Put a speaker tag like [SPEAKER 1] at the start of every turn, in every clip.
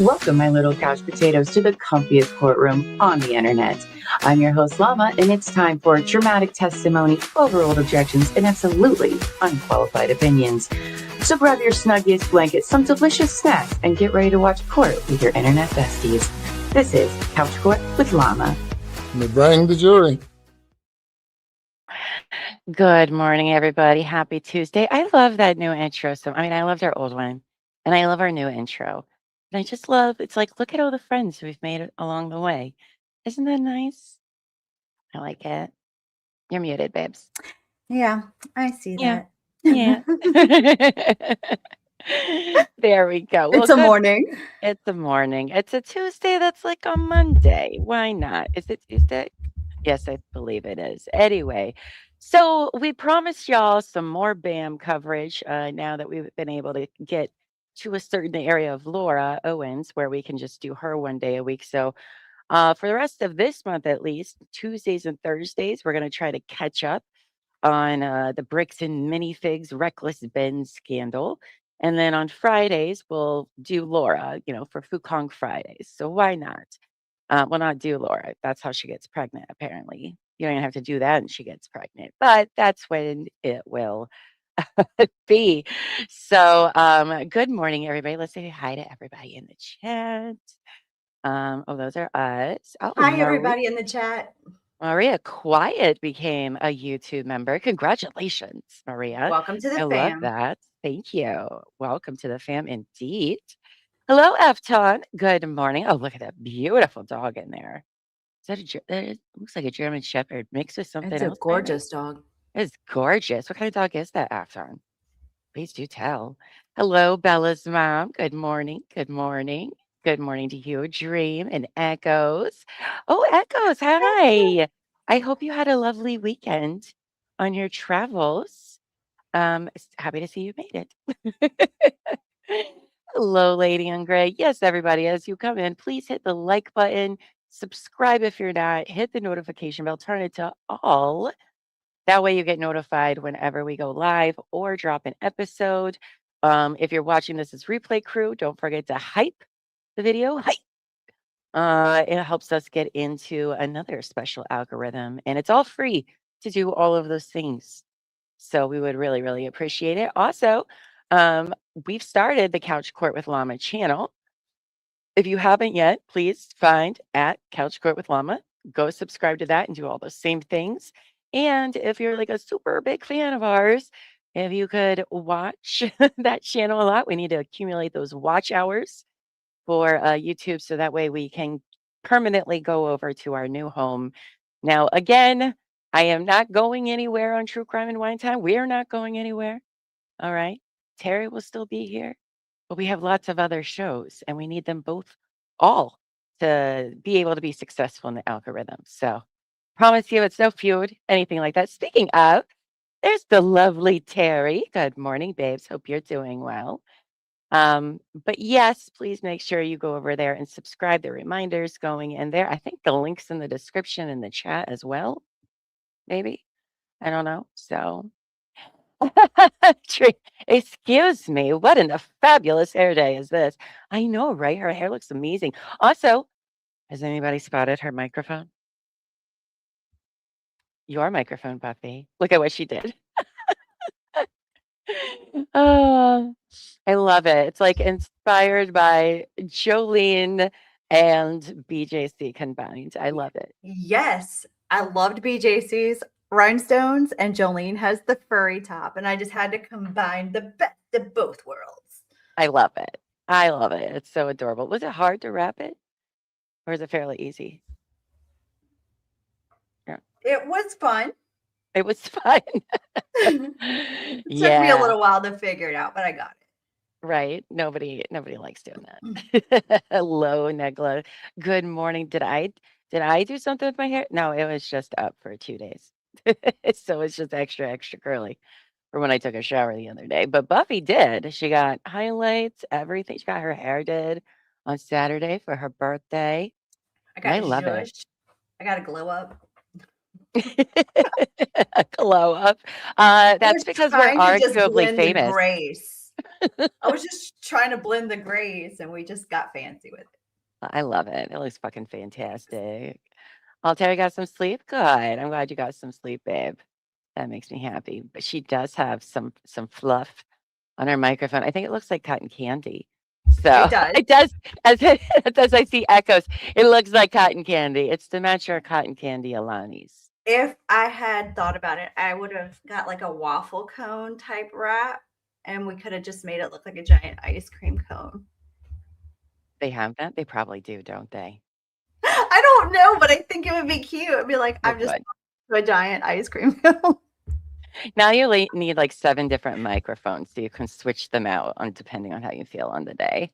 [SPEAKER 1] Welcome, my little couch potatoes, to the comfiest courtroom on the internet. I'm your host, Llama, and it's time for dramatic testimony, overruled objections, and absolutely unqualified opinions. So grab your snuggiest blanket, some delicious snacks, and get ready to watch court with your internet besties. This is Couch Court with Llama.
[SPEAKER 2] We bring the jury.
[SPEAKER 3] Good morning, everybody. Happy Tuesday. I love that new intro. I loved our old one, and I love our new intro. And I just love, it's like, look at all the friends we've made along the way. Isn't that nice? I like it. You're muted, babes.
[SPEAKER 4] Yeah, I see
[SPEAKER 3] Yeah.
[SPEAKER 4] that.
[SPEAKER 3] Yeah. There we go.
[SPEAKER 4] It's a morning.
[SPEAKER 3] It's a morning. It's a Tuesday that's like a Monday. Why not? Is it Tuesday? Yes, I believe it is. Anyway, so we promised y'all some more BAM coverage now that we've been able to get to a certain area of Laura Owens where we can just do her one day a week. So for the rest of this month, at least, Tuesdays and Thursdays, we're going to try to catch up on the Bricks and Minifigs Reckless Ben scandal. And then on Fridays, we'll do Laura, for Fukong Fridays. So why not? Well, not do Laura. That's how she gets pregnant, apparently. You don't even have to do that and she gets pregnant. But that's when it will be. So good morning, everybody. Let's say hi to everybody in the chat. Those are us. Oh,
[SPEAKER 4] Hi, everybody in the chat.
[SPEAKER 3] Maria Quiet became a YouTube member. Congratulations, Maria.
[SPEAKER 4] Welcome to the
[SPEAKER 3] I
[SPEAKER 4] fam.
[SPEAKER 3] love that. Thank you. Welcome to the fam indeed. Hello, Efton. Good morning. Oh, look at that beautiful dog in there. It looks like a German Shepherd mixed with something
[SPEAKER 4] It's
[SPEAKER 3] else.
[SPEAKER 4] a gorgeous dog.
[SPEAKER 3] It's gorgeous. What kind of dog is that, Efton? Please do tell. Hello, Bella's mom. Good morning. Good morning. Good morning to you, Dream and Echoes. Oh, Echoes, hi. I hope you had a lovely weekend on your travels. Happy to see you made it. Hello, Lady in Gray. Yes, everybody, as you come in, please hit the like button, subscribe if you're not, hit the notification bell, turn it to all. That way you get notified whenever we go live or drop an episode. If you're watching this as replay crew, don't forget to hype the video. Hype. It helps us get into another special algorithm, and it's all free to do all of those things. So we would really, really appreciate it. Also, we've started the Couch Court with Llama channel. If you haven't yet, please find at Couch Court with Llama. Go subscribe to that and do all those same things. And if you're like a super big fan of ours, if you could watch that channel a lot, we need to accumulate those watch hours for YouTube so that way we can permanently go over to our new home. Now, again, I am not going anywhere on True Crime and Wine Time. We are not going anywhere. All right. Terry will still be here, but we have lots of other shows and we need them both all to be able to be successful in the algorithm. So promise you it's no feud, anything like that. Speaking of, there's the lovely Terry. Good morning, babes. Hope you're doing well. But yes, please make sure you go over there and subscribe. The reminders going in there. I think the link's in the description in the chat as well. Maybe. I don't know. So excuse me. What a fabulous hair day is this? I know, right? Her hair looks amazing. Also, has anybody spotted her microphone? Your microphone, Buffy. Look at what she did. Oh, I love it. It's like inspired by Jolene and BJC combined. I love it.
[SPEAKER 4] Yes, I loved BJC's rhinestones, and Jolene has the furry top, and I just had to combine the best of both worlds.
[SPEAKER 3] I love it. I love it. It's so adorable. Was it hard to wrap it, or is it fairly easy? Yeah.
[SPEAKER 4] It was fun.
[SPEAKER 3] It was fun.
[SPEAKER 4] It took me a little while to figure it out, but I got it.
[SPEAKER 3] Right. Nobody likes doing that. Hello, Negla. Good morning. Did I do something with my hair? No, it was just up for 2 days. So it's just extra curly from when I took a shower the other day. But Buffy did. She got highlights, everything. She got her hair did on Saturday for her birthday.
[SPEAKER 4] I
[SPEAKER 3] love it.
[SPEAKER 4] I got a glow up.
[SPEAKER 3] A glow up. That's because we're arguably famous.
[SPEAKER 4] Grace. I was just trying to blend the grays, and we just got fancy with it.
[SPEAKER 3] I love it. It looks fucking fantastic. Terry got some sleep? Good. I'm glad you got some sleep, babe. That makes me happy. But she does have some fluff on her microphone. I think it looks like cotton candy. So
[SPEAKER 4] It does.
[SPEAKER 3] it does as I see echoes, it looks like cotton candy. It's to match our cotton candy Alani's.
[SPEAKER 4] If I had thought about it, I would have got like a waffle cone type wrap, and we could have just made it look like a giant ice cream cone.
[SPEAKER 3] They have that? They probably do, don't they?
[SPEAKER 4] I don't know, but I think it would be cute. It'd be like, I'm just
[SPEAKER 3] Would.
[SPEAKER 4] a giant ice cream cone.
[SPEAKER 3] Now you need like 7 different microphones so you can switch them out on depending on how you feel on the day.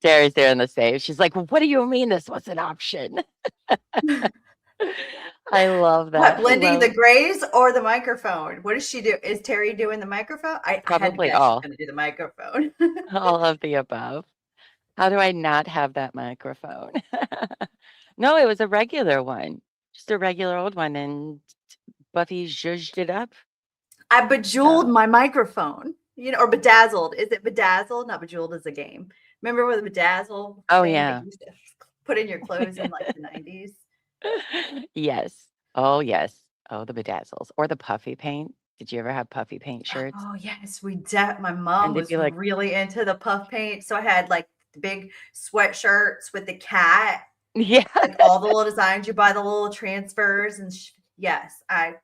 [SPEAKER 3] Terry's there in the save. She's like, "Well, what do you mean this was an option?" I love that.
[SPEAKER 4] What, blending the grays or the microphone? What does she do? Is Terry doing the microphone? I had to
[SPEAKER 3] Probably
[SPEAKER 4] guess
[SPEAKER 3] all.
[SPEAKER 4] she's gonna do the microphone.
[SPEAKER 3] All of the above. How do I not have that microphone? No, it was a regular one. Just a regular old one, and Buffy zhuzhed it up.
[SPEAKER 4] I bejeweled
[SPEAKER 3] So
[SPEAKER 4] my microphone, or bedazzled. Is it bedazzled? Not bejeweled is a game. Remember with the bedazzle
[SPEAKER 3] Oh,
[SPEAKER 4] thing that
[SPEAKER 3] yeah.
[SPEAKER 4] you used to put in your clothes in like the 90s?
[SPEAKER 3] Yes. Oh, yes. Oh, the bedazzles or the puffy paint. Did you ever have puffy paint shirts?
[SPEAKER 4] Oh yes, my mom
[SPEAKER 3] And they'd
[SPEAKER 4] was
[SPEAKER 3] be like,
[SPEAKER 4] really into the puff paint. So I had like the big sweatshirts with the cat,
[SPEAKER 3] yeah,
[SPEAKER 4] like all the little designs. You buy the little transfers, and yes, I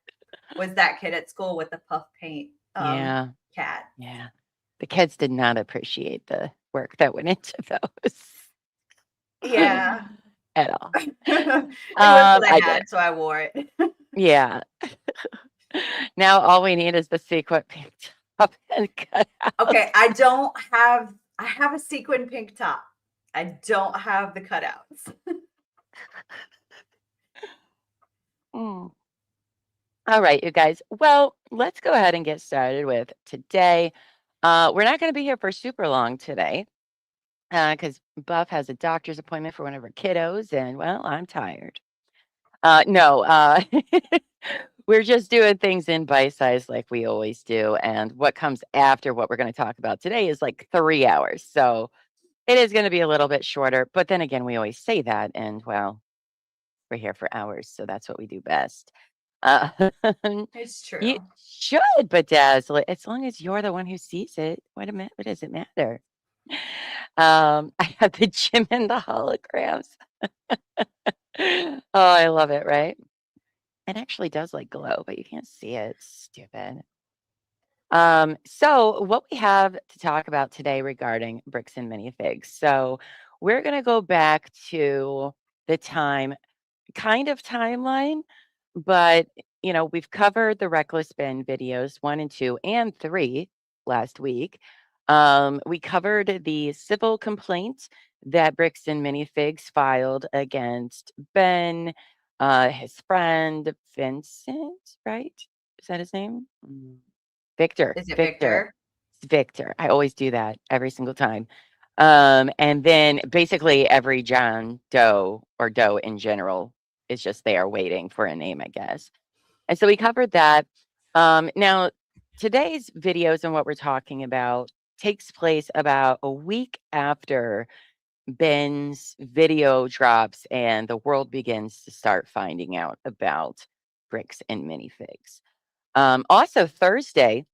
[SPEAKER 4] was that kid at school with the puff paint
[SPEAKER 3] yeah,
[SPEAKER 4] cat.
[SPEAKER 3] yeah. The kids did not appreciate the work that went into those
[SPEAKER 4] Yeah.
[SPEAKER 3] at all.
[SPEAKER 4] It was what I
[SPEAKER 3] I did.
[SPEAKER 4] had, so I wore it.
[SPEAKER 3] Yeah. Now all we need is the sequin pink top and cut out.
[SPEAKER 4] Okay, I have a sequin pink top. I don't have the cutouts.
[SPEAKER 3] Mm. All right, you guys. Well, let's go ahead and get started with today. We're not going to be here for super long today because Buff has a doctor's appointment for one of her kiddos, and well, I'm tired. No, we're just doing things in bite size like we always do. And what comes after what we're going to talk about today is like 3 hours. So it is going to be a little bit shorter. But then again, we always say that. And well, we're here for hours. So that's what we do best.
[SPEAKER 4] It's true.
[SPEAKER 3] You should bedazzle it as long as you're the one who sees it. What does it matter? I have the gym and the holograms. Oh, I love it, right? It actually does like glow, but you can't see it. Stupid. So what we have to talk about today regarding bricks and minifigs. So we're gonna go back to the kind of timeline, but we've covered the Reckless Bin videos 1 and 2 and 3 last week. We covered the civil complaint that Bricks and Minifigs filed against Ben, his friend Vincent, right? Is that his name? Victor.
[SPEAKER 4] Is it
[SPEAKER 3] Victor.
[SPEAKER 4] Victor?
[SPEAKER 3] It's Victor. I always do that every single time. And then basically every John Doe or Doe in general is just there waiting for a name, I guess. And so we covered that. Now, today's videos and what we're talking about takes place about a week after Ben's video drops and the world begins to start finding out about bricks and minifigs. Also, Thursday,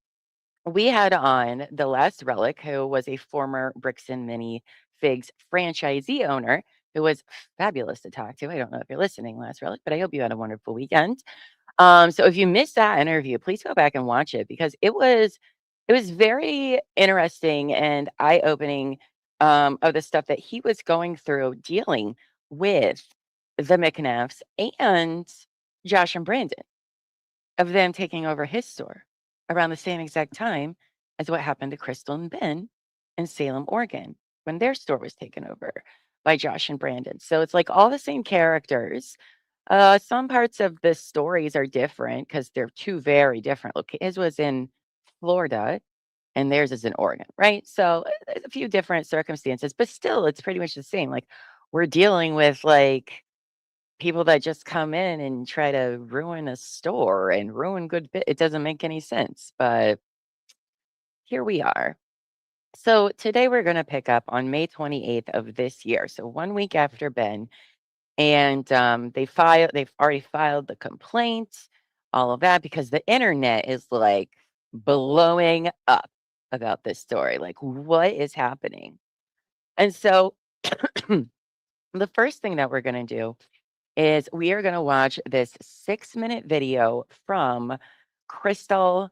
[SPEAKER 3] we had on the last relic, who was a former Bricks and Minifigs franchisee owner, who was fabulous to talk to. I don't know if you're listening, last relic, but I hope you had a wonderful weekend. So if you missed that interview, please go back and watch it because it was very interesting and eye-opening of the stuff that he was going through dealing with the McNaffs and Josh and Brandon, of them taking over his store around the same exact time as what happened to Crystal and Ben in Salem, Oregon, when their store was taken over by Josh and Brandon. So it's like all the same characters. Some parts of the stories are different because they're two very different locations. His was in Florida and theirs is in Oregon, right? So there's a few different circumstances, but still it's pretty much the same. Like we're dealing with like people that just come in and try to ruin a store and ruin good it doesn't make any sense, but here we are. So today we're going to pick up on May 28th of this year. So 1 week after Ben, and they've already filed the complaint, all of that, because the internet is like blowing up about this story. Like, what is happening? And so the first thing that we're going to do is we are going to watch this 6-minute video from Crystal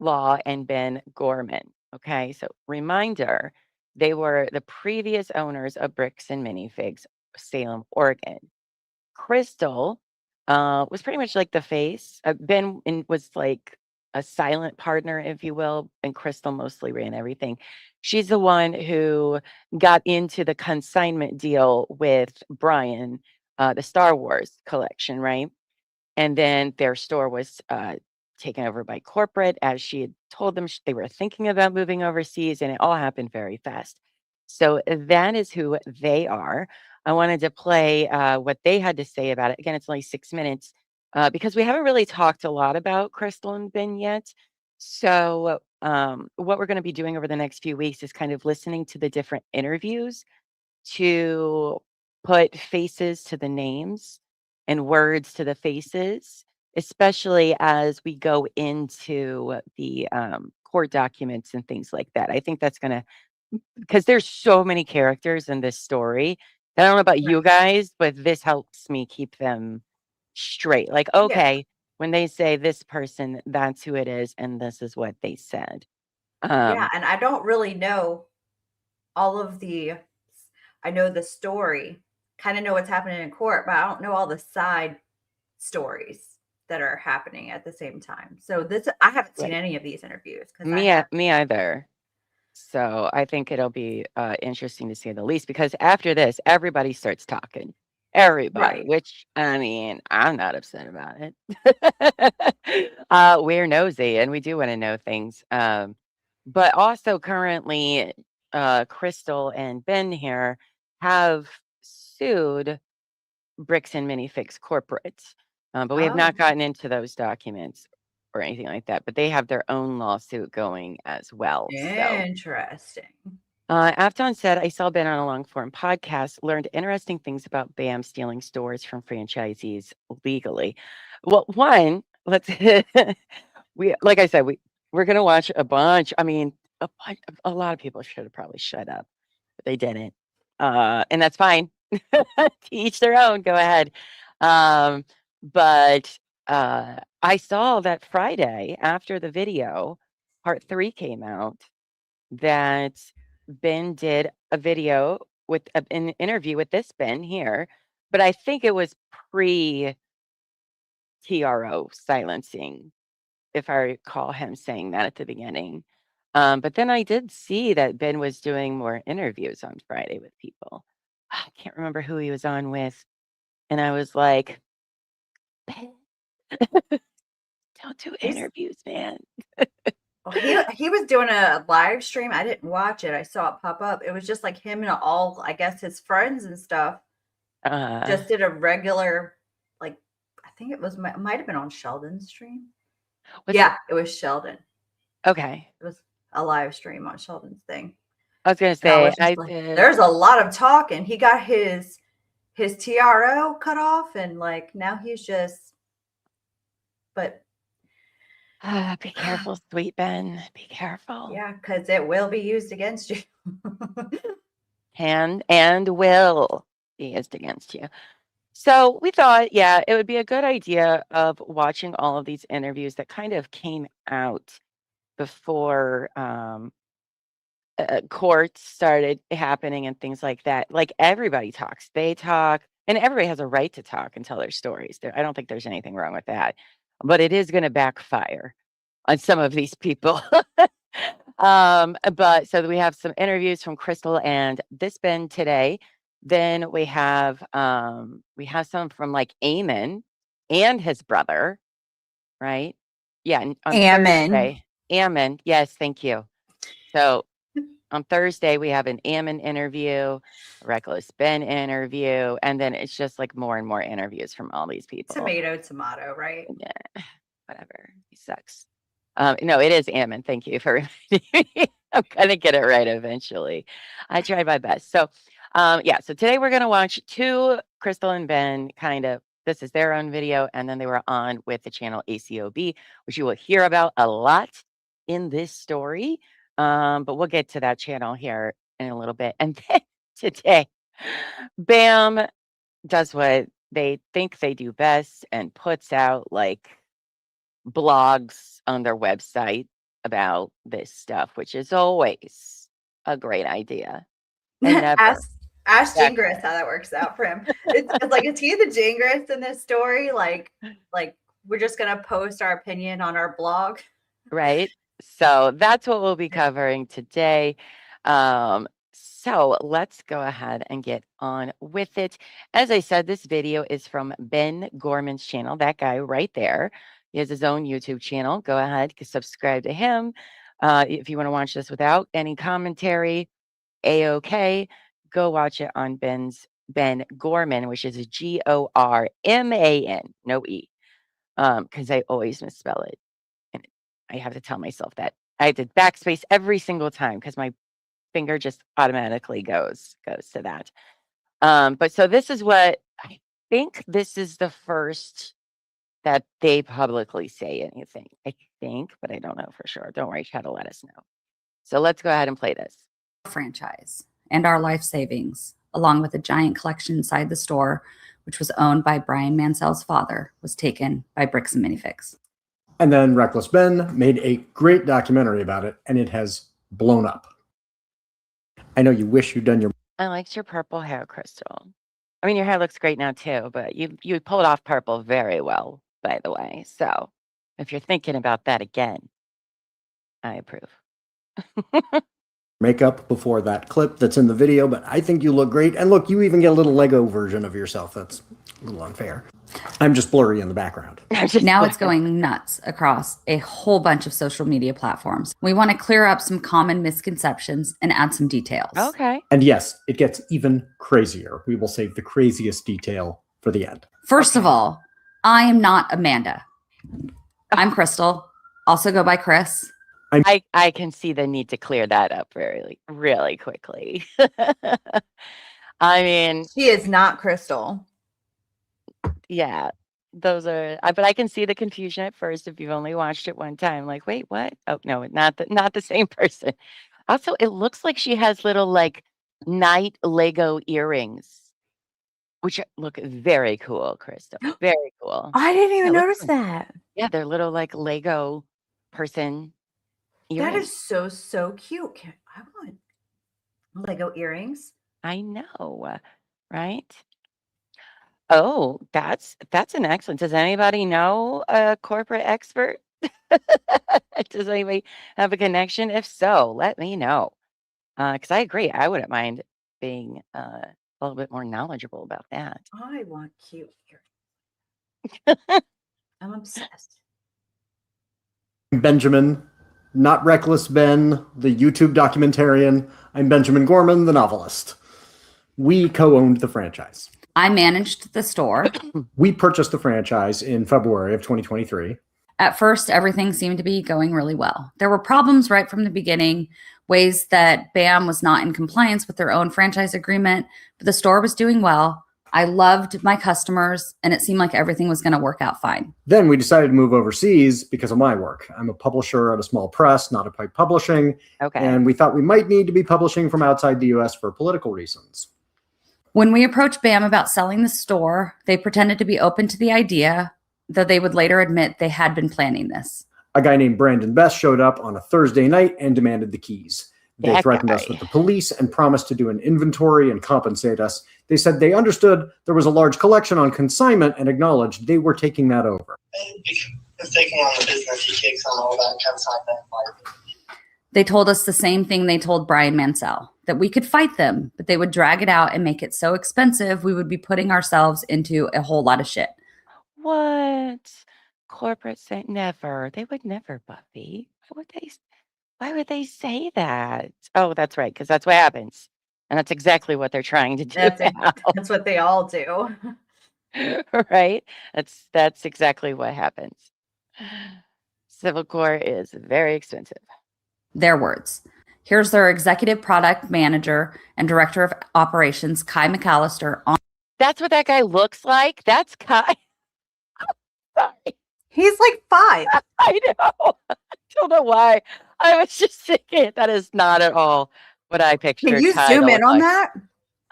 [SPEAKER 3] Law and Ben Gorman. Okay, so reminder, they were the previous owners of Bricks and Minifigs, Salem, Oregon. Crystal was pretty much like the face. Was like a silent partner, if you will, and Crystal mostly ran everything. She's the one who got into the consignment deal with Brian, the Star Wars collection, right? And then their store was taken over by corporate, as she had told them they were thinking about moving overseas, and it all happened very fast. So that is who they are. I wanted to play what they had to say about it. Again, it's only 6 minutes because we haven't really talked a lot about Crystal and Ben yet. So, what we're going to be doing over the next few weeks is kind of listening to the different interviews to put faces to the names and words to the faces, especially as we go into the court documents and things like that. I think that's going to, because there's so many characters in this story. I don't know about you
[SPEAKER 4] Right.
[SPEAKER 3] guys, but this helps me keep them straight. Like,
[SPEAKER 4] Yeah.
[SPEAKER 3] okay, when they say this person, that's who it is, and this is what they said.
[SPEAKER 4] Yeah, and I don't really know all of I know the story, kind of know what's happening in court, but I don't know all the side stories that are happening at the same time. So I haven't seen
[SPEAKER 3] Right.
[SPEAKER 4] any of these interviews because
[SPEAKER 3] Me either. So I think it'll be interesting to say the least, because after this, everybody starts talking. Everybody,
[SPEAKER 4] right.
[SPEAKER 3] which I mean, I'm not upset about it. We're nosy and we do want to know things. But also currently, Crystal and Ben here have sued Bricks and Minifix corporates. But we have not
[SPEAKER 4] Oh,
[SPEAKER 3] gotten into those documents or anything like that. But they have their own lawsuit going as well. So
[SPEAKER 4] interesting.
[SPEAKER 3] Afton said, I saw Ben on a long form podcast, learned interesting things about BAM stealing stores from franchisees legally. Well, one, let's like I said, we're gonna watch a bunch. I mean, a lot of people should have probably shut up, but they didn't. And that's fine. To each their own, go ahead. Um, but I saw that Friday after the video, part 3 came out, that Ben did a video with an interview with this Ben here, but I think it was pre TRO silencing, if I recall him saying that at the beginning. But then I did see that Ben was doing more interviews on Friday with people. I can't remember who he was on with. And I was like, Ben, don't do
[SPEAKER 4] He's
[SPEAKER 3] interviews, man.
[SPEAKER 4] well, he was doing a live stream. I didn't watch it. I saw it pop up. It was just like him and all, I guess, his friends and stuff.
[SPEAKER 3] Uh,
[SPEAKER 4] Just did a regular, like, I think it might have been on Sheldon's stream.
[SPEAKER 3] was it
[SPEAKER 4] Yeah, it was Sheldon.
[SPEAKER 3] okay?
[SPEAKER 4] It was a live stream on Sheldon's thing.
[SPEAKER 3] I was gonna
[SPEAKER 4] And I
[SPEAKER 3] say
[SPEAKER 4] was
[SPEAKER 3] I
[SPEAKER 4] just like,
[SPEAKER 3] did.
[SPEAKER 4] there's a lot of talking. He got his TRO cut off, and like now he's just, but
[SPEAKER 3] Be careful, sweet Ben. Be careful.
[SPEAKER 4] yeah, because it will be used against you.
[SPEAKER 3] Can and will be used against you. So we thought, yeah, it would be a good idea of watching all of these interviews that kind of came out before courts started happening and things like that. Like, everybody talks, they talk, and everybody has a right to talk and tell their stories. I don't think there's anything wrong with that, but it is going to backfire on some of these people. But so we have some interviews from Crystal and this Ben today. Then we have some from like Eamon and his brother, right? Yeah, and on
[SPEAKER 4] Ammon.
[SPEAKER 3] Thursday. Ammon, yes, thank you. So on Thursday we have an Ammon interview, a Reckless Ben interview, and then it's just like more and more interviews from all these people.
[SPEAKER 4] Tomato, right?
[SPEAKER 3] Yeah, whatever. He sucks. No, it is Ammon. Thank you for reminding me. I'm gonna get it right eventually. I tried my best. So, yeah. So today we're gonna watch two Crystal and Ben kind of. This is their own video, and then they were on with the channel ACOB, which you will hear about a lot in this story. But we'll get to that channel here in a little bit. And then today, Bam does what they think they do best and puts out like blogs on their website about this stuff, which is always a great idea. And never
[SPEAKER 4] ask
[SPEAKER 3] back
[SPEAKER 4] Gingrist how that works out for him. It's like, is he the Gingrist in this story? Like we're just gonna post our opinion on our blog.
[SPEAKER 3] right. So that's what we'll be covering today. So let's go ahead and get on with it. As I said, this video is from Ben Gorman's channel, that guy right there. He has his own YouTube channel. Go ahead, subscribe to him. If you want to watch this without any commentary, A-OK, go watch it on Ben Gorman, which is Gorman, no E, because I always misspell it. And I have to tell myself that. I have to backspace every single time because my finger just automatically goes to that. But so this is what I think this is the first that they publicly say anything. I think, but I don't know for sure. Don't worry, chat will let us know. So let's go ahead and play this.
[SPEAKER 5] Franchise and our life savings, along with a giant collection inside the store, which was owned by Brian Mansell's father, was taken by Bricks Minifigs.
[SPEAKER 6] And then Reckless Ben made a great documentary about it, and it has blown up. I know you wish you'd done your...
[SPEAKER 3] I liked your purple hair, Crystal. I mean, your hair looks great now too, but you pulled off purple very well, by the way. So if you're thinking about that again, I approve.
[SPEAKER 6] makeup before that clip that's in the video, but I think you look great. And look, you even get a little Lego version of yourself. That's a little unfair. I'm just blurry in the background.
[SPEAKER 5] Now it's going nuts across a whole bunch of social media platforms. We want to clear up some common misconceptions and add some details.
[SPEAKER 3] Okay.
[SPEAKER 6] And yes, it gets even crazier. We will save the craziest detail for the end.
[SPEAKER 5] First of all, I am not Amanda. I'm Crystal. Also go by Chris.
[SPEAKER 3] I can see the need to clear that up really quickly. I mean,
[SPEAKER 4] She is not Crystal.
[SPEAKER 3] yeah, those are, but I can see the confusion at first if you've only watched it one time. Like, wait, what? Oh, no, not the same person. Also, it looks like she has little like night Lego earrings, which look very cool, Crystal. Very cool.
[SPEAKER 4] I didn't even
[SPEAKER 3] Yeah,
[SPEAKER 4] notice that.
[SPEAKER 3] Yeah, they're little like Lego person earrings.
[SPEAKER 4] That is so cute. I want Lego earrings.
[SPEAKER 3] I know, right? Oh, that's an excellent. Does anybody know a corporate expert? Does anybody have a connection? If so, let me know. Because I agree, I wouldn't mind being a little bit more knowledgeable about that.
[SPEAKER 4] I want cute earrings. I'm obsessed.
[SPEAKER 6] Benjamin, not Reckless Ben, the YouTube documentarian. I'm Benjamin Gorman, the novelist. We co-owned the franchise.
[SPEAKER 5] I managed the store.
[SPEAKER 6] We purchased the franchise in February of 2023.
[SPEAKER 5] At first, everything seemed to be going really well. There were problems right from the beginning, ways that BAM was not in compliance with their own franchise agreement, but the store was doing well. I loved my customers, and it seemed like everything was going to work out fine.
[SPEAKER 6] Then we decided to move overseas because of my work. I'm a publisher at a small press, not a pipe publishing.
[SPEAKER 3] Okay.
[SPEAKER 6] And we thought we might need to be publishing from outside the US for political reasons.
[SPEAKER 5] When we approached BAM about selling the store, they pretended to be open to the idea, though they would later admit they had been planning this.
[SPEAKER 6] A guy named Brandon Best showed up on a Thursday night and demanded the keys. They threatened us with the police and promised to do an inventory and compensate us. They said they understood there was a large collection on consignment and acknowledged they were taking that over.
[SPEAKER 7] If taking on the business, he takes on all that consignment.
[SPEAKER 5] They told us the same thing they told Brian Mansell, that we could fight them, but they would drag it out and make it so expensive we would be putting ourselves into a whole lot of shit.
[SPEAKER 3] What? Corporate say never. They would never, Buffy. Why would they say that? Oh, that's right, because that's what happens. And that's exactly what they're trying to do now.
[SPEAKER 4] That's what they all do.
[SPEAKER 3] Right? That's exactly what happens. Civil court is very expensive.
[SPEAKER 5] Their words. Here's their executive product manager and director of operations, Kai McAllister.
[SPEAKER 3] That's what that guy looks like. That's Kai. Sorry.
[SPEAKER 4] He's like 5.
[SPEAKER 3] I know. I don't know why. I was just thinking that is not at all what I pictured.
[SPEAKER 4] Can you
[SPEAKER 3] Kai
[SPEAKER 4] zoom
[SPEAKER 3] to
[SPEAKER 4] in
[SPEAKER 3] look
[SPEAKER 4] on
[SPEAKER 3] like.
[SPEAKER 4] that?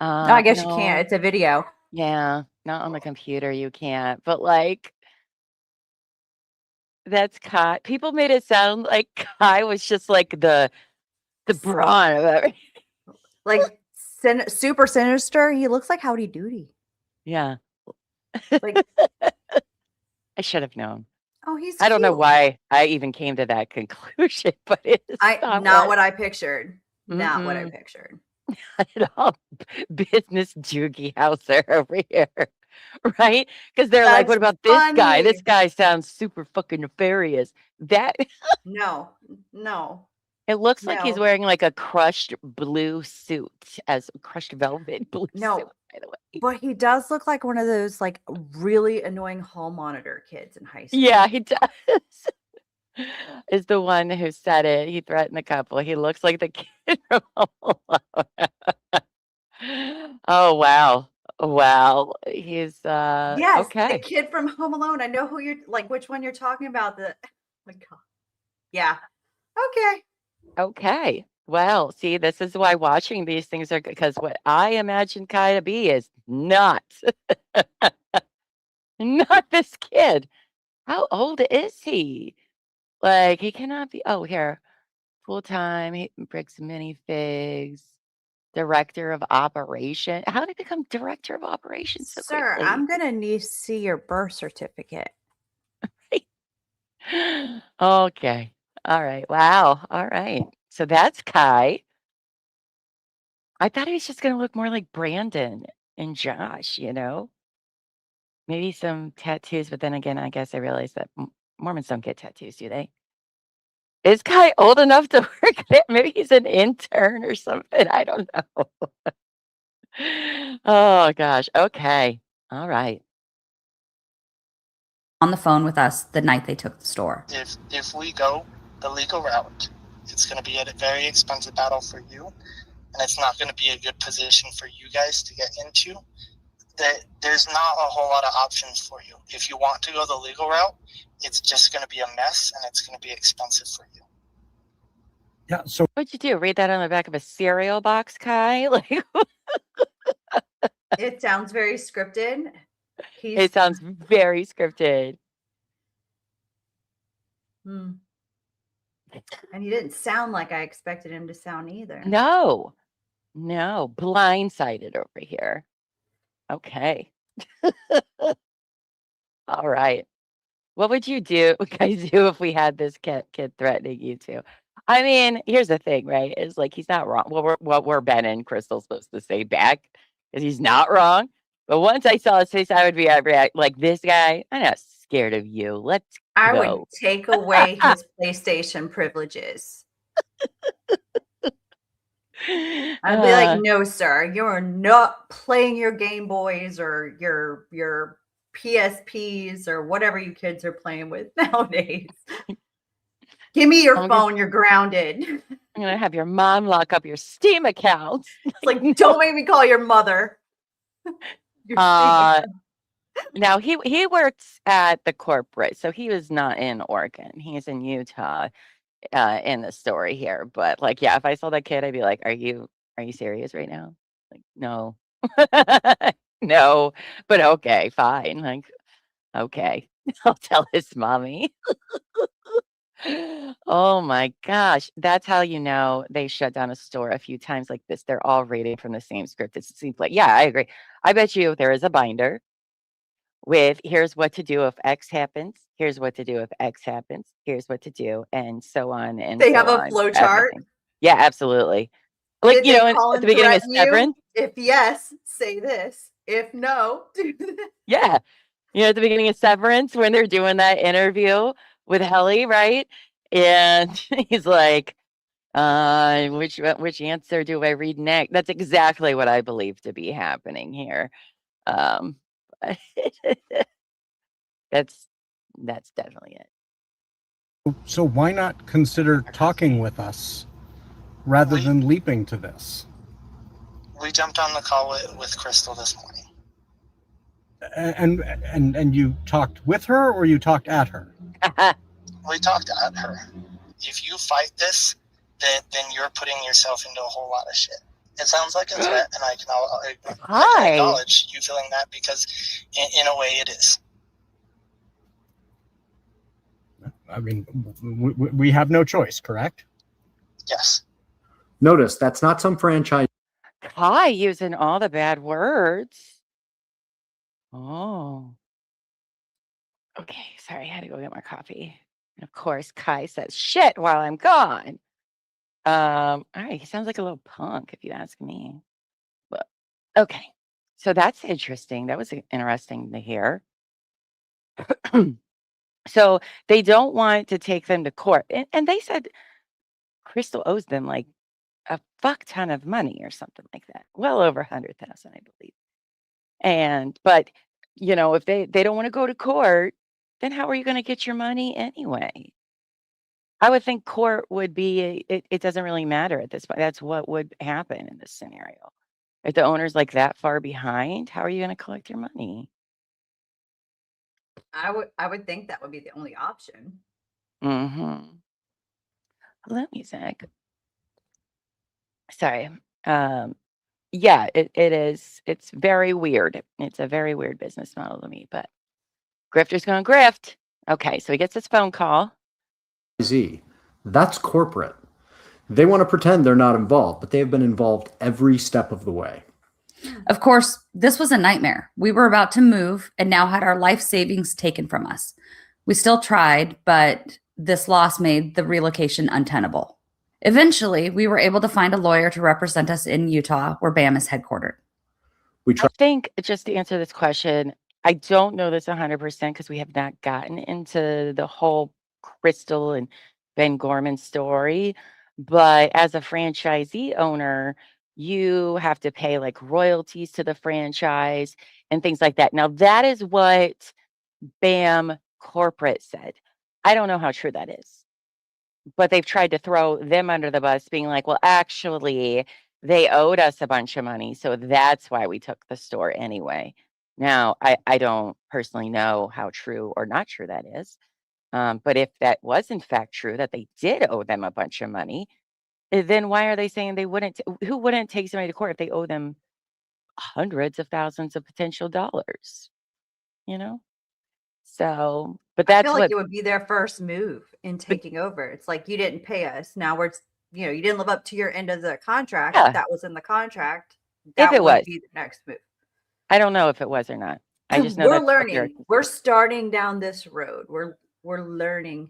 [SPEAKER 4] No, I guess you
[SPEAKER 3] No.
[SPEAKER 4] can't. It's a video.
[SPEAKER 3] Yeah, not on the computer. You can't. But like, that's Kai. People made it sound like Kai was just like the brawn of everything.
[SPEAKER 4] Like super sinister. He looks like Howdy Doody.
[SPEAKER 3] Yeah.
[SPEAKER 4] Like,
[SPEAKER 3] I should have known.
[SPEAKER 4] oh, he's
[SPEAKER 3] I don't know
[SPEAKER 4] cute.
[SPEAKER 3] why I even came to that conclusion, but it is
[SPEAKER 4] not what I pictured. Not what I
[SPEAKER 3] Mm-mm.
[SPEAKER 4] pictured.
[SPEAKER 3] Not at all. Business Doogie Howser over here. Right? Because they're like, what
[SPEAKER 4] That's
[SPEAKER 3] about this guy?
[SPEAKER 4] funny.
[SPEAKER 3] This guy sounds super fucking nefarious. That
[SPEAKER 4] No.
[SPEAKER 3] it looks like he's
[SPEAKER 4] No.
[SPEAKER 3] wearing like a crushed blue suit, as crushed velvet blue
[SPEAKER 4] No.
[SPEAKER 3] suit, by the way.
[SPEAKER 4] But he does look like one of those like really annoying hall monitor kids in high school.
[SPEAKER 3] Yeah, he does. Is the one who said it. He threatened the couple. He looks like the kid from Home Alone. Oh wow. Wow. He's
[SPEAKER 4] Yes,
[SPEAKER 3] okay.
[SPEAKER 4] the kid from Home Alone. I know who you're like, which one you're talking about. Oh my God. Yeah. Okay.
[SPEAKER 3] Okay. Well, see, this is why watching these things are good, because what I imagine Kai to be is not not this kid. How old is he? Like, he cannot be. Oh, here, full time. Bricks Minifigs, director of operation. How did he become director of operations so
[SPEAKER 4] Sir,
[SPEAKER 3] quickly?
[SPEAKER 4] I'm gonna need to see your birth certificate.
[SPEAKER 3] Okay. All right. Wow. All right. So that's Kai. I thought he was just going to look more like Brandon and Josh, you know? Maybe some tattoos, but then again, I guess I realized that Mormons don't get tattoos, do they? Is Kai old enough to work there? Maybe he's an intern or something. I don't know. Oh gosh. Okay. All right.
[SPEAKER 5] On the phone with us the night they took the store.
[SPEAKER 7] If we go the legal route, it's going to be a very expensive battle for you, and it's not going to be a good position for you guys to get into. There's not a whole lot of options for you. If you want to go the legal route, it's just going to be a mess, and it's going to be expensive for you.
[SPEAKER 6] Yeah. So
[SPEAKER 3] What'd you do? Read that on the back of a cereal box, Kai? Like,
[SPEAKER 4] It sounds very scripted.
[SPEAKER 3] it sounds very scripted.
[SPEAKER 4] And he didn't sound like I expected him to sound either.
[SPEAKER 3] No, blindsided over here. Okay. All right. What would you do, guys, do if we had this kid threatening you too? I mean, here's the thing, right? Is like he's not wrong. What were Ben and Crystal supposed to say back? Because he's not wrong. But once I saw his face, I'd react like this guy. I'm not scared of you. Let's
[SPEAKER 4] I
[SPEAKER 3] go.
[SPEAKER 4] would take away his PlayStation privileges. I'd be like, no, sir, you're not playing your Game Boys or your PSPs or whatever you kids are playing with nowadays. Give me your phone. You're grounded.
[SPEAKER 3] I'm gonna have your mom lock up your Steam account.
[SPEAKER 4] It's like, don't make me call your mother.
[SPEAKER 3] Now he works at the corporate, so he was not in Oregon. He's in Utah in the story here. But like, yeah, if I saw that kid, I'd be like, are you serious right now? Like, no. No, but okay, fine. Like, okay. I'll tell his mommy. Oh my gosh. That's how you know they shut down a store a few times like this. They're all reading from the same script. It seems like, yeah, I agree. I bet you there is a binder with here's what to do if X happens, here's what to do if X happens, here's what to do, and so on. And
[SPEAKER 4] they
[SPEAKER 3] so
[SPEAKER 4] have a
[SPEAKER 3] on,
[SPEAKER 4] flow chart.
[SPEAKER 3] everything. Yeah, absolutely. Like,
[SPEAKER 4] Did
[SPEAKER 3] you know,
[SPEAKER 4] they call
[SPEAKER 3] at the beginning of
[SPEAKER 4] threaten you?
[SPEAKER 3] Severance.
[SPEAKER 4] If yes, say this. If no, do this.
[SPEAKER 3] Yeah. You know, at the beginning of Severance, when they're doing that interview with Helly, right? And he's like, which answer do I read next? That's exactly what I believe to be happening here. That's definitely it.
[SPEAKER 8] So why not consider talking with us rather than leaping to this?
[SPEAKER 7] We jumped on the call with Crystal this morning.
[SPEAKER 8] And you talked with her or you talked at her?
[SPEAKER 7] We talked at her. If you fight this, then you're putting yourself into a whole lot of shit. It sounds like a threat, and I can acknowledge you feeling that because in a way it is.
[SPEAKER 8] I mean, we have no choice, correct?
[SPEAKER 7] Yes.
[SPEAKER 6] Notice that's not some franchise.
[SPEAKER 3] Kai using all the bad words. Oh. Okay, sorry, I had to go get my coffee. And of course, Kai says shit while I'm gone. All right, he sounds like a little punk, if you ask me. But okay, so that's interesting. That was interesting to hear. So they don't want to take them to court, and they said Crystal owes them like a fuck ton of money or something like that, well over 100,000, I believe. But if they don't want to go to court, then how are you going to get your money anyway? I would think court would be, it doesn't really matter at this point. That's what would happen in this scenario. If the owner's like that far behind, how are you going to collect your money?
[SPEAKER 4] I would think that would be the only option.
[SPEAKER 3] Mm-hmm. Hello, music. Sorry. Yeah, it is. It's very weird. It's a very weird business model to me, but grifter's going to grift. Okay, so he gets this phone call.
[SPEAKER 6] That's corporate. They want to pretend they're not involved, but they have been involved every step of the way.
[SPEAKER 5] Of course, this was a nightmare. We were about to move and now had our life savings taken from us. We still tried, but this loss made the relocation untenable. Eventually, we were able to find a lawyer to represent us in Utah, where BAM is headquartered.
[SPEAKER 3] I think, just to answer this question, I don't know this 100% because we have not gotten into the whole Crystal and Ben Gorman story. But as a franchisee owner, you have to pay like royalties to the franchise and things like that. Now, that is what BAM corporate said. I don't know how true that is, but they've tried to throw them under the bus, being like, well, actually, they owed us a bunch of money, so that's why we took the store anyway. Now, I don't personally know how true or not true that is. But if that was in fact true, that they did owe them a bunch of money, then why are they saying they wouldn't? Who wouldn't take somebody to court if they owe them hundreds of thousands of potential dollars? You know? So, but
[SPEAKER 4] I
[SPEAKER 3] that's
[SPEAKER 4] feel like
[SPEAKER 3] what.
[SPEAKER 4] it would be their first move in taking over. It's like you didn't pay us. Now you didn't live up to your end of the contract.
[SPEAKER 3] Yeah.
[SPEAKER 4] That was in the contract.
[SPEAKER 3] If
[SPEAKER 4] That
[SPEAKER 3] it
[SPEAKER 4] would
[SPEAKER 3] was.
[SPEAKER 4] be the next move.
[SPEAKER 3] I don't know if it was or not. I just know
[SPEAKER 4] We're
[SPEAKER 3] that's what they're.
[SPEAKER 4] learning. We're starting down this road. We're learning.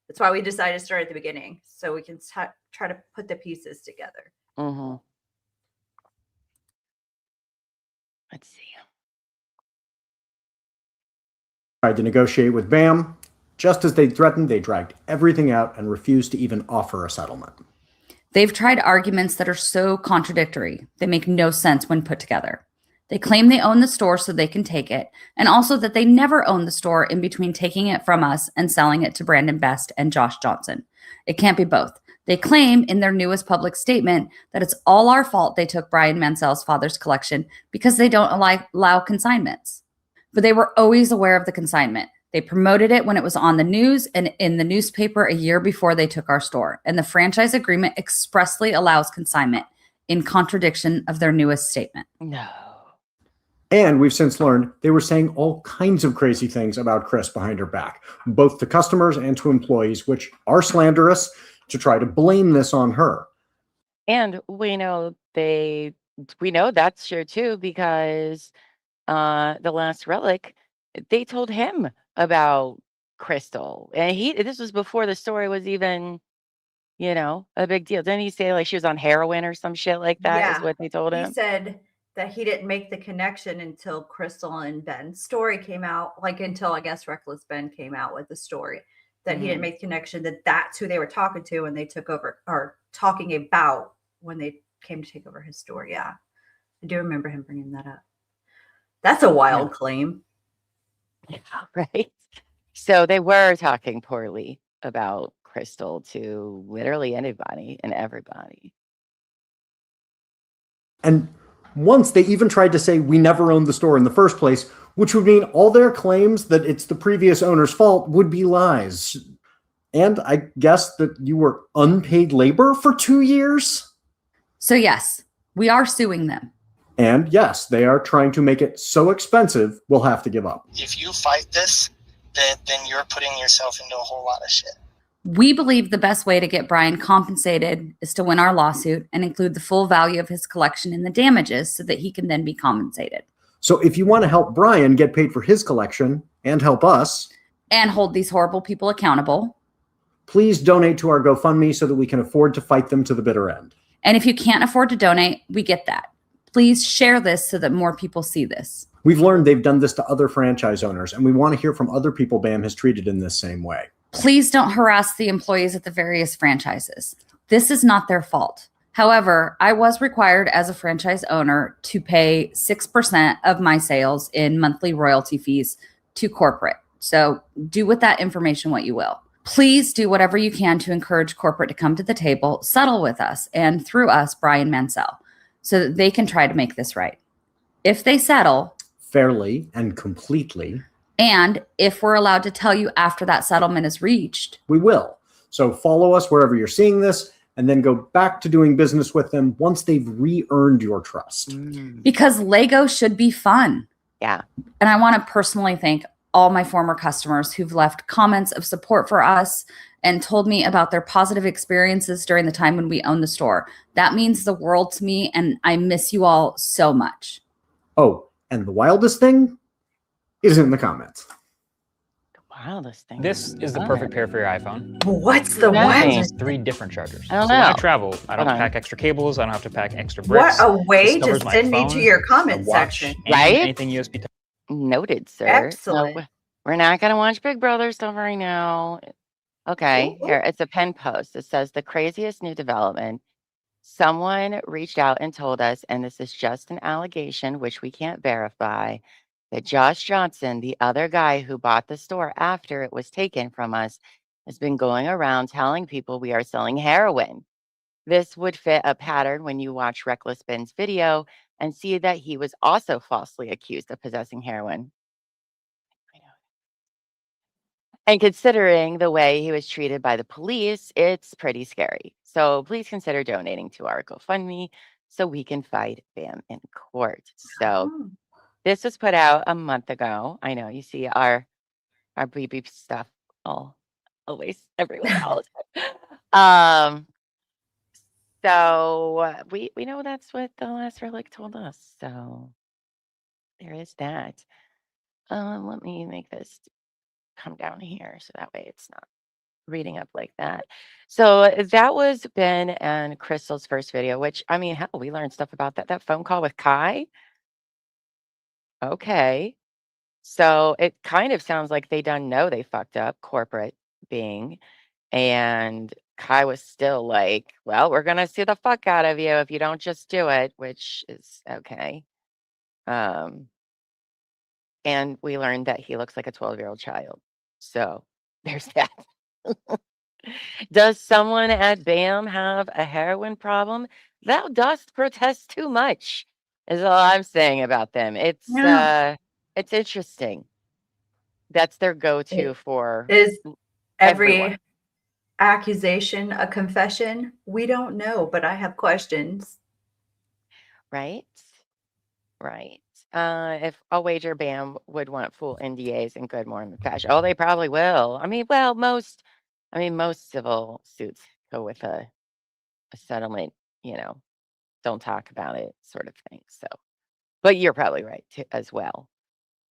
[SPEAKER 4] That's why we decided to start at the beginning, so we can try to put the pieces together.
[SPEAKER 3] Mm-hmm. Let's see.
[SPEAKER 6] Tried to negotiate with BAM. Just as they threatened, they dragged everything out and refused to even offer a settlement.
[SPEAKER 5] They've tried arguments that are so contradictory, they make no sense when put together. They claim they own the store so they can take it, and also that they never owned the store in between taking it from us and selling it to Brandon Best and Josh Johnson. It can't be both. They claim in their newest public statement that it's all our fault they took Brian Mansell's father's collection because they don't allow consignments. But they were always aware of the consignment. They promoted it when it was on the news and in the newspaper a year before they took our store. And the franchise agreement expressly allows consignment in contradiction of their newest statement.
[SPEAKER 3] No.
[SPEAKER 6] And we've since learned they were saying all kinds of crazy things about Chris behind her back, both to customers and to employees, which are slanderous, to try to blame this on her.
[SPEAKER 3] And we know that's true too, because the last relic, they told him about Crystal. And this was before the story was even, a big deal. Didn't he say like she was on heroin or some shit like that? Is what they told him?
[SPEAKER 4] He said that he didn't make the connection until Crystal and Ben's story came out, like until I guess Reckless Ben came out with the story, that he didn't make the connection that that's who they were talking to when they took over, or talking about when they came to take over his store. Yeah, I do remember him bringing that up. That's a wild claim.
[SPEAKER 3] Yeah, right. So they were talking poorly about Crystal to literally anybody and everybody.
[SPEAKER 6] And once they even tried to say we never owned the store in the first place, which would mean all their claims that it's the previous owner's fault would be lies. And I guess that you were unpaid labor for 2 years?
[SPEAKER 5] So yes, we are suing them.
[SPEAKER 6] And yes, they are trying to make it so expensive, we'll have to give up.
[SPEAKER 7] If you fight this, then you're putting yourself into a whole lot of shit.
[SPEAKER 5] We believe the best way to get Brian compensated is to win our lawsuit and include the full value of his collection in the damages so that he can then be compensated.
[SPEAKER 6] So if you want to help Brian get paid for his collection and help us,
[SPEAKER 5] and hold these horrible people accountable,
[SPEAKER 6] please donate to our GoFundMe so that we can afford to fight them to the bitter end.
[SPEAKER 5] and if you can't afford to donate, we get that. Please share this so that more people see this.
[SPEAKER 6] We've learned they've done this to other franchise owners, and we want to hear from other people BAM has treated in this same way.
[SPEAKER 5] Please don't harass the employees at the various franchises. This is not their fault. However, I was required as a franchise owner to pay 6% of my sales in monthly royalty fees to corporate. So do with that information what you will. Please do whatever you can to encourage corporate to come to the table, settle with us, and through us, Brian Mansell, so that they can try to make this right. If they settle,
[SPEAKER 6] fairly and completely,
[SPEAKER 5] and if we're allowed to tell you after that settlement is reached,
[SPEAKER 6] we will. So follow us wherever you're seeing this, and then go back to doing business with them once they've re-earned your trust.
[SPEAKER 5] Because Lego should be fun.
[SPEAKER 3] Yeah.
[SPEAKER 5] And I want to personally thank all my former customers who've left comments of support for us and told me about their positive experiences during the time when we owned the store. That means the world to me, and I miss you all so much.
[SPEAKER 6] Oh, and the wildest thing is in the comments.
[SPEAKER 3] Wildest thing.
[SPEAKER 9] This is the perfect pair for your iPhone.
[SPEAKER 4] What's the
[SPEAKER 3] Nice.
[SPEAKER 4] what?
[SPEAKER 9] It has 3 different chargers.
[SPEAKER 3] I don't
[SPEAKER 9] so when I
[SPEAKER 3] know.
[SPEAKER 9] travel, I don't
[SPEAKER 3] Hold on.
[SPEAKER 9] pack extra cables. I don't have to pack extra
[SPEAKER 4] What
[SPEAKER 9] bricks.
[SPEAKER 4] a way to
[SPEAKER 9] Discovers my
[SPEAKER 4] send me to
[SPEAKER 9] phone,
[SPEAKER 4] your
[SPEAKER 9] my
[SPEAKER 4] comment
[SPEAKER 9] watch,
[SPEAKER 4] section.
[SPEAKER 3] Right?
[SPEAKER 9] Anything USB type.
[SPEAKER 3] Noted, sir.
[SPEAKER 4] Excellent.
[SPEAKER 3] No, we're not going to watch Big Brother stuff right now. Okay,
[SPEAKER 4] Ooh, ooh.
[SPEAKER 3] here, it's a pen post. It says the craziest new development. Someone reached out and told us, and this is just an allegation, which we can't verify, that Josh Johnson, the other guy who bought the store after it was taken from us, has been going around telling people we are selling heroin. This would fit a pattern when you watch Reckless Ben's video and see that he was also falsely accused of possessing heroin. And considering the way he was treated by the police, it's pretty scary. So please consider donating to our GoFundMe so we can fight BAM in court. So
[SPEAKER 4] Oh.
[SPEAKER 3] this was put out a month ago. I know you see our beep beep stuff all always everywhere all the time. So we know that's what the last relic told us. So there is that. Let me make this come down here so that way it's not reading up like that. So that was Ben and Crystal's first video, which I mean, hell, we learned stuff about that phone call with Kai. Okay. So it kind of sounds like they done know they fucked up, corporate being, and Kai was still like, well, we're gonna sue the fuck out of you if you don't just do it, which is okay. And we learned that he looks like a 12-year-old child. So there's that. Does someone at BAM have a heroin problem? Thou dost protest too much, is all I'm saying about them. It's
[SPEAKER 4] Yeah.
[SPEAKER 3] it's interesting. That's their go-to for
[SPEAKER 4] Is every
[SPEAKER 3] everyone.
[SPEAKER 4] accusation a confession? We don't know, but I have questions.
[SPEAKER 3] Right? Right. If I'll wager BAM would want full NDAs and good Mormon fashion. Oh, they probably will. I mean, well, most civil suits go with a settlement, don't talk about it sort of thing. So, but you're probably right too, as well.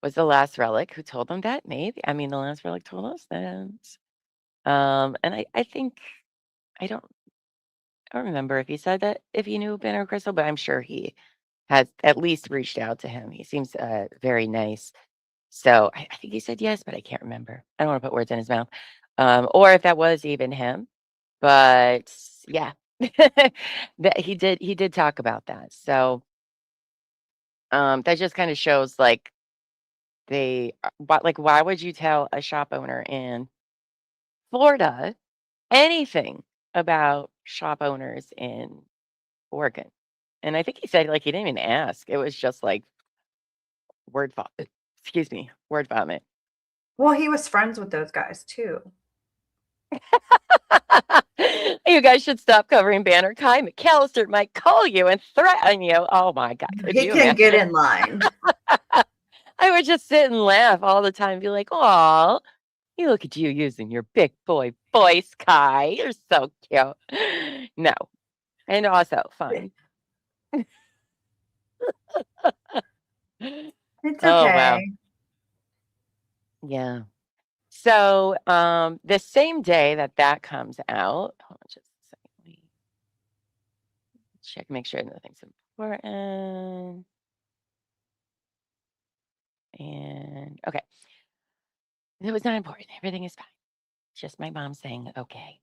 [SPEAKER 3] Was the last relic who told them that? Maybe. I mean, the last relic told us that. And I think I don't remember if he said that if he knew Ben or Crystal, but I'm sure he has at least reached out to him. He seems very nice. So I think he said yes, but I can't remember. I don't want to put words in his mouth. Or if that was even him. But yeah, that he did talk about that. So that just kind of shows like why would you tell a shop owner in Florida anything about shop owners in Oregon. And I think he said like he didn't even ask. It was just like word vomit. Excuse me, word vomit.
[SPEAKER 4] Well, he was friends with those guys too.
[SPEAKER 3] You guys should stop covering Banner. Kai McAllister might call you and threaten you. Oh my God. Could
[SPEAKER 4] He
[SPEAKER 3] you
[SPEAKER 4] can get
[SPEAKER 3] imagine?
[SPEAKER 4] in line.
[SPEAKER 3] I would just sit and laugh all the time, be like, "Aw, you look at you using your big boy voice, Kai. You're so cute." No. And also fun.
[SPEAKER 4] It's
[SPEAKER 3] Oh wow.
[SPEAKER 4] okay.
[SPEAKER 3] Yeah. So the same day that comes out, hold on just a second. Let me check, make sure nothing's important. And okay. It was not important. Everything is fine. Just my mom saying, okay.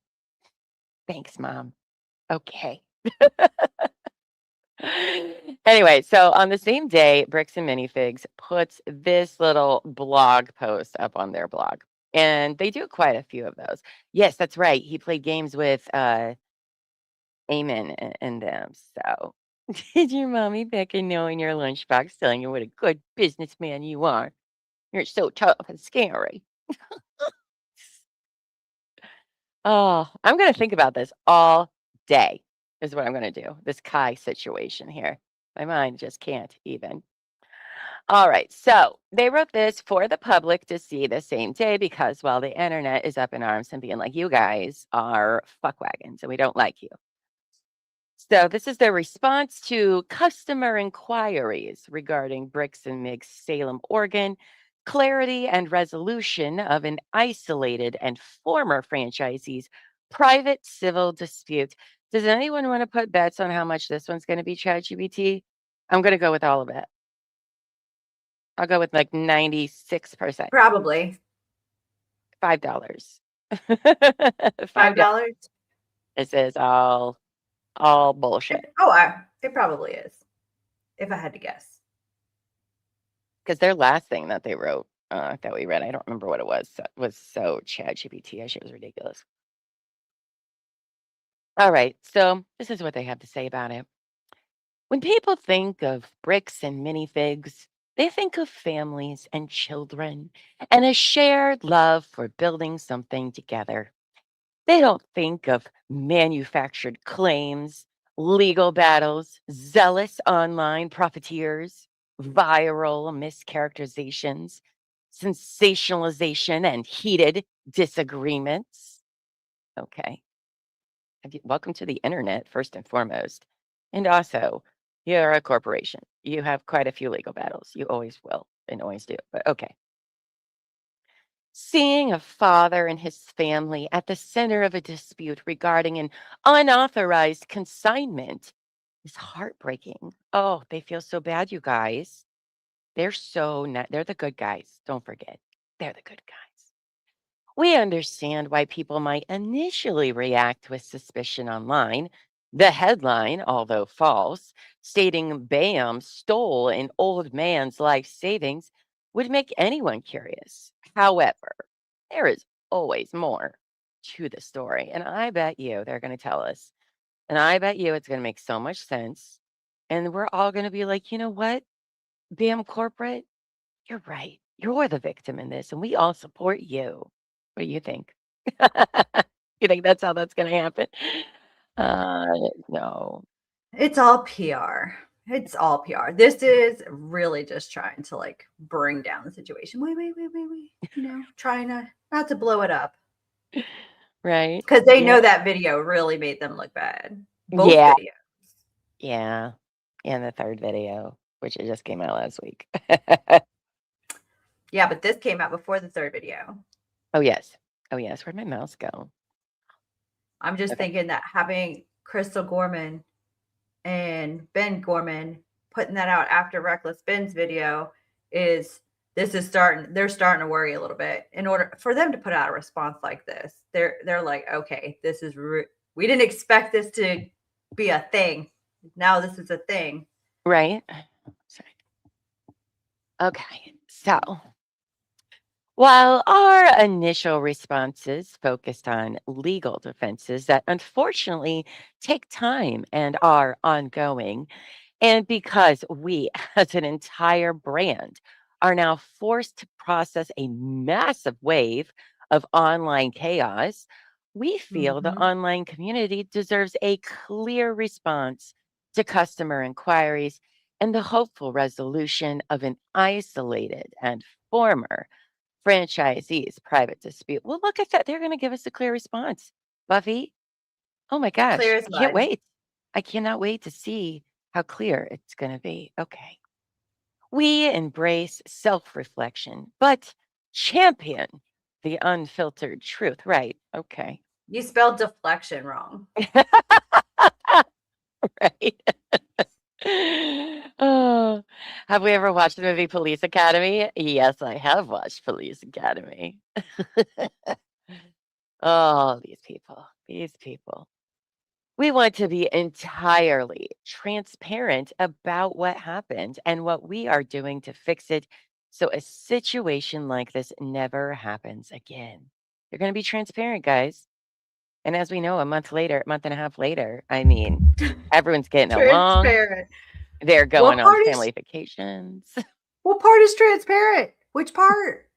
[SPEAKER 3] Thanks, Mom. Okay. Anyway, so on the same day, Bricks and Minifigs puts this little blog post up on their blog. And they do quite a few of those. Yes, that's right. He played games with Eamon and them. So did your mommy Becca know in your lunchbox telling you what a good businessman you are? You're so tough and scary. Oh, I'm going to think about this all day, is what I'm going to do. This Kai situation here. My mind just can't even. All right. So they wrote this for the public to see the same day because, well, the internet is up in arms and being like, you guys are fuckwagons and we don't like you. So this is their response to customer inquiries regarding Bricks and Migs Salem, Oregon, clarity and resolution of an isolated and former franchisee's private civil dispute. Does anyone want to put bets on how much this one's going to be ChatGPT? I'm going to go with all of it. I'll go with like 96%.
[SPEAKER 4] Probably.
[SPEAKER 3] $5.
[SPEAKER 4] $5.
[SPEAKER 3] This is all bullshit.
[SPEAKER 4] It probably is. If I had to guess.
[SPEAKER 3] Because their last thing that they wrote that we read, I don't remember what it was so ChatGPT. It was ridiculous. All right, so this is what they have to say about it. When people think of bricks and minifigs, they think of families and children and a shared love for building something together. They don't think of manufactured claims, legal battles, zealous online profiteers, viral mischaracterizations, sensationalization, and heated disagreements. Okay. Welcome to the internet, first and foremost. And also, you're a corporation. You have quite a few legal battles. You always will and always do. But okay. Seeing a father and his family at the center of a dispute regarding an unauthorized consignment is heartbreaking. Oh, they feel so bad, you guys. They're they're the good guys. Don't forget, they're the good guys. We understand why people might initially react with suspicion online. The headline, although false, stating Bam stole an old man's life savings would make anyone curious. However, there is always more to the story. And I bet you they're going to tell us. And I bet you it's going to make so much sense. And we're all going to be like, you know what? Bam Corporate, you're right. You're the victim in this, and we all support you. What do you think? You think that's how that's going to happen? No.
[SPEAKER 4] It's all PR. It's all PR. This is really just trying to like bring down the situation. Wait. You know, trying not to blow it up.
[SPEAKER 3] Right.
[SPEAKER 4] Because they know that video really made them look bad. Both
[SPEAKER 3] Yeah.
[SPEAKER 4] videos.
[SPEAKER 3] Yeah. And the third video, which it just came out last week.
[SPEAKER 4] Yeah, but this came out before the third video.
[SPEAKER 3] Oh, yes. Where'd my mouse go?
[SPEAKER 4] I'm just thinking that having Crystal Gorman and Ben Gorman putting that out after Reckless Ben's video they're starting to worry a little bit. In order for them to put out a response like this, they're like, okay, this is we didn't expect this to be a thing. Now this is a thing.
[SPEAKER 3] Right. Sorry. Okay. So While our initial responses focused on legal defenses that unfortunately take time and are ongoing, and because we, as an entire brand, are now forced to process a massive wave of online chaos, we feel the
[SPEAKER 4] Mhm.
[SPEAKER 3] online community deserves a clear response to customer inquiries and the hopeful resolution of an isolated and former franchisee's private dispute. Well, look at that. They're going to give us a clear response. Buffy, oh my
[SPEAKER 4] Clear
[SPEAKER 3] gosh,
[SPEAKER 4] as
[SPEAKER 3] I can't
[SPEAKER 4] mud.
[SPEAKER 3] wait. I cannot wait to see how clear it's going to be. Okay. We embrace self reflection, but champion the unfiltered truth. Right. Okay.
[SPEAKER 4] You spelled deflection wrong.
[SPEAKER 3] Right. Oh, have we ever watched the movie Police Academy? Yes, I have watched Police Academy. Oh, these people, these people. We want to be entirely transparent about what happened and what we are doing to fix it so a situation like this never happens again. You're going to be transparent, guys. And as we know, a month later, month and a half later, I mean, everyone's getting along.
[SPEAKER 4] Transparent.
[SPEAKER 3] They're
[SPEAKER 4] What
[SPEAKER 3] going on
[SPEAKER 4] part is
[SPEAKER 3] family vacations.
[SPEAKER 4] what part is transparent? Which part?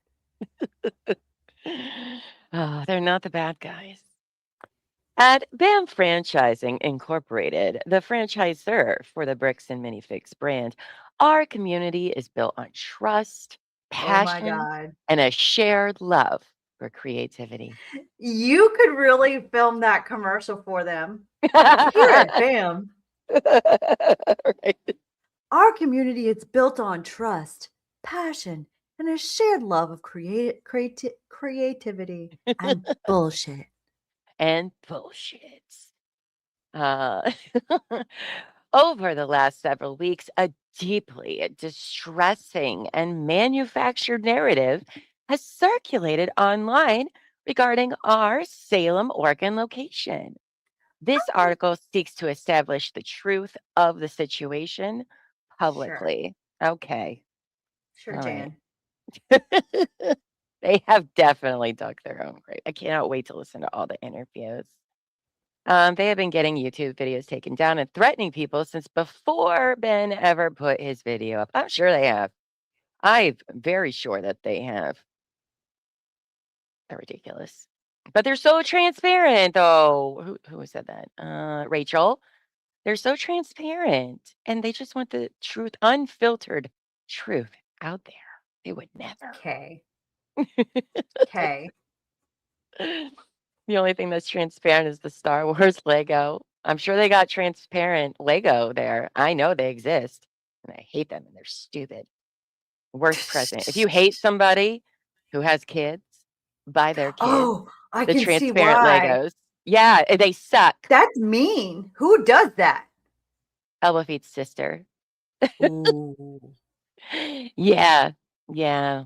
[SPEAKER 3] Oh, they're not the bad guys. At BAM Franchising Incorporated, the franchisor for the Bricks and Minifigs brand, our community is built on trust,
[SPEAKER 4] Oh my
[SPEAKER 3] passion,
[SPEAKER 4] god.
[SPEAKER 3] and a shared love for creativity.
[SPEAKER 4] You could really film that commercial for them. Here at BAM,
[SPEAKER 3] Right.
[SPEAKER 4] our community is built on trust, passion, and a shared love of creativity and bullshit.
[SPEAKER 3] And bullshit. Uh, over the last several weeks, a deeply distressing and manufactured narrative has circulated online regarding our Salem, Oregon location. This article seeks to establish the truth of the situation
[SPEAKER 4] Sure.
[SPEAKER 3] publicly. Okay.
[SPEAKER 4] Sure,
[SPEAKER 3] All right.
[SPEAKER 4] Jan.
[SPEAKER 3] They have definitely dug their own grave. I cannot wait to listen to all the interviews. They have been getting YouTube videos taken down and threatening people since before Ben ever put his video up. I'm sure they have. I'm very sure that they have. They're ridiculous. But they're so transparent, though. Who said that? Rachel. They're so transparent and they just want the truth, unfiltered truth out there. They would never.
[SPEAKER 4] Okay. Okay.
[SPEAKER 3] The only thing that's transparent is the Star Wars Lego. I'm sure they got transparent Lego there. I know they exist, and I hate them, and they're stupid. Worst present. If you hate somebody who has kids, buy their kids
[SPEAKER 4] Oh, I
[SPEAKER 3] the
[SPEAKER 4] can see
[SPEAKER 3] transparent
[SPEAKER 4] why.
[SPEAKER 3] Legos. Yeah, they suck.
[SPEAKER 4] That's mean. Who does that?
[SPEAKER 3] Elba Feet's sister.
[SPEAKER 4] Ooh.
[SPEAKER 3] Yeah, yeah.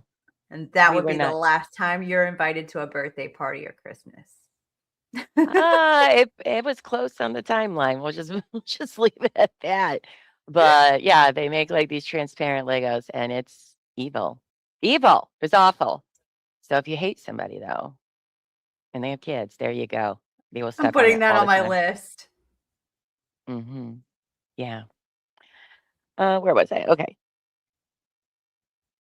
[SPEAKER 4] And that
[SPEAKER 3] We
[SPEAKER 4] would
[SPEAKER 3] were
[SPEAKER 4] be the
[SPEAKER 3] not.
[SPEAKER 4] last time you're invited to a birthday party or Christmas.
[SPEAKER 3] It was close on the timeline. We'll just leave it at that. But yeah, they make like these transparent Legos and it's evil. Evil. It's awful. So if you hate somebody though, and they have kids, there you go. They will
[SPEAKER 4] I'm
[SPEAKER 3] step on
[SPEAKER 4] putting
[SPEAKER 3] it
[SPEAKER 4] that
[SPEAKER 3] all
[SPEAKER 4] on
[SPEAKER 3] the
[SPEAKER 4] my
[SPEAKER 3] time.
[SPEAKER 4] list.
[SPEAKER 3] Mm-hmm. Yeah. Where was I? Okay.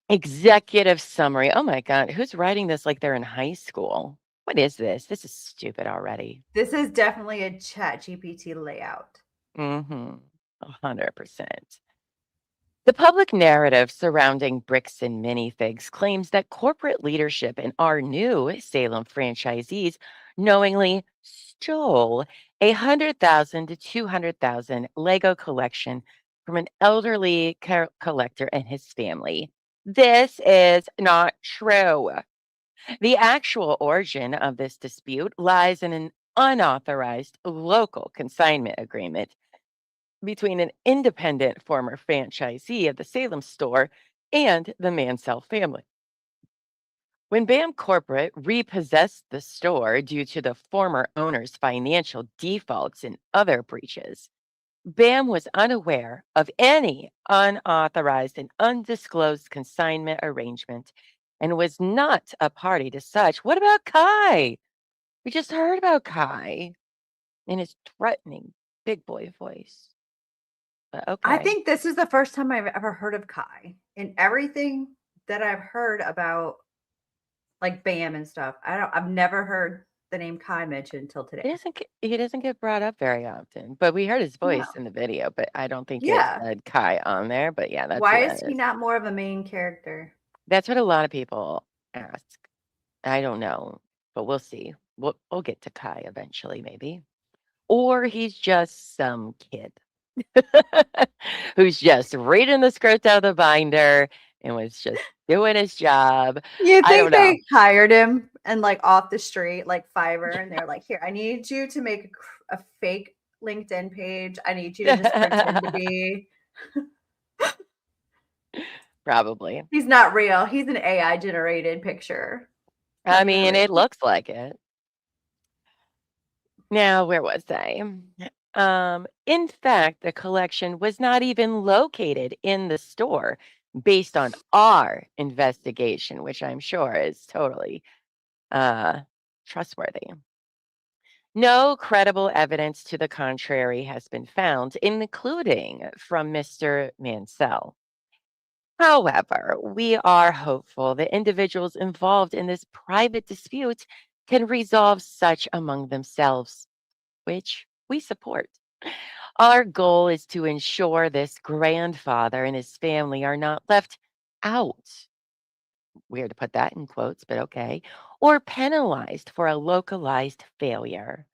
[SPEAKER 3] Executive summary. Oh my God. Who's writing this like they're in high school? What is this? This is stupid already.
[SPEAKER 4] This is definitely a chat GPT layout.
[SPEAKER 3] Mm-hmm. 100%. The public narrative surrounding Bricks and Minifigs claims that corporate leadership and our new Salem franchisees knowingly stole 100,000 to 200,000 Lego collection from an elderly collector and his family. This is not true. The actual origin of this dispute lies in an unauthorized local consignment agreement between an independent former franchisee of the Salem store and the Mansell family. When BAM Corporate repossessed the store due to the former owner's financial defaults and other breaches, BAM was unaware of any unauthorized and undisclosed consignment arrangement and was not a party to such. What about Kai? We just heard about Kai in his threatening big boy voice. But
[SPEAKER 4] I
[SPEAKER 3] okay.
[SPEAKER 4] think this is the first time I've ever heard of Kai. In everything that I've heard about like Bam and stuff, I've never heard the name Kai mentioned until
[SPEAKER 3] He
[SPEAKER 4] today.
[SPEAKER 3] doesn't get brought up very often, but we heard his
[SPEAKER 4] No.
[SPEAKER 3] voice in the video, but I don't think it
[SPEAKER 4] Yeah.
[SPEAKER 3] said Kai on there. But yeah, that's
[SPEAKER 4] Why
[SPEAKER 3] who
[SPEAKER 4] is
[SPEAKER 3] that
[SPEAKER 4] he
[SPEAKER 3] is.
[SPEAKER 4] not more of a main character?
[SPEAKER 3] That's what a lot of people ask. I don't know, but we'll see. We'll get to Kai eventually, maybe. Or he's just some kid who's just reading the script out of the binder and was just doing his job.
[SPEAKER 4] You
[SPEAKER 3] I don't
[SPEAKER 4] think
[SPEAKER 3] know.
[SPEAKER 4] they hired him and like off the street, like Fiverr, and they're like, "Here, I need you to make a fake LinkedIn page. I need you to just pretend to be."
[SPEAKER 3] Probably.
[SPEAKER 4] He's not real. He's an AI generated picture.
[SPEAKER 3] I mean, it looks like it. Now, where was I? In fact, the collection was not even located in the store based on our investigation, which I'm sure is totally trustworthy. No credible evidence to the contrary has been found, including from Mr. Mansell. However, we are hopeful that individuals involved in this private dispute can resolve such among themselves, which we support. Our goal is to ensure this grandfather and his family are not left out. Weird to put that in quotes, but okay. Or penalized for a localized failure.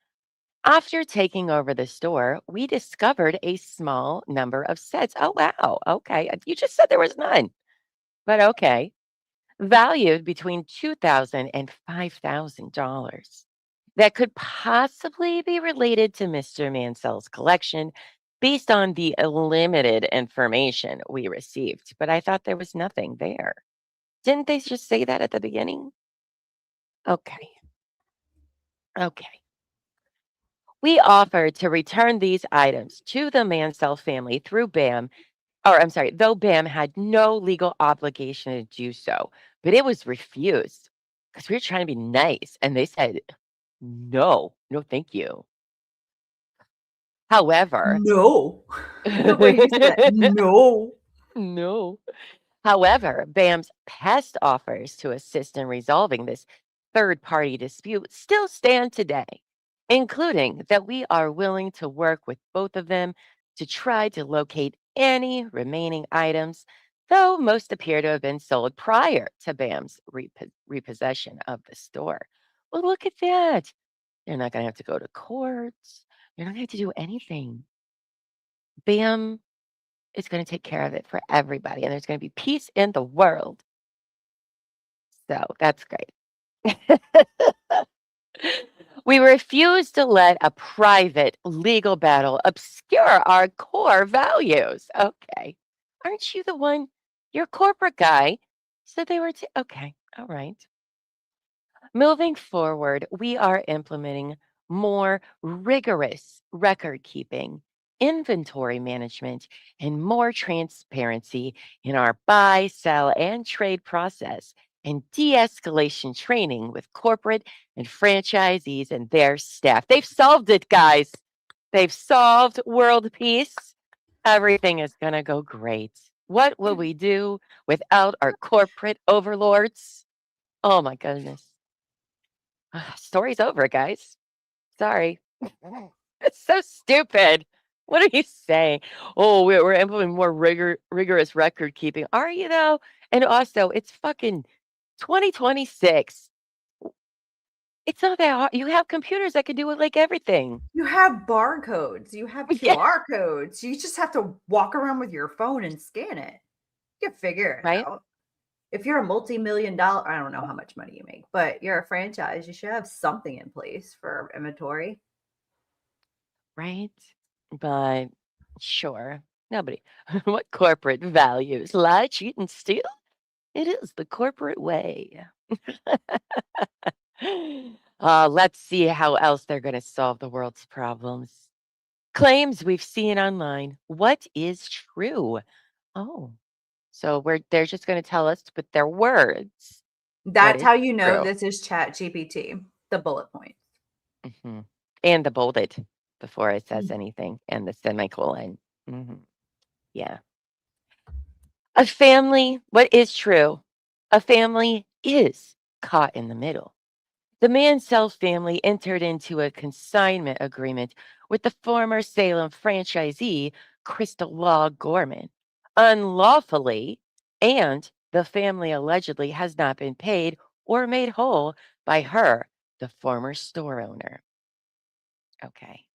[SPEAKER 3] After taking over the store, we discovered a small number of sets. Oh, wow. Okay. You just said there was none, but okay. Valued between $2,000 and $5,000 that could possibly be related to Mr. Mansell's collection based on the limited information we received. But I thought there was nothing there. Didn't they just say that at the beginning? Okay. Okay. We offered to return these items to the Mansell family through BAM, or I'm sorry, though BAM had no legal obligation to do so, but it was refused because we were trying to be nice. And they said, no, no, thank you. However,
[SPEAKER 4] No. The way you said that, no.
[SPEAKER 3] no. However, BAM's past offers to assist in resolving this third party dispute still stand today, including that we are willing to work with both of them to try to locate any remaining items, though most appear to have been sold prior to BAM's repossession of the store. Well, look at that. You're not going to have to go to courts. You're not going to have to do anything. BAM is going to take care of it for everybody, and there's going to be peace in the world. So that's great. We refuse to let a private legal battle obscure our core values. Okay. Aren't you the one? Your corporate guy said they were. Okay. All right. Moving forward, we are implementing more rigorous record keeping, inventory management, and more transparency in our buy, sell, and trade process, and de escalation training with corporate and franchisees and their staff. They've solved it, guys. They've solved world peace. Everything is going to go great. What will we do without our corporate overlords? Oh my goodness. Story's over, guys. Sorry. It's so stupid. What are you saying? Oh, we're implementing more rigorous record keeping. Are you though? And also, it's fucking 2026. It's not that hard. You have computers that can do it like everything.
[SPEAKER 4] You have barcodes, you have
[SPEAKER 3] Yeah.
[SPEAKER 4] QR codes. You just have to walk around with your phone and scan it. You can figure it
[SPEAKER 3] Right?
[SPEAKER 4] out. If you're a multi-million dollar, I don't know how much money you make, but you're a franchise, you should have something in place for inventory.
[SPEAKER 3] Right? But sure. Nobody. What corporate values? Lie, cheat, and steal? It is the corporate way. Let's see how else they're going to solve the world's problems. Claims we've seen online. What is true? Oh, so they're just going to tell us with their words
[SPEAKER 4] That's
[SPEAKER 3] is
[SPEAKER 4] how you know
[SPEAKER 3] true.
[SPEAKER 4] this is Chat GPT, the bullet points.
[SPEAKER 3] Mhm. And the bolded before it says anything, and the semicolon. Mhm. Yeah. What is true? A family is caught in the middle. The Mansell family entered into a consignment agreement with the former Salem franchisee, Crystal Law Gorman, unlawfully, and the family allegedly has not been paid or made whole by her, the former store owner. Okay.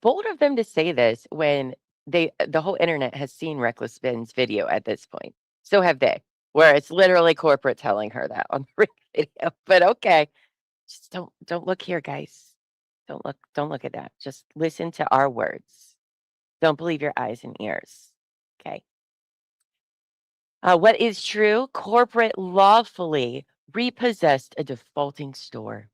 [SPEAKER 3] Bold of them to say this when the whole internet has seen Reckless Ben's video at this point. So have they, where it's literally corporate telling her that on the video. But okay. Just don't look here, guys. Don't look at that. Just listen to our words. Don't believe your eyes and ears. Okay. What is true? Corporate lawfully repossessed a defaulting store.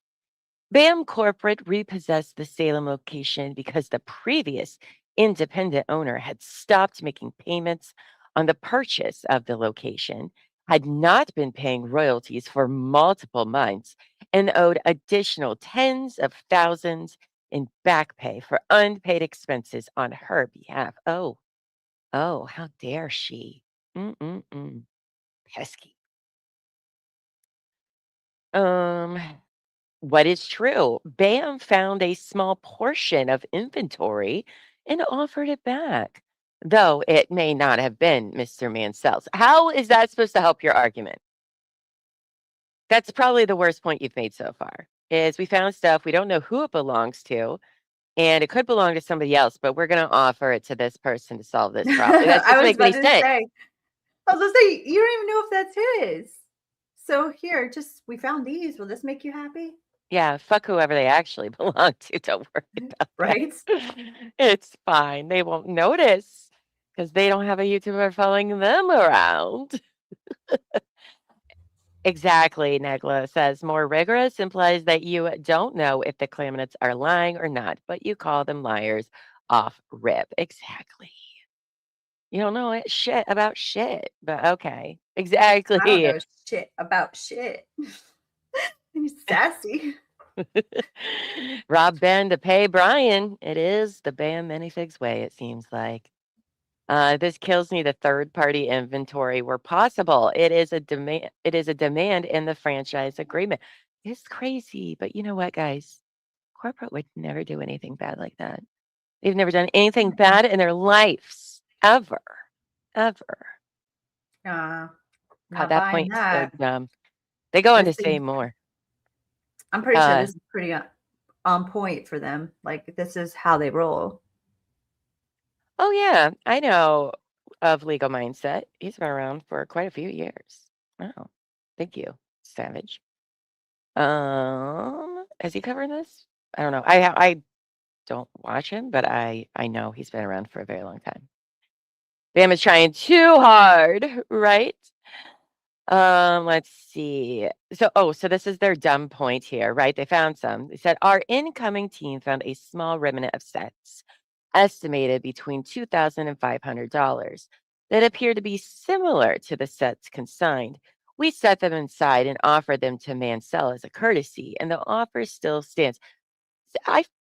[SPEAKER 3] BAM Corporate repossessed the Salem location because the previous independent owner had stopped making payments on the purchase of the location, had not been paying royalties for multiple months, and owed additional tens of thousands in back pay for unpaid expenses on her behalf. Oh, how dare she? Mm-mm-mm. Pesky. Um, What is true? BAM found a small portion of inventory and offered it back, though it may not have been Mr. Mansell's. How is that supposed to help your argument? That's probably the worst point you've made so far. Is we found stuff we don't know who it belongs to, and it could belong to somebody else, but we're going to offer it to this person to solve this problem. That
[SPEAKER 4] I
[SPEAKER 3] doesn't
[SPEAKER 4] was
[SPEAKER 3] make any
[SPEAKER 4] about to
[SPEAKER 3] sense.
[SPEAKER 4] say, you don't even know if that's his. So here, we found these. Will this make you happy?
[SPEAKER 3] Yeah, fuck whoever they actually belong to. Don't worry about
[SPEAKER 4] Right?
[SPEAKER 3] that. It's fine. They won't notice because they don't have a YouTuber following them around. Exactly, Negla says more rigorous implies that you don't know if the claimants are lying or not, but you call them liars off rip. Exactly. You don't know shit about shit, but okay.
[SPEAKER 4] I don't
[SPEAKER 3] Exactly.
[SPEAKER 4] know shit about shit. He's sassy.
[SPEAKER 3] Rob Ben to pay Brian. It is the Bam Minifigs way, it seems like. This kills me the third party inventory where possible. It is a demand in the franchise agreement. It's crazy, but you know what, guys? Corporate would never do anything bad like that. They've never done anything bad in their lives. Ever. Ever. God,
[SPEAKER 4] Not
[SPEAKER 3] that
[SPEAKER 4] buying
[SPEAKER 3] point's so
[SPEAKER 4] that.
[SPEAKER 3] dumb. They go on
[SPEAKER 4] This
[SPEAKER 3] to say
[SPEAKER 4] seems,
[SPEAKER 3] more.
[SPEAKER 4] I'm pretty sure
[SPEAKER 3] Uh,
[SPEAKER 4] this is pretty on point for them. Like, this is how they roll.
[SPEAKER 3] oh yeah, I know of Legal Mindset. He's been around for quite a few years. Oh, thank you, Savage. Has he covered this? I don't know. I don't watch him, but I know he's been around for a very long time. Bam is trying too hard, right? Let's see. So this is their dumb point here, right? They found some. They said our incoming team found a small remnant of sets, estimated between $2,000 and $500, that appeared to be similar to the sets consigned. We set them inside and offered them to Mansell as a courtesy, and the offer still stands.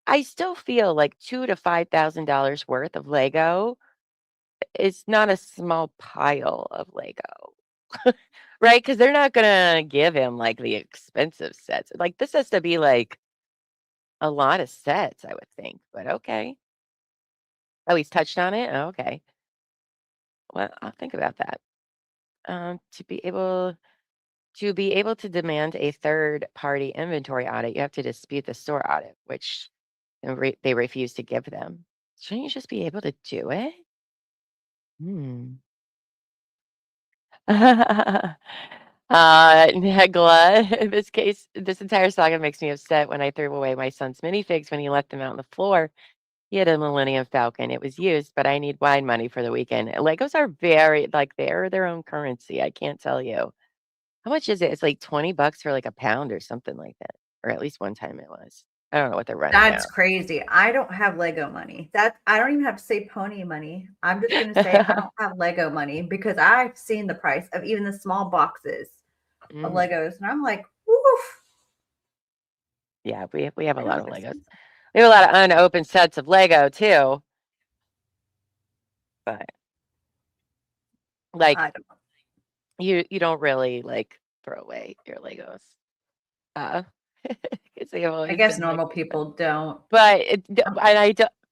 [SPEAKER 3] I still feel like $2,000 to $5,000 worth of Lego is not a small pile of Lego. Right? Because they're not gonna give him, like, the expensive sets. Like, this has to be, like, a lot of sets, I would think, but okay. Oh, he's touched on it? Oh, okay. Well, I'll think about that. To be able to demand a third-party inventory audit, you have to dispute the store audit, which they refuse to give them. Shouldn't you just be able to do it? Hmm. Negla, in this case, this entire saga makes me upset when I threw away my son's minifigs when he left them out on the floor. He had a Millennium Falcon. It was used, but I need wine money for the weekend. Legos are very, like, they're their own currency. I can't tell you. How much is it? It's like $20 for like a pound or something like that. Or at least one time it was. I don't know what they're running
[SPEAKER 4] That's crazy. I don't have Lego money. I don't even have to say pony money. I'm just going to say I
[SPEAKER 3] now.
[SPEAKER 4] don't have Lego money because I've seen the price of even the small boxes of Legos, and I'm like, woof.
[SPEAKER 3] Yeah, we have a lot of
[SPEAKER 4] Legos.
[SPEAKER 3] Legos. We have a lot of unopened sets of Lego too. But like
[SPEAKER 4] I don't know.
[SPEAKER 3] you don't really like throw away your Legos. 'Cause they have
[SPEAKER 4] I
[SPEAKER 3] always
[SPEAKER 4] guess
[SPEAKER 3] been
[SPEAKER 4] normal
[SPEAKER 3] like,
[SPEAKER 4] people don't.
[SPEAKER 3] but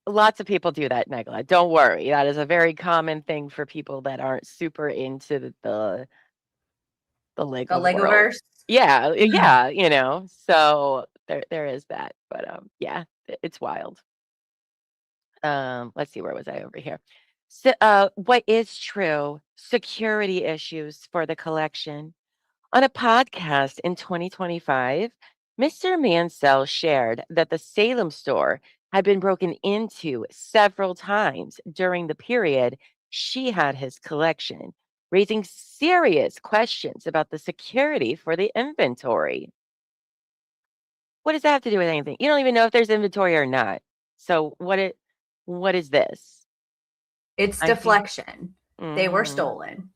[SPEAKER 3] lots of people do that, Negla. Don't worry. That is a very common thing for people that aren't super into the
[SPEAKER 4] The
[SPEAKER 3] Lego world.
[SPEAKER 4] Legoverse.
[SPEAKER 3] Yeah, yeah, so there is that. But yeah, it's wild. Let's see, where was I over here? So, what is true? Security issues for the collection. On a podcast in 2025, Mr. Mansell shared that the Salem store had been broken into several times during the period she had his collection, raising serious questions about the security for the inventory. What does that have to do with anything? You don't even know if there's inventory or not. So what is this?
[SPEAKER 4] It's
[SPEAKER 3] I see.
[SPEAKER 4] deflection. They were
[SPEAKER 3] Mhm.
[SPEAKER 4] stolen.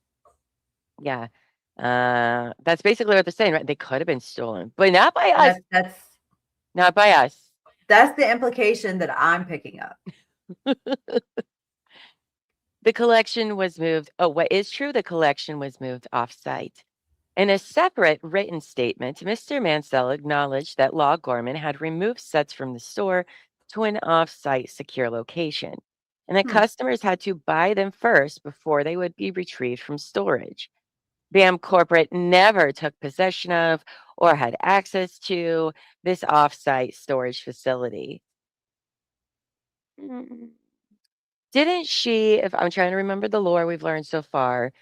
[SPEAKER 3] Yeah. That's basically what they're saying, right? They could have been stolen, but not by us. Not by us.
[SPEAKER 4] That's the implication that I'm picking up.
[SPEAKER 3] The collection was moved. Oh, what is true? The collection was moved off-site. In a separate written statement, Mr. Mansell acknowledged that Law Gorman had removed sets from the store to an off-site secure location, and that customers had to buy them first before they would be retrieved from storage. BAM Corporate never took possession of or had access to this off-site storage facility. Didn't she, if I'm trying to remember the lore we've learned so far,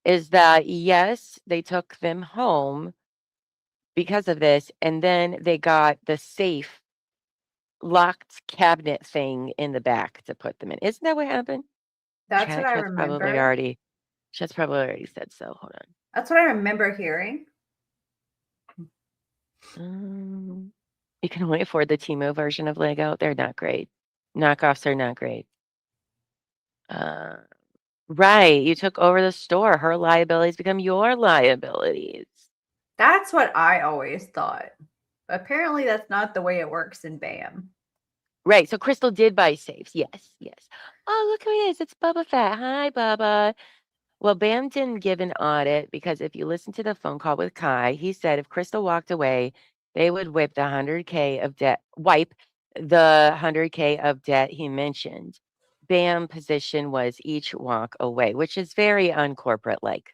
[SPEAKER 3] is that yes, they took them home because of this, and then they got the safe locked cabinet thing in the back to put them in. Isn't that what happened?
[SPEAKER 4] That's what I
[SPEAKER 3] Chat's probably
[SPEAKER 4] remember.
[SPEAKER 3] already said so. Hold on.
[SPEAKER 4] That's what I remember hearing.
[SPEAKER 3] You can only afford the Temu version of Lego. They're not great. Knockoffs are not great. Right. You took over the store. Her liabilities become your liabilities.
[SPEAKER 4] That's what I always thought. Apparently, that's not the way it works in BAM.
[SPEAKER 3] Right. So Crystal did buy safes. Yes. Yes. Oh, look who it is. It's Bubba Fett. Hi, Bubba. Well, BAM didn't give an audit because if you listen to the phone call with Kai, he said if Crystal walked away, they would wipe the 100K of debt he mentioned. BAM position was each walk away, which is very uncorporate like.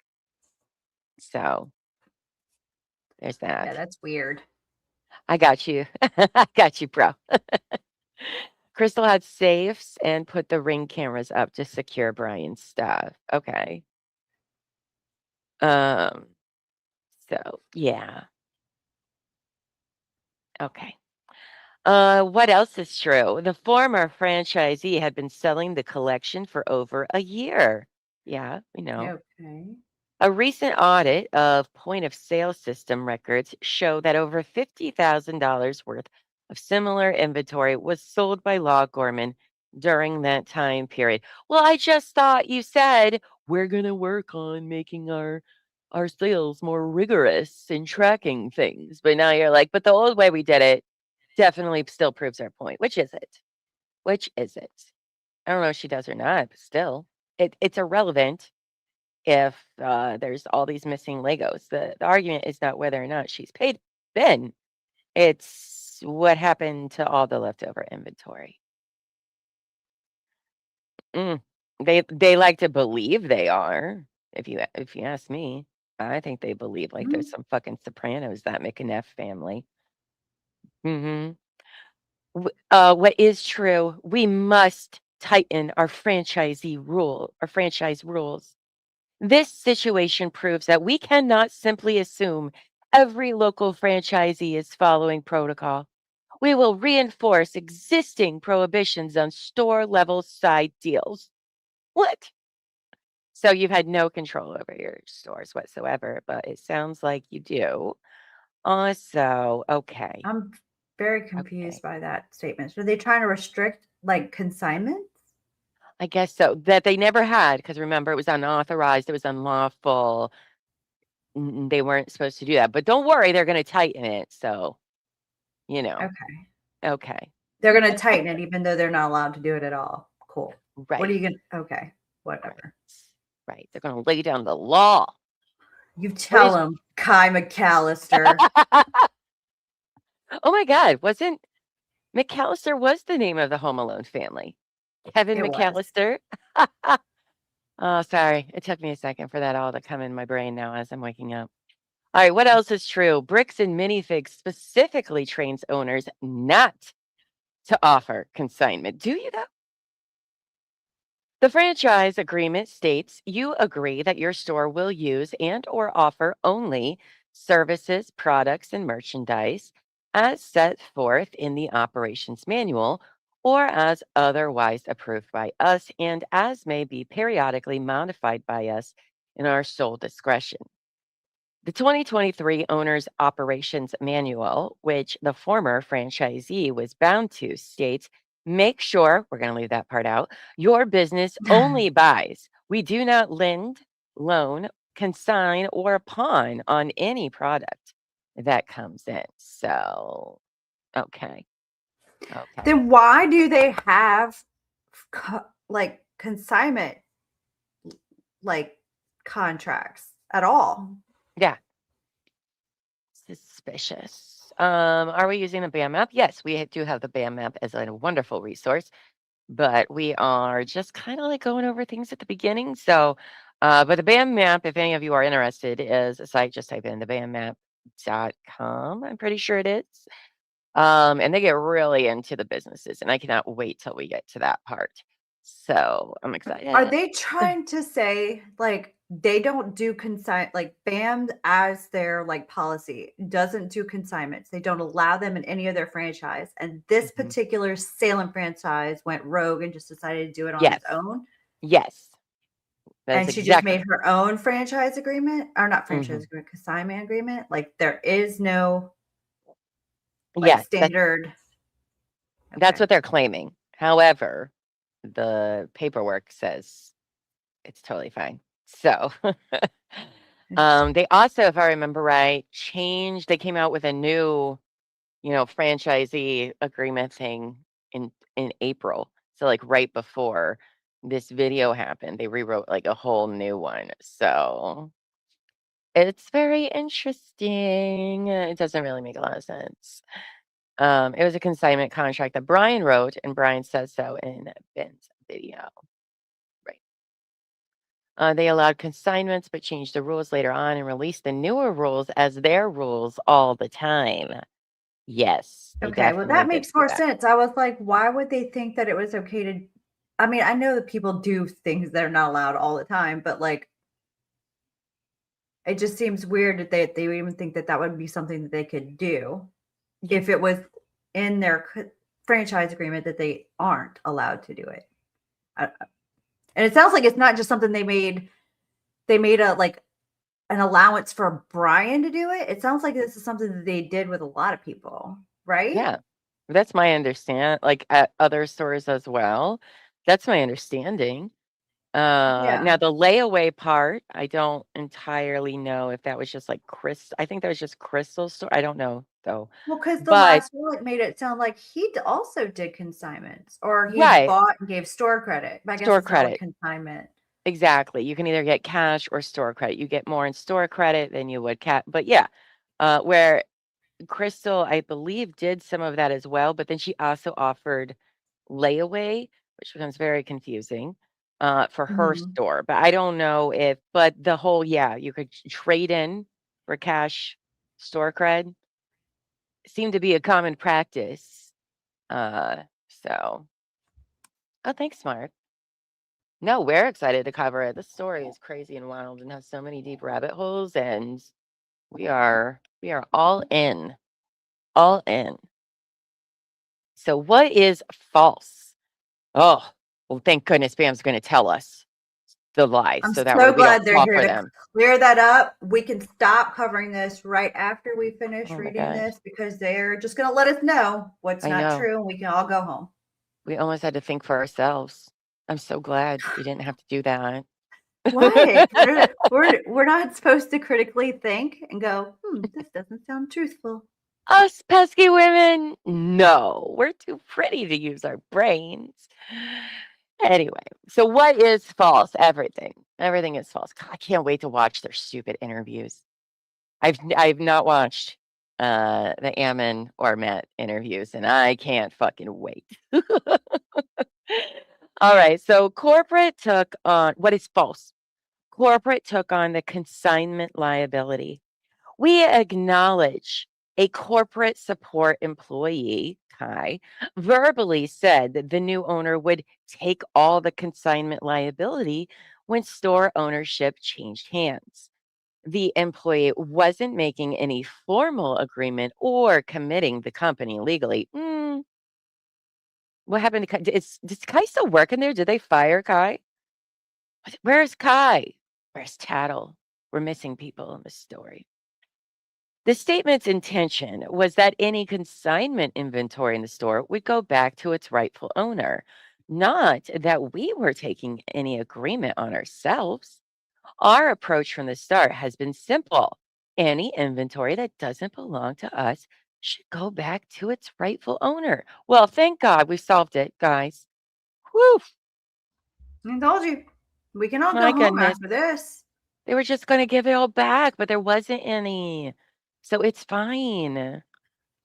[SPEAKER 3] So there's that.
[SPEAKER 4] Yeah, that's weird.
[SPEAKER 3] I got you. I got you, bro. Crystal had safes and put the Ring cameras up to secure Brian's stuff. Okay. So yeah. Okay. What else is true? The former franchisee had been selling the collection for over a year. Yeah, we know.
[SPEAKER 4] Okay.
[SPEAKER 3] A recent audit of point of sale system records show that over $50,000 worth of similar inventory was sold by Law Gorman during that time period. Well, I just thought you said we're going to work on making our sales more rigorous in tracking things. But now you're like, but the old way we did it definitely still proves our point. Which is it? Which is it? I don't know if she does or not, but still, it's irrelevant if there's all these missing Legos. The argument is not whether or not she's paid Ben. It's what happened to all the leftover inventory. They like to believe they are. If you ask me, I think they believe like there's some fucking Sopranos, that McNeff family. What is true? We must tighten our franchise rules. This situation proves that we cannot simply assume every local franchisee is following protocol. We will reinforce existing prohibitions on store level side deals. What? So you've had no control over your stores whatsoever, but it sounds like you do. Also, okay.
[SPEAKER 4] I'm very confused by that statement. So are they trying to restrict like consignments?
[SPEAKER 3] I guess so. That they never had, because remember, it was unauthorized, it was unlawful. They weren't supposed to do that. But don't worry, they're going to tighten it. So, you know.
[SPEAKER 4] Okay.
[SPEAKER 3] Okay.
[SPEAKER 4] They're going to tighten it even though they're not allowed to do it at all. Cool.
[SPEAKER 3] Right.
[SPEAKER 4] What are you going to? Okay. Whatever.
[SPEAKER 3] Right. They're going to lay down the law.
[SPEAKER 4] You tell him, Kai McAllister.
[SPEAKER 3] Oh my God. Wasn't McAllister was the name of the Home Alone family? Kevin
[SPEAKER 4] It was.
[SPEAKER 3] McAllister. Oh, sorry. It took me a second for that all to come in my brain now as I'm waking up. All right. What else is true? Bricks and Minifigs specifically trains owners not to offer consignment. Do you though? The franchise agreement states you agree that your store will use and or offer only services, products, and merchandise as set forth in the operations manual or as otherwise approved by us and as may be periodically modified by us in our sole discretion. The 2023 Owner's Operations Manual, which the former franchisee was bound to, states make sure, we're going to leave that part out, your business only buys. We do not lend, loan, consign, or pawn on any product that comes in. So, okay. Okay.
[SPEAKER 4] Then why do they have like consignment like contracts at all?
[SPEAKER 3] Yeah. Suspicious. Are we using the BAM map? Yes, we do have the BAM map as a wonderful resource, but we are just kind of like going over things at the beginning. So, but the BAM map, if any of you are interested, is a site. Just type in the BAMmap.com. I'm pretty sure it is. And they get really into the businesses, and I cannot wait till we get to that part. So I'm excited.
[SPEAKER 4] Are they trying to say like they don't do like BAM as their like policy doesn't do consignments? They don't allow them in any of their franchise. And this particular Salem franchise went rogue and just decided to do it on its own.
[SPEAKER 3] Yes.
[SPEAKER 4] And she just made her own franchise agreement, or not franchise agreement, consignment agreement. Like there is no standard.
[SPEAKER 3] That's what they're claiming. However, the paperwork says it's totally fine. So they also, if I remember right, they came out with a new, franchisee agreement thing in April. So like right before this video happened, they rewrote like a whole new one. So it's very interesting. It doesn't really make a lot of sense. It was a consignment contract that Brian wrote, and Brian says so in Ben's video. Right. They allowed consignments, but changed the rules later on and released the newer rules as their rules all the time. Yes.
[SPEAKER 4] Okay, well, that makes more sense. I was like, why would they think that it was okay to? I mean, I know that people do things that are not allowed all the time, but like, it just seems weird that they would even think that that would be something that they could do if it was in their franchise agreement that they aren't allowed to do it. And it sounds like it's not just something they made a like an allowance for Brian to do it. It sounds like this is something that they did with a lot of people, right?
[SPEAKER 3] Yeah, that's my understand. Like at other stores as well. That's my understanding. Now the layaway part, I don't entirely know if that was just like I think that was just Crystal's store. I don't know though.
[SPEAKER 4] Well, because the last one made it sound like he also did consignments, or he bought and gave store credit. But I guess store credit consignment.
[SPEAKER 3] Exactly. You can either get cash or store credit. You get more in store credit than you would cash. But yeah, where Crystal, I believe, did some of that as well. But then she also offered layaway, which becomes very confusing for her store. But I don't know but the whole, you could trade in for cash store cred seemed to be a common practice. Oh, thanks, Mark. No, we're excited to cover it. This story is crazy and wild and has so many deep rabbit holes, and we are all in. All in. So what is false? Oh, well, thank goodness Bam's going to tell us the lies.
[SPEAKER 4] I'm
[SPEAKER 3] so that
[SPEAKER 4] so glad they're here to clear that up. We can stop covering this right after we finish reading this, because they're just going to let us know what's not true, and we can all go home.
[SPEAKER 3] We almost had to think for ourselves. I'm so glad we didn't have to do that.
[SPEAKER 4] What? We're not supposed to critically think and go, this doesn't sound truthful.
[SPEAKER 3] Us pesky women, no, we're too pretty to use our brains. Anyway, so what is false? Everything. Everything is false. God, I can't wait to watch their stupid interviews. I've not watched the Ammon or Matt interviews, and I can't fucking wait. All right, so corporate took on what is false. Corporate took on the consignment liability. We acknowledge a corporate support employee, Kai, verbally said that the new owner would take all the consignment liability when store ownership changed hands. The employee wasn't making any formal agreement or committing the company legally. What happened to Kai? Does Kai still work in there? Did they fire Kai? Where's Kai? Where's Tattle? We're missing people in the story. The statement's intention was that any consignment inventory in the store would go back to its rightful owner, not that we were taking any agreement on ourselves. Our approach from the start has been simple. Any inventory that doesn't belong to us should go back to its rightful owner. Well, thank God we solved it, guys. Whew.
[SPEAKER 4] I told you. We can all
[SPEAKER 3] My
[SPEAKER 4] go home
[SPEAKER 3] goodness.
[SPEAKER 4] after this.
[SPEAKER 3] They were just going to give it all back, but there wasn't any. So it's fine.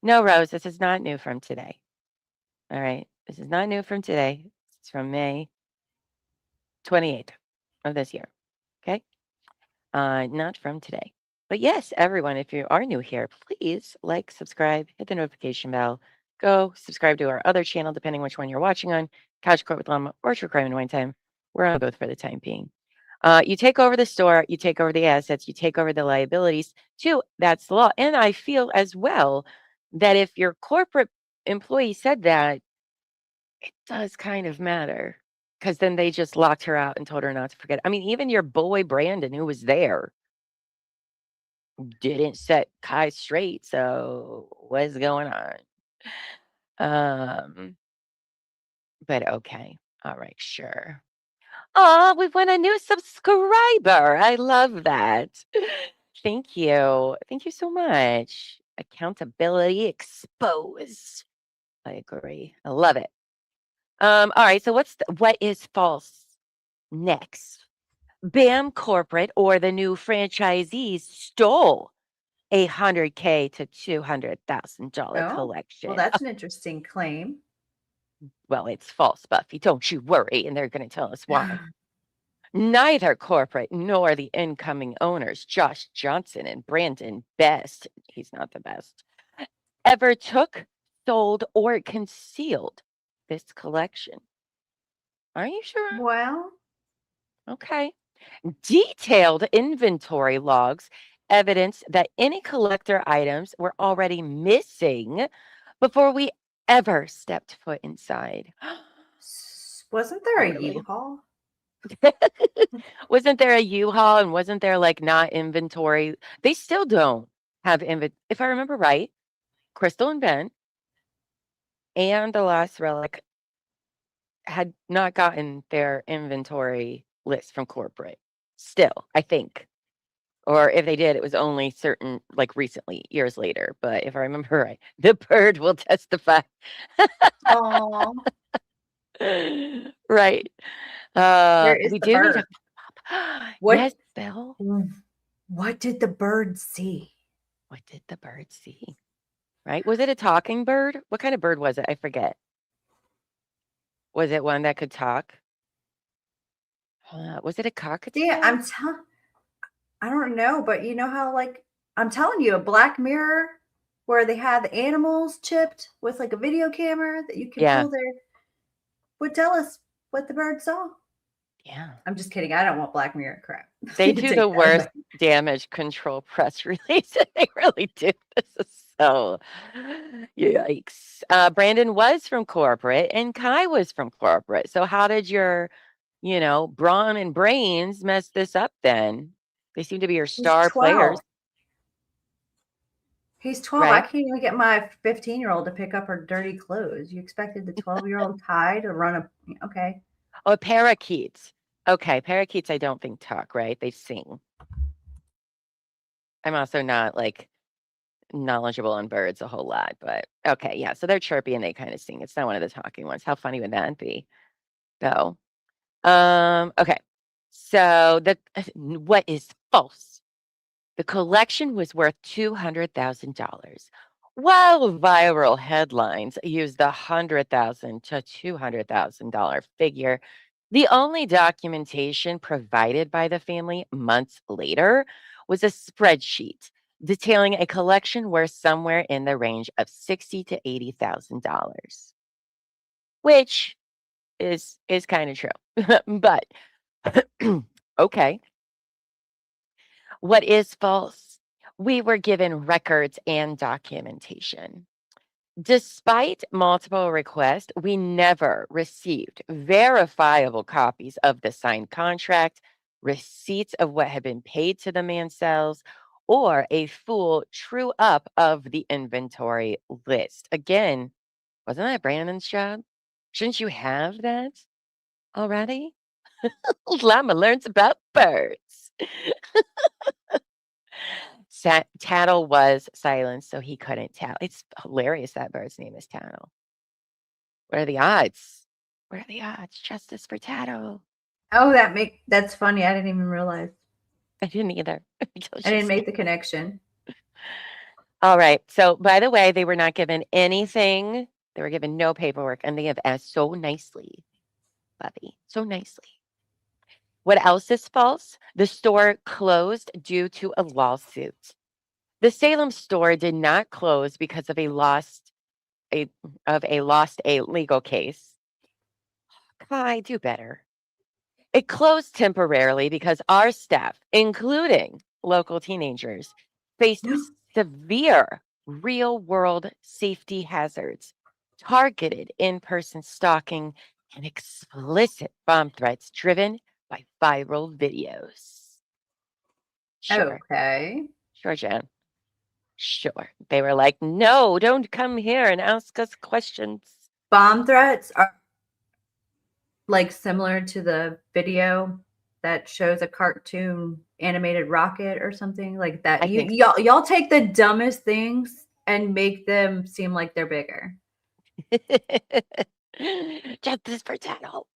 [SPEAKER 3] No, Rose, this is not new from today. All right. This is not new from today. It's from May 28th of this year. Okay. Not from today. But yes, everyone, if you are new here, please like, subscribe, hit the notification bell, go subscribe to our other channel, depending which one you're watching on, Couch Court with Llama or True Crime and Wine Time. We're on both for the time being. You take over the store, you take over the assets, you take over the liabilities too. That's the law. And I feel as well that if your corporate employee said that, it does kind of matter because then they just locked her out and told her not to forget. I mean, even your boy Brandon, who was there, didn't set Kai straight. So what's going on? But okay. All right, sure. Oh, we've won a new subscriber. I love that. Thank you. Thank you so much. Accountability exposed. I agree. I love it. All right. So what is false next? BAM Corporate or the new franchisees stole a $100K to $200,000 collection.
[SPEAKER 4] Well, that's an interesting claim.
[SPEAKER 3] Well, it's false, Buffy. Don't you worry. And they're going to tell us why. Neither corporate nor the incoming owners, Josh Johnson and Brandon Best, he's not the best, ever took, sold, or concealed this collection. Are you sure?
[SPEAKER 4] Well,
[SPEAKER 3] okay. Detailed inventory logs evidence that any collector items were already missing before we ever stepped foot inside.
[SPEAKER 4] wasn't there a U-Haul?
[SPEAKER 3] Wasn't there a U-Haul and wasn't there like not inventory? They still don't have inventory. If I remember right, Crystal and Ben and the last relic had not gotten their inventory list from corporate still, I think. Or if they did, it was only certain, like recently, years later. But if I remember right, the bird will testify.
[SPEAKER 4] Oh,
[SPEAKER 3] right.
[SPEAKER 4] Where is
[SPEAKER 3] we
[SPEAKER 4] the
[SPEAKER 3] do
[SPEAKER 4] bird?
[SPEAKER 3] need a
[SPEAKER 4] What?
[SPEAKER 3] yes, Bill.
[SPEAKER 4] What did the bird see?
[SPEAKER 3] What did the bird see? Right? Was it a talking bird? What kind of bird was it? I forget. Was it one that could talk? Was it a cockatoo?
[SPEAKER 4] Yeah, I don't know, but you know how like I'm telling you, a Black Mirror where they had the animals chipped with like a video camera that you can pull their would tell us what the bird saw.
[SPEAKER 3] Yeah.
[SPEAKER 4] I'm just kidding. I don't want Black Mirror crap.
[SPEAKER 3] They do the worst damage control press release. They really do. This is so yikes. Brandon was from corporate and Kai was from corporate. So how did your, brawn and brains mess this up then? They seem to be your star players.
[SPEAKER 4] He's 12. Right? I can't even get my 15-year-old to pick up her dirty clothes. You expected the 12-year-old Kai to run okay.
[SPEAKER 3] Oh, parakeets. Okay, parakeets I don't think talk, right? They sing. I'm also not like knowledgeable on birds a whole lot, but okay, yeah. So they're chirpy and they kind of sing. It's not one of the talking ones. How funny would that be? Though. Okay. So what is false? The collection was worth $200,000. While viral headlines used the $100,000 to $200,000 figure, the only documentation provided by the family months later was a spreadsheet detailing a collection worth somewhere in the range of $60,000 to $80,000, which is kind of true. But okay, what is false? We were given records and documentation. Despite multiple requests, we never received verifiable copies of the signed contract, receipts of what had been paid to the Mansells, or a full true up of the inventory list. Again, wasn't that Brandon's job? Shouldn't you have that already? Llama learns about birds. Tattle was silenced, so he couldn't tell. It's hilarious that bird's name is Tattle. What are the odds? What are the odds? Justice for Tattle.
[SPEAKER 4] Oh, that's funny. I didn't even realize.
[SPEAKER 3] I didn't either.
[SPEAKER 4] I didn't make the connection.
[SPEAKER 3] All right. So, by the way, they were not given anything. They were given no paperwork, and they have asked so nicely, Bubby, so nicely. What else is false? The store closed due to a lawsuit. The Salem store did not close because of a lost legal case. Kai, do better. It closed temporarily because our staff, including local teenagers, faced severe real-world safety hazards, targeted in-person stalking, and explicit bomb threats driven by viral videos. Sure.
[SPEAKER 4] Okay.
[SPEAKER 3] Sure, Jen. Sure. They were like, no, don't come here and ask us questions.
[SPEAKER 4] Bomb threats are like similar to the video that shows a cartoon animated rocket or something like that.
[SPEAKER 3] I think
[SPEAKER 4] Y'all take the dumbest things and make them seem like they're bigger.
[SPEAKER 3] Justice for Tattle.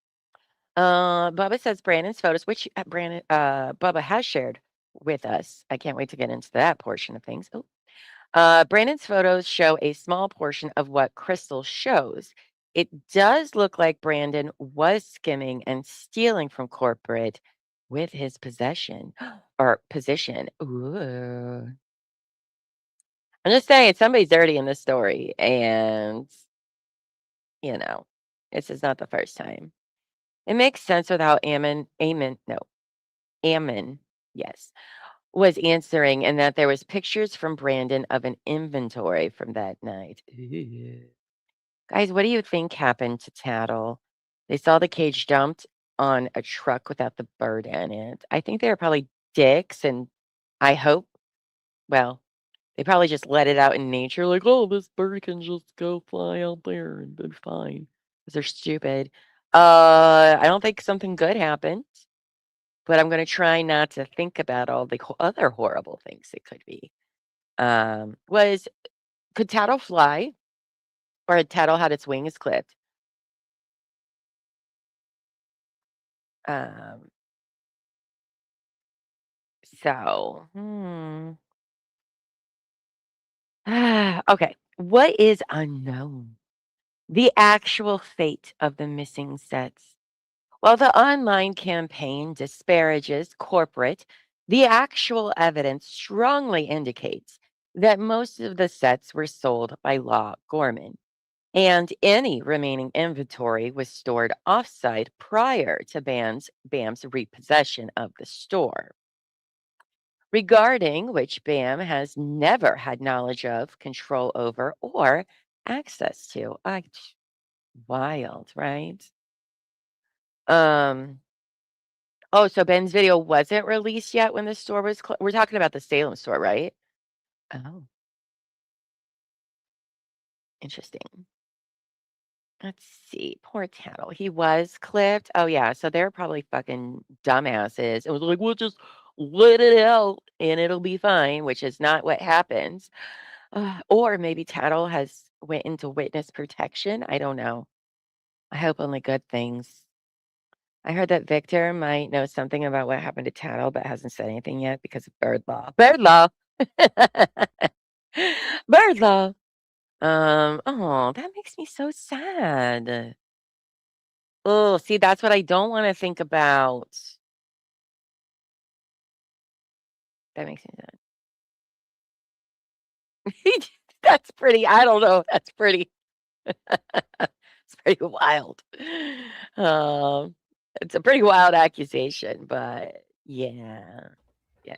[SPEAKER 3] Bubba says Brandon's photos, which Bubba has shared with us. I can't wait to get into that portion of things. Brandon's photos show a small portion of what Crystal shows. It does look like Brandon was skimming and stealing from corporate with his possession or position. Ooh. I'm just saying somebody's dirty in this story, and this is not the first time. It makes sense with how Ammon, yes, was answering, and that there was pictures from Brandon of an inventory from that night. Ooh. Guys, what do you think happened to Tattle? They saw the cage dumped on a truck without the bird in it. I think they were probably dicks, and I hope, well, they probably just let it out in nature, like, oh, this bird can just go fly out there and be fine. Because they're stupid. I don't think something good happened, but I'm going to try not to think about all the other horrible things it could be. Could Tattle fly? Or had Tattle had its wings clipped? Um, so, okay. What is unknown? The actual fate of the missing sets. While the online campaign disparages corporate, the actual evidence strongly indicates that most of the sets were sold by Law Gorman, and any remaining inventory was stored offsite prior to BAM's repossession of the store, regarding which BAM has never had knowledge of, control over, or access to. Wild, right? Oh, so Ben's video wasn't released yet when the store was closed? We're talking about the Salem store, right? Oh. Interesting. Let's see. Poor Tattle. He was clipped. Oh, yeah. So they're probably fucking dumbasses. It was like, we'll just let it out and it'll be fine, which is not what happens. Or maybe Tattle has went into witness protection. I don't know. I hope only good things. I heard that Victor might know something about what happened to Tattle, but hasn't said anything yet because of bird law. Bird law. Bird law. Oh, that makes me so sad. Oh, see, that's what I don't want to think about. That makes me sad. That's pretty. I don't know. That's pretty. It's pretty wild. Um, it's a pretty wild accusation, but yeah, yeah.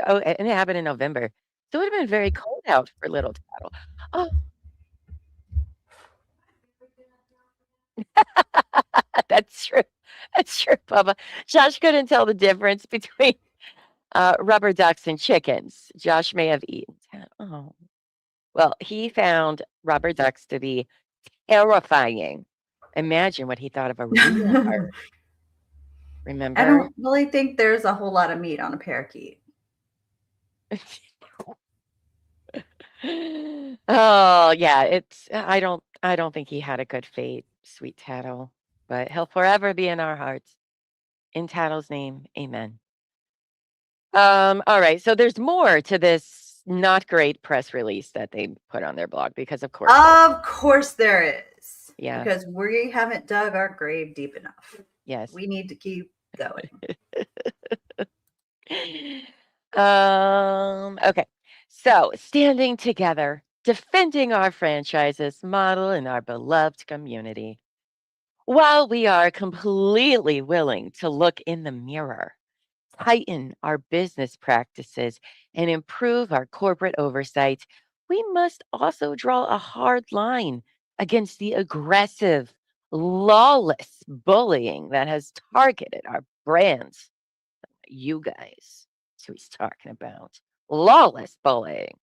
[SPEAKER 3] And it happened in November, so it would have been very cold out for little Tattle. Oh, that's true. That's true, Bubba. Josh couldn't tell the difference between rubber ducks and chickens. Josh may have eaten. Oh, well, he found rubber ducks to be terrifying. Imagine what he thought of a real heart.
[SPEAKER 4] I
[SPEAKER 3] Remember?
[SPEAKER 4] don't really think there's a whole lot of meat on a parakeet.
[SPEAKER 3] Oh, yeah, I don't think he had a good fate, sweet Tattle, but he'll forever be in our hearts. In Tattle's name, amen. All right, so there's more to this not great press release that they put on their blog because of course
[SPEAKER 4] Of course there is.
[SPEAKER 3] Yeah.
[SPEAKER 4] Because we haven't dug our grave deep enough.
[SPEAKER 3] Yes.
[SPEAKER 4] We need to keep going.
[SPEAKER 3] Okay. So, standing together, defending our franchises, model in our beloved community. While we are completely willing to look in the mirror, tighten our business practices, and improve our corporate oversight, we must also draw a hard line against the aggressive, lawless bullying that has targeted our brands. You guys, that's who he's talking about. Lawless bullying.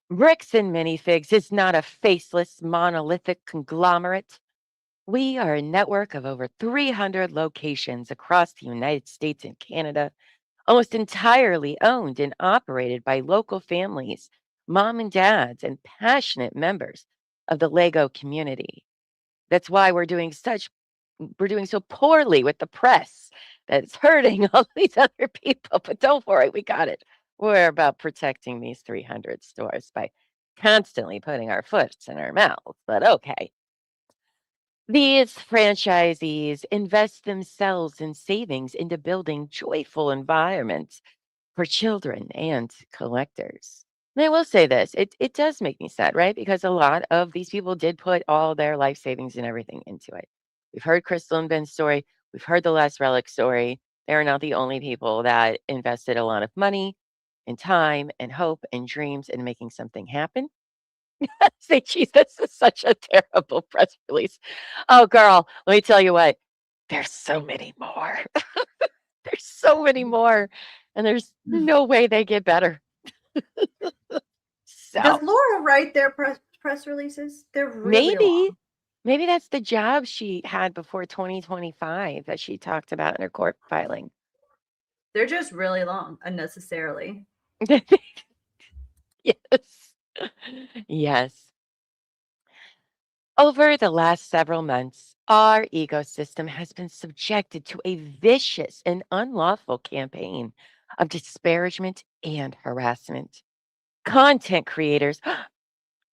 [SPEAKER 3] Bricks and Minifigs is not a faceless, monolithic conglomerate. We are a network of over 300 locations across the United States and Canada, almost entirely owned and operated by local families, mom and dads, and passionate members of the Lego community. That's why we're doing so poorly with the press that it's hurting all these other people. But don't worry, we got it. We're about protecting these 300 stores by constantly putting our foot in our mouths. But okay. These franchisees invest themselves in savings into building joyful environments for children and collectors. And I will say this, it does make me sad, right? Because a lot of these people did put all their life savings and everything into it. We've heard Crystal and Ben's story. We've heard the Last Relic story. They're not the only people that invested a lot of money and time and hope and dreams in making something happen. Say, geez, this is such a terrible press release. Oh, girl, let me tell you what, there's so many more. There's so many more, and there's no way they get better. So
[SPEAKER 4] Does Laura write their press releases? They're really long.
[SPEAKER 3] maybe that's the job she had before 2025 that she talked about in her court filing.
[SPEAKER 4] They're just really long, unnecessarily.
[SPEAKER 3] Yes. Yes. Over the last several months, our ecosystem has been subjected to a vicious and unlawful campaign of disparagement and harassment. Content creators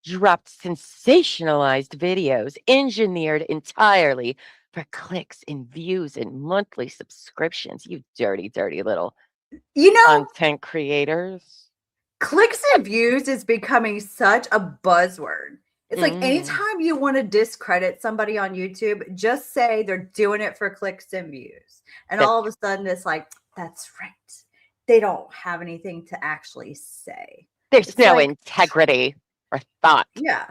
[SPEAKER 3] dropped sensationalized videos engineered entirely for clicks and views and monthly subscriptions. You dirty, dirty little content creators.
[SPEAKER 4] Clicks and views is becoming such a buzzword. It's like anytime you want to discredit somebody on YouTube, just say they're doing it for clicks and views. And all of a sudden it's like, that's right. They don't have anything to actually say.
[SPEAKER 3] There's no integrity or thought.
[SPEAKER 4] Yeah.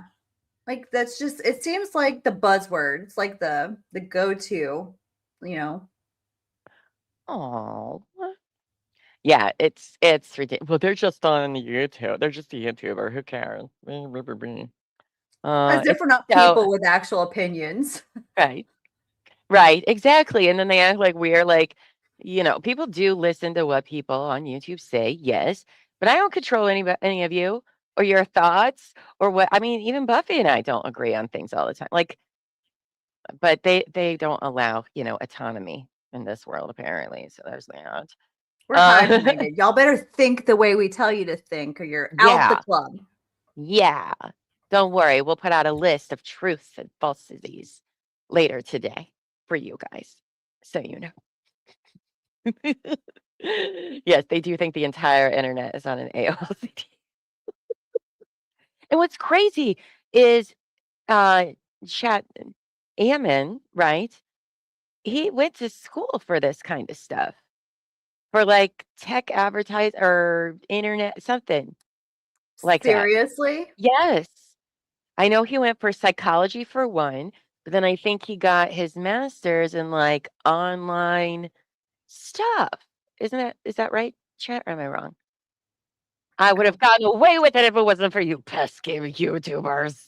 [SPEAKER 4] Like that's just, it seems like the buzzword. It's like the go-to,
[SPEAKER 3] Oh. Yeah, it's ridiculous. Well, they're just on YouTube. They're just a YouTuber. Who cares?
[SPEAKER 4] As if
[SPEAKER 3] It's
[SPEAKER 4] we're not
[SPEAKER 3] so
[SPEAKER 4] people with actual opinions.
[SPEAKER 3] right. Right, exactly, and then they act like we're like, people do listen to what people on YouTube say, yes, but I don't control any of you or your thoughts or what. I mean, even Buffy and I don't agree on things all the time. Like, but they don't allow, autonomy in this world apparently. So there's that.
[SPEAKER 4] We're
[SPEAKER 3] Uh,
[SPEAKER 4] hive-minded. Y'all better think the way we tell you to think, or you're out the
[SPEAKER 3] yeah,
[SPEAKER 4] club.
[SPEAKER 3] yeah. Don't worry, we'll put out a list of truths and falsities later today for you guys, so you know. Yes, they do think the entire internet is on an AOCD. And what's crazy is uh chat Ammon, right? He went to school for this kind of stuff. For like tech advertise or internet something like that.
[SPEAKER 4] Seriously?
[SPEAKER 3] Yes. I know he went for psychology for one, but then I think he got his master's in like online stuff. Is that right, chat? Or am I wrong? I would have gotten away with it if it wasn't for you pesky YouTubers.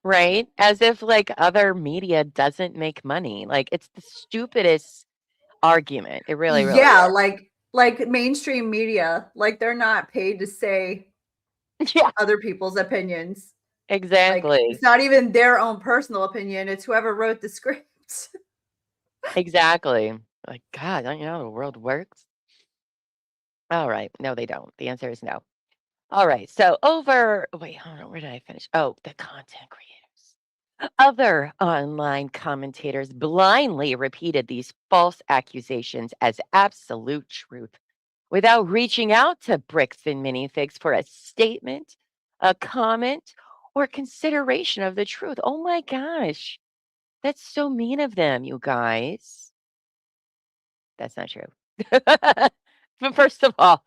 [SPEAKER 3] Right? As if like other media doesn't make money. Like it's the stupidest argument. It really, really
[SPEAKER 4] Yeah,
[SPEAKER 3] is.
[SPEAKER 4] like mainstream media, like they're not paid to say
[SPEAKER 3] Yeah,
[SPEAKER 4] other people's opinions. Like
[SPEAKER 3] exactly.
[SPEAKER 4] it's not even their own personal opinion, it's whoever wrote the script.
[SPEAKER 3] Exactly. Like, God, don't you know how the world works? All right. No, they don't. The answer is no. All right. So wait, hold on. Where did I finish? Oh, the content creators. Other online commentators blindly repeated these false accusations as absolute truth without reaching out to Bricks and Minifigs for a statement, a comment, or consideration of the truth. Oh my gosh. That's so mean of them, you guys. That's not true. But first of all,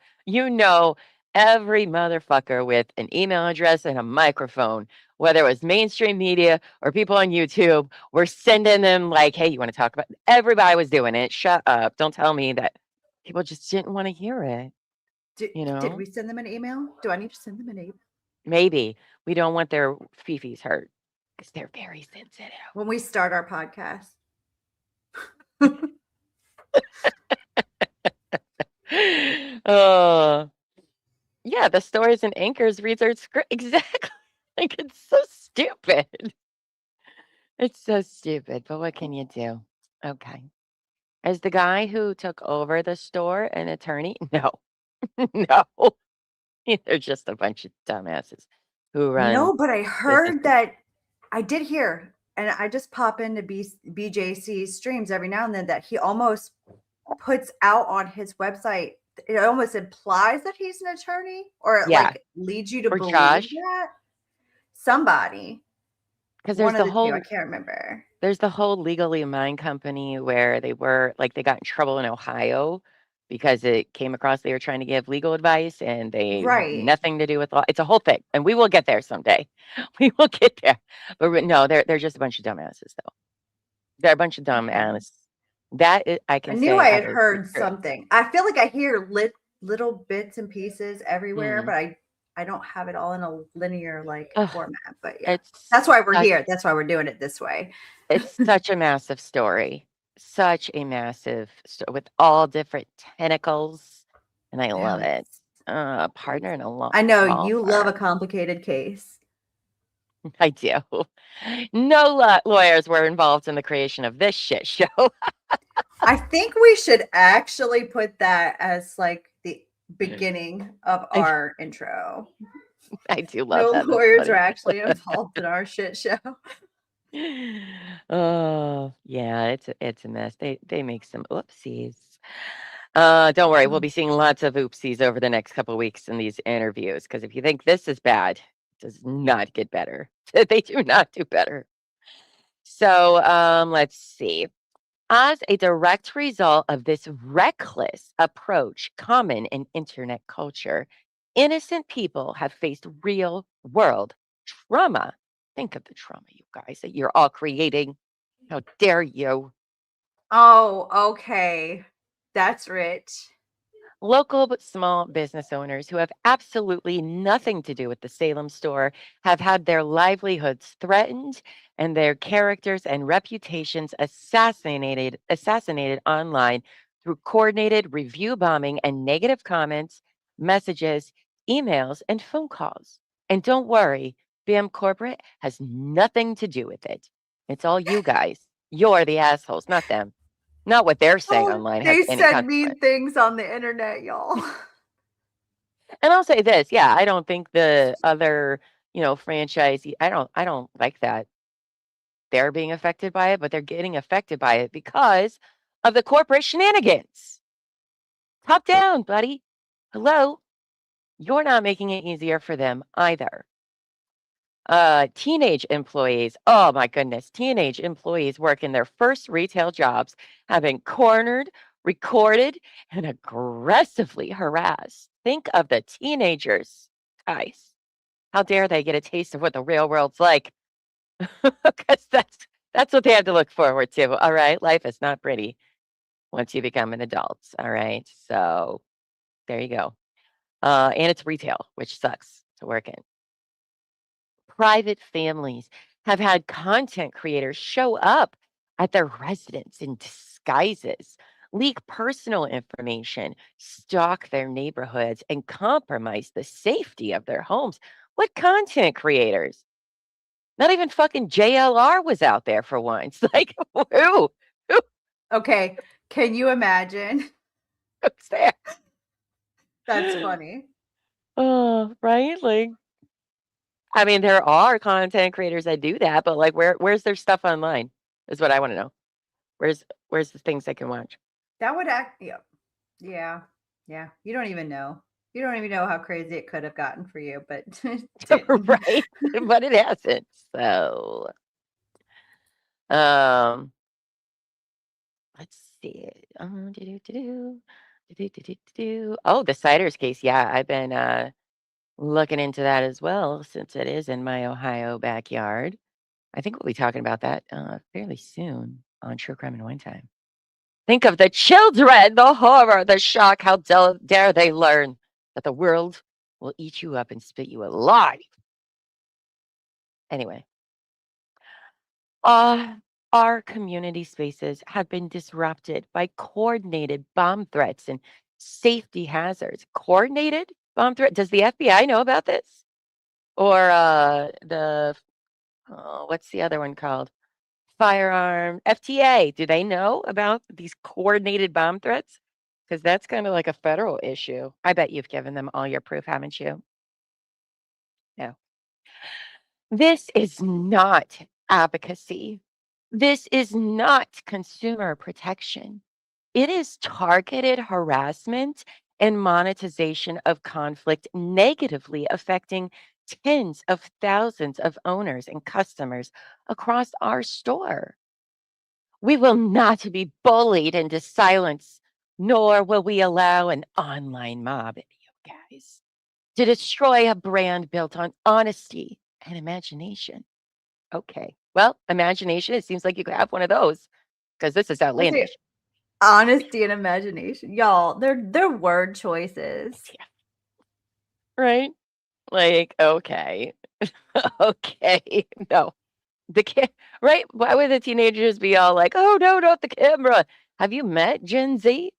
[SPEAKER 3] every motherfucker with an email address and a microphone, whether it was mainstream media or people on YouTube, were sending them like, hey, you want to talk about everybody was doing it. Shut up. Don't tell me that people just didn't want to hear it.
[SPEAKER 4] Did we send them an email? Do I need to send them an email?
[SPEAKER 3] Maybe we don't want their fifis hurt because they're very sensitive.
[SPEAKER 4] When we start our podcast.
[SPEAKER 3] Oh, yeah, the stories and anchors reads our script. Exactly. Like it's so stupid. It's so stupid, but what can you do? Okay. As the guy who took over the store an attorney? No. No. They're just a bunch of dumbasses who run
[SPEAKER 4] No, but I heard
[SPEAKER 3] businesses.
[SPEAKER 4] that I did hear, and I just pop into BJC's streams every now and then that he almost puts out on his website. It almost implies that he's an attorney, or it
[SPEAKER 3] Yeah.
[SPEAKER 4] like leads you to
[SPEAKER 3] Or
[SPEAKER 4] believe
[SPEAKER 3] Josh.
[SPEAKER 4] that somebody.
[SPEAKER 3] Because
[SPEAKER 4] One of the two, I can't remember.
[SPEAKER 3] there's the whole Legally Mine company where they got in trouble in Ohio because it came across they were trying to give legal advice and they had
[SPEAKER 4] Right.
[SPEAKER 3] nothing to do with law. It's a whole thing, and we will get there someday. We will get there. But no, they're just a bunch of dumbasses, though. They're a bunch of dumbasses. I
[SPEAKER 4] I
[SPEAKER 3] can
[SPEAKER 4] knew
[SPEAKER 3] say
[SPEAKER 4] I had
[SPEAKER 3] is
[SPEAKER 4] heard
[SPEAKER 3] true.
[SPEAKER 4] something. I feel like I hear little bits and pieces everywhere,
[SPEAKER 3] Mhm.
[SPEAKER 4] but I don't have it all in a linear
[SPEAKER 3] Ugh,
[SPEAKER 4] format. But yeah,
[SPEAKER 3] It's
[SPEAKER 4] that's why we're
[SPEAKER 3] such
[SPEAKER 4] here. That's why we're doing it this way.
[SPEAKER 3] it's such a massive story. Such a massive with all different tentacles, and I love it.
[SPEAKER 4] Yes.
[SPEAKER 3] A partner in a
[SPEAKER 4] I know
[SPEAKER 3] small
[SPEAKER 4] you love a
[SPEAKER 3] firm.
[SPEAKER 4] complicated case.
[SPEAKER 3] I do. No lawyers were involved in the creation of this shit show.
[SPEAKER 4] I think we should actually put that as like the beginning of
[SPEAKER 3] I,
[SPEAKER 4] our intro.
[SPEAKER 3] I do love
[SPEAKER 4] No
[SPEAKER 3] that. That's
[SPEAKER 4] lawyers are
[SPEAKER 3] funny.
[SPEAKER 4] actually involved in our shit show.
[SPEAKER 3] Oh, yeah, it's a mess. They make some oopsies. Don't worry, we'll be seeing lots of oopsies over the next couple of weeks in these interviews. Because if you think this is bad, it does not get better. They do not do better. So, let's see. As a direct result of this reckless approach common in internet culture, innocent people have faced real world trauma. Think of the trauma, you guys, that you're all creating. How dare you?
[SPEAKER 4] Oh, okay. That's rich.
[SPEAKER 3] Local but small business owners who have absolutely nothing to do with the Salem store have had their livelihoods threatened and their characters and reputations assassinated online through coordinated review bombing and negative comments, messages, emails, and phone calls. And don't worry, BAM Corporate has nothing to do with it. It's all you guys. You're the assholes, not them. Not what they're saying online has
[SPEAKER 4] They
[SPEAKER 3] any
[SPEAKER 4] said
[SPEAKER 3] consequence.
[SPEAKER 4] mean things on the internet, y'all.
[SPEAKER 3] And I'll say this, yeah, I don't think the other, franchisee, I don't like that they're being affected by it, but they're getting affected by it because of the corporate shenanigans. Top down, buddy. Hello. You're not making it easier for them either. Teenage employees, oh my goodness, teenage employees working their first retail jobs have been cornered, recorded, and aggressively harassed. Think of the teenagers, guys. How dare they get a taste of what the real world's like? Because that's what they have to look forward to. All right. Life is not pretty once you become an adult. All right. So there you go. And it's retail, which sucks to work in. Private families have had content creators show up at their residence in disguises, leak personal information, stalk their neighborhoods, and compromise the safety of their homes. What content creators? Not even fucking JLR was out there for once. Like, who?
[SPEAKER 4] Okay, can you imagine?
[SPEAKER 3] Who's there?
[SPEAKER 4] That's funny.
[SPEAKER 3] Oh, right? Like, I mean, there are content creators that do that, but like, where's their stuff online? Is what I want to know. Where's the things I can watch?
[SPEAKER 4] That would act. Yeah. You don't even know. You don't even know how crazy it could have gotten for you, but
[SPEAKER 3] Right? But it hasn't. So, um, let's see. Oh, the Ciders case. Yeah, I've been looking into that as well since it is in my Ohio backyard. I think we'll be talking about that fairly soon on True Crime and Wine Time. Think of the children, the horror, the shock. How dare they learn that the world will eat you up and spit you alive. Anyway, our community spaces have been disrupted by coordinated bomb threats and safety hazards. Coordinated bomb threat? Does the FBI know about this? Or what's the other one called? Firearm FTA. Do they know about these coordinated bomb threats? Because that's kind of like a federal issue. I bet you've given them all your proof, haven't you? No. This is not advocacy. This is not consumer protection. It is targeted harassment and monetization of conflict negatively affecting tens of thousands of owners and customers across our store. We will not be bullied into silence, nor will we allow an online mob, you guys, to destroy a brand built on honesty and imagination. Okay. Well, imagination, it seems like you could have one of those because this is outlandish.
[SPEAKER 4] Honesty and imagination, y'all. They're word choices.
[SPEAKER 3] Yeah. Right? Like, okay. Okay. No. Right? Why would the teenagers be all like, oh no, not the camera? Have you met Gen Z?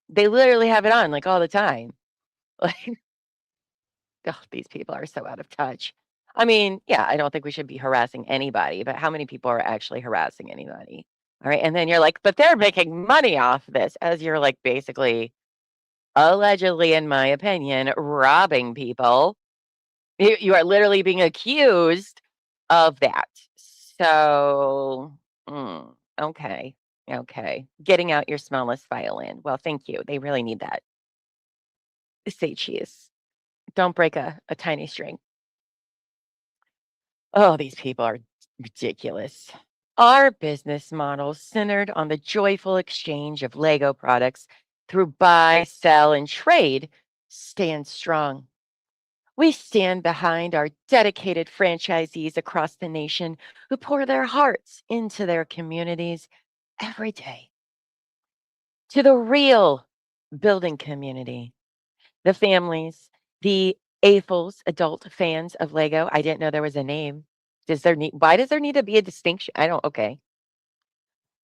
[SPEAKER 3] They literally have it on like all the time. Like, oh, these people are so out of touch. I mean, yeah, I don't think we should be harassing anybody, but how many people are actually harassing anybody? All right. And then you're like, but they're making money off this, as you're like basically, allegedly, in my opinion, robbing people. You are literally being accused of that. So, okay. Okay. Getting out your smellless violin. Well, thank you. They really need that. Say cheese. Don't break a tiny string. Oh, these people are ridiculous. Our business model, centered on the joyful exchange of Lego products through buy, sell, and trade, stands strong. We stand behind our dedicated franchisees across the nation who pour their hearts into their communities every day. To the real building community, the families, the AFLs, adult fans of Lego. I didn't know there was a name. Why does there need to be a distinction? Okay.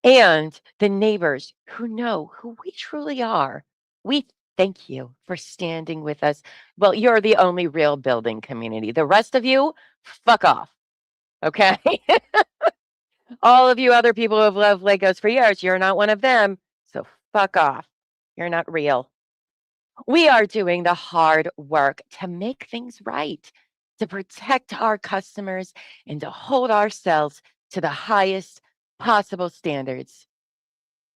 [SPEAKER 3] And the neighbors who know who we truly are. We thank you for standing with us. Well, you're the only real building community. The rest of you, fuck off. Okay. All of you other people who have loved Legos for years, you're not one of them. So fuck off. You're not real. We are doing the hard work to make things right, to protect our customers, and to hold ourselves to the highest possible standards.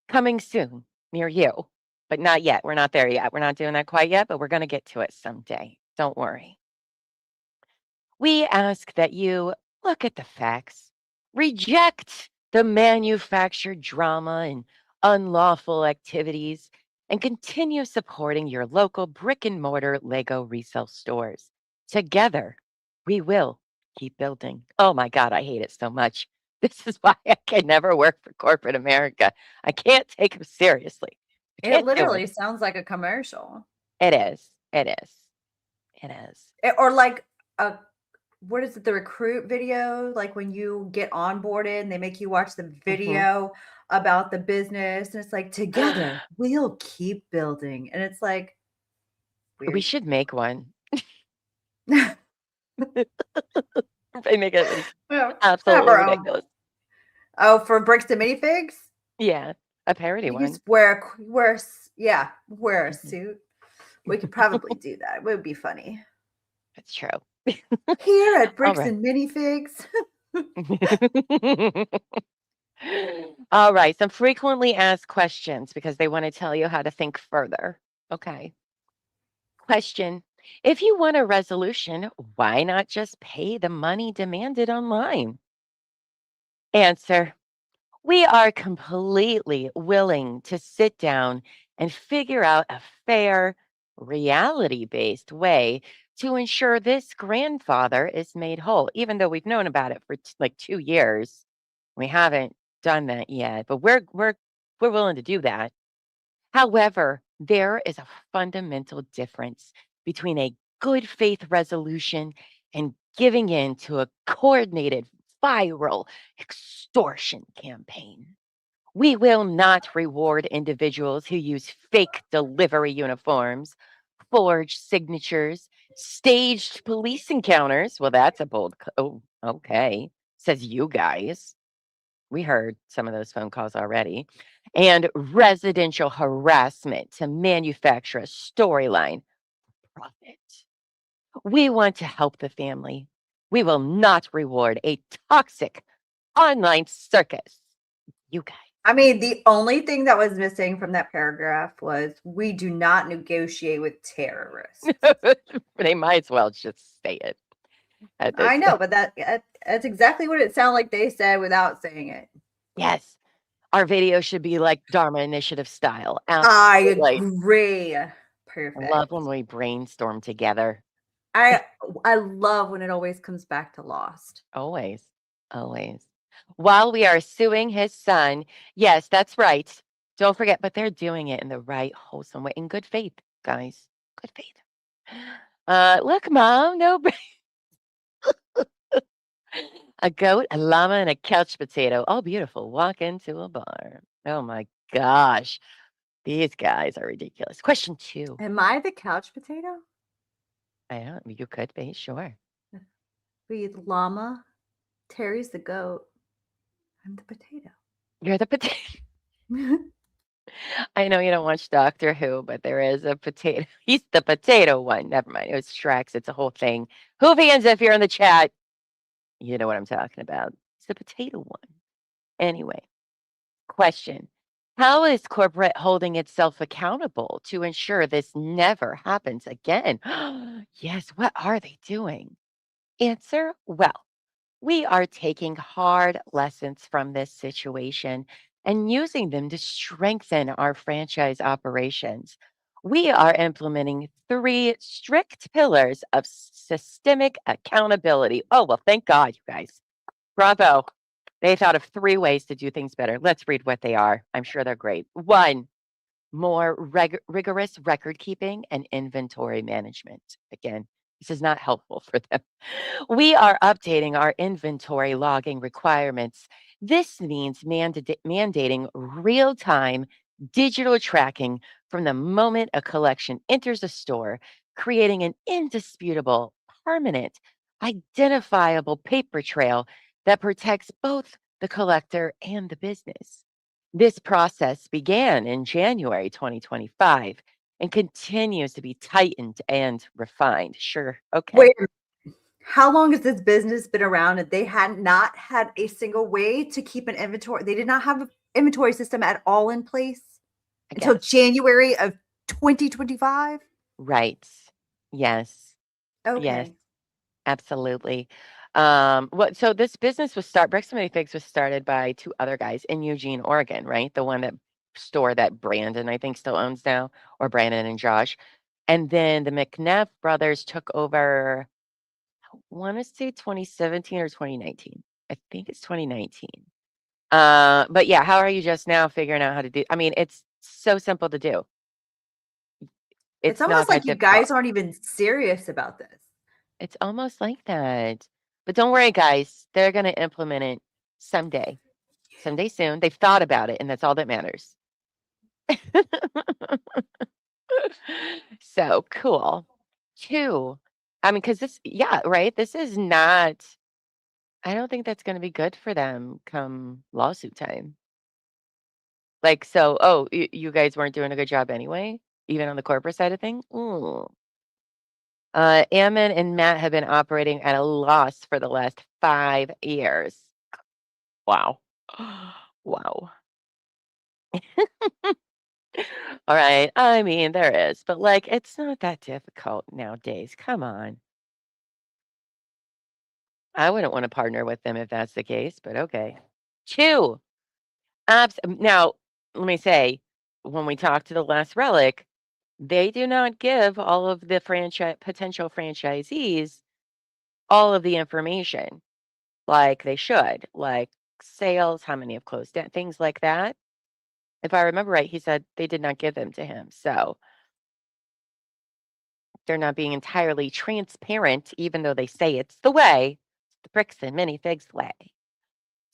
[SPEAKER 3] Coming soon near you, but not yet. We're not there yet. We're not doing that quite yet, but we're going to get to it someday. Don't worry. We ask that you look at the facts, reject the manufactured drama and unlawful activities, and continue supporting your local brick and mortar Lego resale stores. Together, we will keep building. Oh my God, I hate it so much. This is why I can never work for corporate America. I can't take them seriously. I
[SPEAKER 4] It
[SPEAKER 3] can't do
[SPEAKER 4] literally sounds like a commercial.
[SPEAKER 3] It is. It is. It is.
[SPEAKER 4] Or like a what is it, the recruit video? Like when you get onboarded and they make you watch the video about the business, and it's like, together we'll keep building. And it's like
[SPEAKER 3] We
[SPEAKER 4] weird.
[SPEAKER 3] should make one. They make it
[SPEAKER 4] Well,
[SPEAKER 3] absolutely
[SPEAKER 4] have our own.
[SPEAKER 3] ridiculous.
[SPEAKER 4] Oh, for Bricks to Minifigs?
[SPEAKER 3] Yeah, a parody
[SPEAKER 4] You
[SPEAKER 3] one.
[SPEAKER 4] just wear a
[SPEAKER 3] Mhm.
[SPEAKER 4] suit. We could probably do that. It would be funny.
[SPEAKER 3] That's true.
[SPEAKER 4] Here at
[SPEAKER 3] All
[SPEAKER 4] Bricks
[SPEAKER 3] right.
[SPEAKER 4] and Minifigs.
[SPEAKER 3] All right. Some frequently asked questions because they want to tell you how to think further. Okay. Question. If you want a resolution, why not just pay the money demanded online? Answer. We are completely willing to sit down and figure out a fair, reality based way to ensure this grandfather is made whole, even though we've known about it for like 2 years. We haven't done that yet, but we're willing to do that. However, there is a fundamental difference between a good faith resolution and giving in to a coordinated viral extortion campaign. We will not reward individuals who use fake delivery uniforms, forged signatures, staged police encounters. Well, that's a bold. Oh, okay. Says you guys. We heard some of those phone calls already. And residential harassment to manufacture a storyline for profit. We want to help the family. We will not reward a toxic online circus. You guys.
[SPEAKER 4] I mean, the only thing that was missing from that paragraph was we do not negotiate with terrorists.
[SPEAKER 3] They might as well just say it.
[SPEAKER 4] I know, but that's exactly what it sounded like they said without saying it.
[SPEAKER 3] Yes. Our video should be like Dharma Initiative style.
[SPEAKER 4] I
[SPEAKER 3] Absolutely.
[SPEAKER 4] agree.
[SPEAKER 3] I
[SPEAKER 4] Perfect.
[SPEAKER 3] love when we brainstorm together.
[SPEAKER 4] I love when it always comes back to Lost.
[SPEAKER 3] Always. Always. While we are suing his son. Yes, that's right. Don't forget, but they're doing it in the right, wholesome way, in good faith, guys. Good faith. Look, Mom, no a goat, a llama, and a couch potato. All beautiful. Walk into a bar. Oh my gosh. These guys are ridiculous. Question 2.
[SPEAKER 4] Am I the couch potato?
[SPEAKER 3] I don't know. You could be, sure.
[SPEAKER 4] We the llama. Terry's the goat. I'm the potato.
[SPEAKER 3] You're the potato. I know you don't watch Doctor Who, but there is a potato. He's the potato one. Never mind. It was Shreks. It's a whole thing. Whovians, if you're in the chat, you know what I'm talking about. It's the potato one. Anyway, question. How is corporate holding itself accountable to ensure this never happens again? Yes, what are they doing? Answer. Well, we are taking hard lessons from this situation and using them to strengthen our franchise operations. We are implementing 3 strict pillars of systemic accountability. Oh, well, thank God, you guys. Bravo. They thought of 3 ways to do things better. Let's read what they are. I'm sure they're great. 1, more rigorous record keeping and inventory management. Again, this is not helpful for them. We are updating our inventory logging requirements. This means mandating real time digital tracking from the moment a collection enters a store, creating an indisputable, permanent, identifiable paper trail that protects both the collector and the business. This process began in January 2025 and continues to be tightened and refined. Sure. Okay.
[SPEAKER 4] Wait, how long has this business been around and they had not had a single way to keep an inventory? They did not have an inventory system at all in place until
[SPEAKER 3] Yes.
[SPEAKER 4] January of 2025?
[SPEAKER 3] Right. Yes. Yes.
[SPEAKER 4] Okay.
[SPEAKER 3] Absolutely. So this business Bricks Minifigs was started by two other guys in Eugene, Oregon, right? The one that store that Brandon, I think, still owns now, or Brandon and Josh. And then the McNeff brothers took over, I want to say 2017 or 2019. I think it's 2019. But yeah, how are you just now figuring out how to do? I mean, it's so simple to do.
[SPEAKER 4] It's
[SPEAKER 3] It's not
[SPEAKER 4] almost like
[SPEAKER 3] that
[SPEAKER 4] you
[SPEAKER 3] difficult.
[SPEAKER 4] guys aren't even serious about this.
[SPEAKER 3] It's almost like that. But don't worry, guys. They're going to implement it someday. Someday soon. They've thought about it, and that's all that matters. So cool. Two. I mean, because yeah, right? This is not, I don't think that's going to be good for them come lawsuit time. Like, so, oh, you guys weren't doing a good job anyway, even on the corporate side of things? Ooh. Ammon and Matt have been operating at a loss for the last 5 years. Wow. Wow. All right. I mean, there is, but like, it's not that difficult nowadays. Come on. I wouldn't want to partner with them if that's the case, but okay. Two. Now, let me say, when we talk to the last relic, they do not give all of the potential franchisees all of the information like they should, like sales, how many have closed down, things like that. If I remember right, he said they did not give them to him. So they're not being entirely transparent, even though they say it's the way, the Bricks and Minifigs way.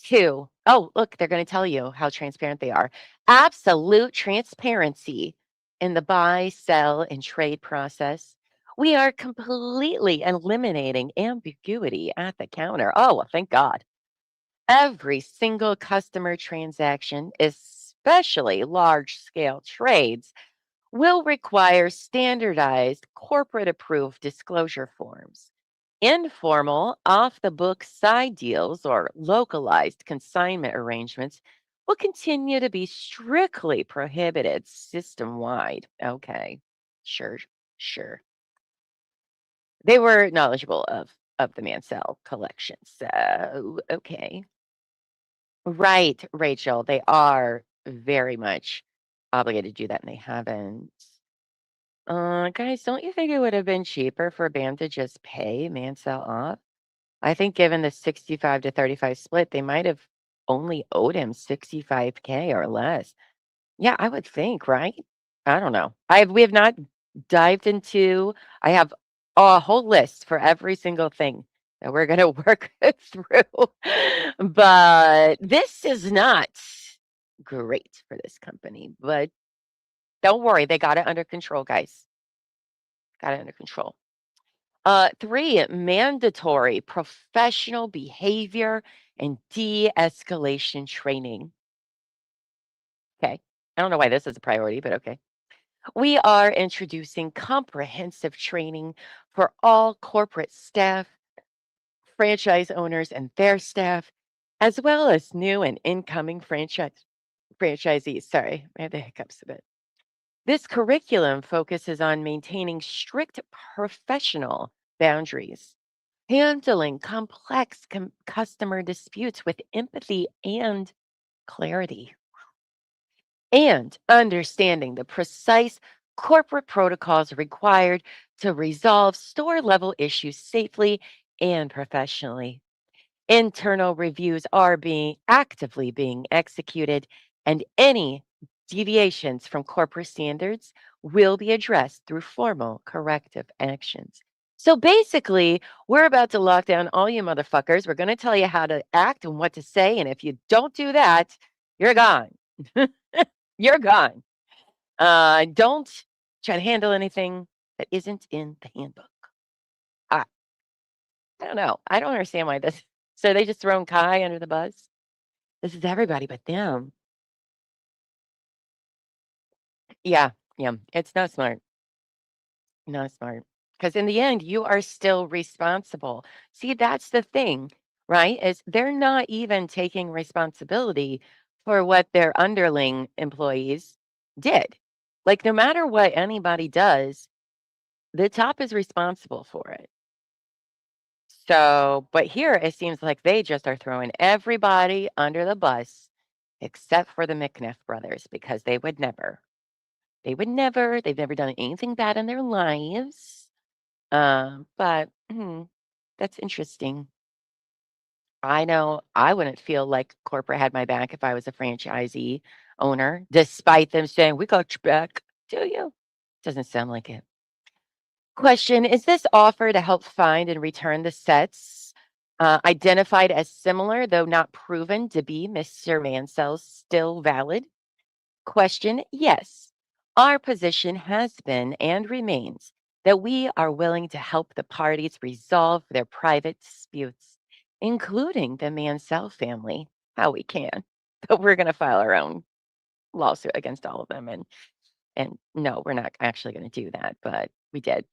[SPEAKER 3] Two, oh, look, they're going to tell you how transparent they are. Absolute transparency in the buy, sell, and trade process. We are completely eliminating ambiguity at the counter. Oh, well, thank God. Every single customer transaction, especially large scale trades, will require standardized corporate approved disclosure forms. Informal, off the book side deals or localized consignment arrangements will continue to be strictly prohibited system wide. Okay, sure, sure. They were knowledgeable of the Mansell collection. So, okay. Right, Rachel. They are very much obligated to do that, and they haven't. Guys, don't you think it would have been cheaper for BAM to just pay Mansell off? I think given the 65 to 35 split, they might have only owed him 65K or less. Yeah, I would think, right? I don't know. We have not dived into, I have a whole list for every single thing that we're going to work through. But this is not great for this company. But don't worry, they got it under control, guys. Got it under control. Three, mandatory professional behavior and de-escalation training. Okay. I don't know why this is a priority, but okay. We are introducing comprehensive training for all corporate staff, franchise owners and their staff, as well as new and incoming franchisees. Sorry, I had the hiccups a bit. This curriculum focuses on maintaining strict professional boundaries, handling complex customer disputes with empathy and clarity, and understanding the precise corporate protocols required to resolve store level issues safely and professionally. Internal reviews are actively being executed, and any Deviations from corporate standards will be addressed through formal corrective actions. So basically, we're about to lock down all you motherfuckers. We're going to tell you how to act and what to say. And if you don't do that, you're gone. You're gone. Don't try to handle anything that isn't in the handbook. I, I don't know. I don't understand why this. So they just thrown Kai under the bus? This is everybody but them. Yeah, yeah. It's not smart. Not smart. Because in the end, you are still responsible. See, that's the thing, right? Is they're not even taking responsibility for what their underling employees did. Like, no matter what anybody does, the top is responsible for it. So, but here it seems like they just are throwing everybody under the bus except for the McNiff brothers because they would never. They've never done anything bad in their lives. But that's interesting. I know I wouldn't feel like corporate had my back if I was a franchisee owner, despite them saying, we got your back. Do you? Doesn't sound like it. Question: is this offer to help find and return the sets identified as similar, though not proven to be Mr. Mansell's, still valid? Question: yes. Our position has been and remains that we are willing to help the parties resolve their private disputes, including the Mansell family, how we can. But we're going to file our own lawsuit against all of them. And no, we're not actually going to do that, but we did.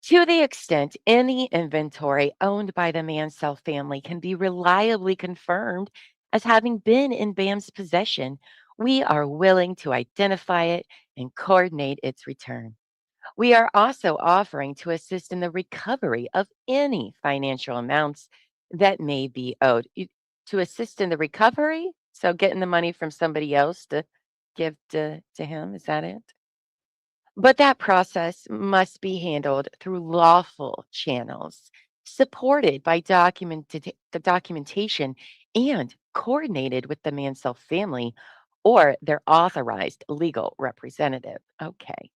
[SPEAKER 3] To the extent any inventory owned by the Mansell family can be reliably confirmed as having been in BAM's possession, we are willing to identify it and coordinate its return. We are also offering to assist in the recovery of any financial amounts that may be owed. To assist in the recovery? So getting the money from somebody else to give to him, is that it? But that process must be handled through lawful channels, supported by the documentation and coordinated with the Mansell family or their authorized legal representative. Okay.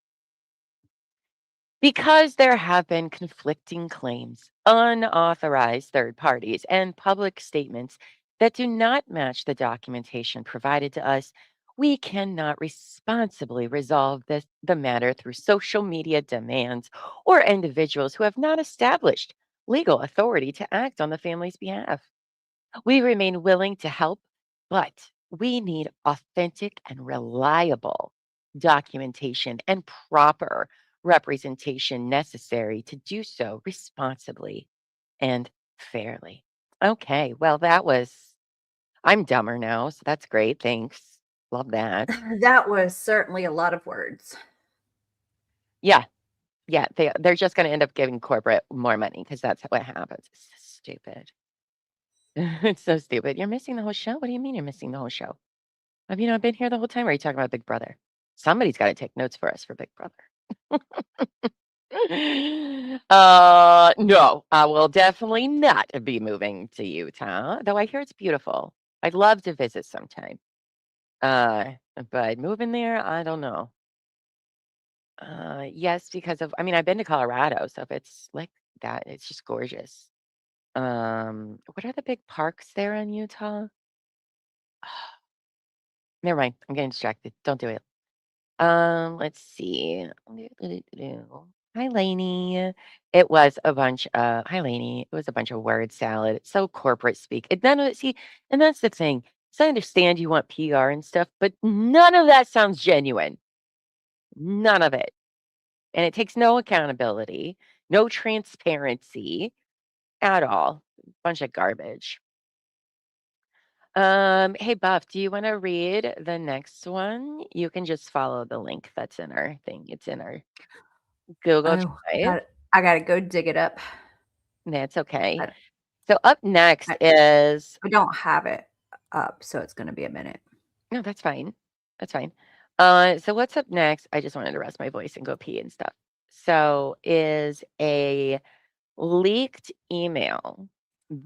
[SPEAKER 3] Because there have been conflicting claims, unauthorized third parties, and public statements that do not match the documentation provided to us, we cannot responsibly resolve the matter through social media demands or individuals who have not established legal authority to act on the family's behalf. We remain willing to help, but we need authentic and reliable documentation and proper representation necessary to do so responsibly and fairly. Okay, well, I'm dumber now, so that's great. Thanks. Love that.
[SPEAKER 4] That was certainly a lot of words.
[SPEAKER 3] Yeah, yeah, they're just going to end up giving corporate more money because that's what happens. It's so stupid. It's so stupid. You're missing the whole show? What do you mean you're missing the whole show? Have you not been here the whole time? Or are you talking about Big Brother? Somebody's got to take notes for us for Big Brother. No, I will definitely not be moving to Utah, though I hear it's beautiful. I'd love to visit sometime. But moving there, I don't know. Yes, because I've been to Colorado, so if it's like that, it's just gorgeous. What are the big parks there in Utah? Never mind. I'm getting distracted. Don't do it. Let's see. Hi, Lainey. It was a bunch of Hi, Lainey. It was a bunch of word salad. It's so corporate speak. And that's the thing. So I understand you want PR and stuff, but none of that sounds genuine. None of it. And it takes no accountability, no transparency at all. Bunch of garbage. Hey Buff, do you want to read the next one? You can just follow the link that's in our thing. It's in our Google Drive.
[SPEAKER 4] I gotta go dig it up.
[SPEAKER 3] That's okay. So up next is
[SPEAKER 4] I don't have it up, so it's gonna be a minute.
[SPEAKER 3] No, that's fine. That's fine. So what's up next? I just wanted to rest my voice and go pee and stuff. So is a leaked email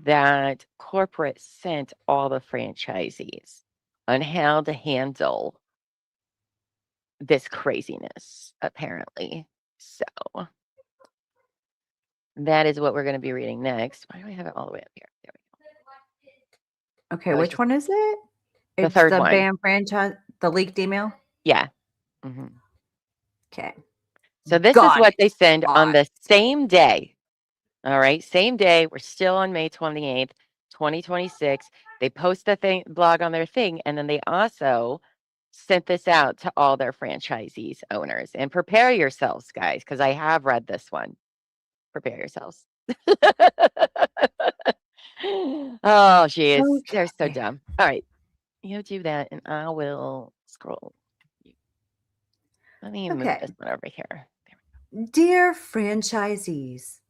[SPEAKER 3] that corporate sent all the franchisees on how to handle this craziness, apparently. So that is what we're going to be reading next. Why do I have it all the way up here? There we go.
[SPEAKER 4] Okay,
[SPEAKER 3] I was
[SPEAKER 4] which
[SPEAKER 3] just
[SPEAKER 4] one is it?
[SPEAKER 3] the
[SPEAKER 4] It's
[SPEAKER 3] third
[SPEAKER 4] the
[SPEAKER 3] one.
[SPEAKER 4] BAM franchise, the leaked email.
[SPEAKER 3] Yeah. hmm
[SPEAKER 4] Okay.
[SPEAKER 3] So this is
[SPEAKER 4] Got
[SPEAKER 3] what
[SPEAKER 4] it.
[SPEAKER 3] they send on
[SPEAKER 4] Got
[SPEAKER 3] the same day. All right, same day. We're still on May 28th, 2026. They post the blog on their thing, and then they also sent this out to all their franchisees, owners, and prepare yourselves, guys, because I have read this one. Prepare yourselves. Oh, jeez, they're so
[SPEAKER 4] Okay.
[SPEAKER 3] dumb. All right, you do that, and I will scroll. Let me move
[SPEAKER 4] Okay.
[SPEAKER 3] this one over here.
[SPEAKER 4] Dear franchisees,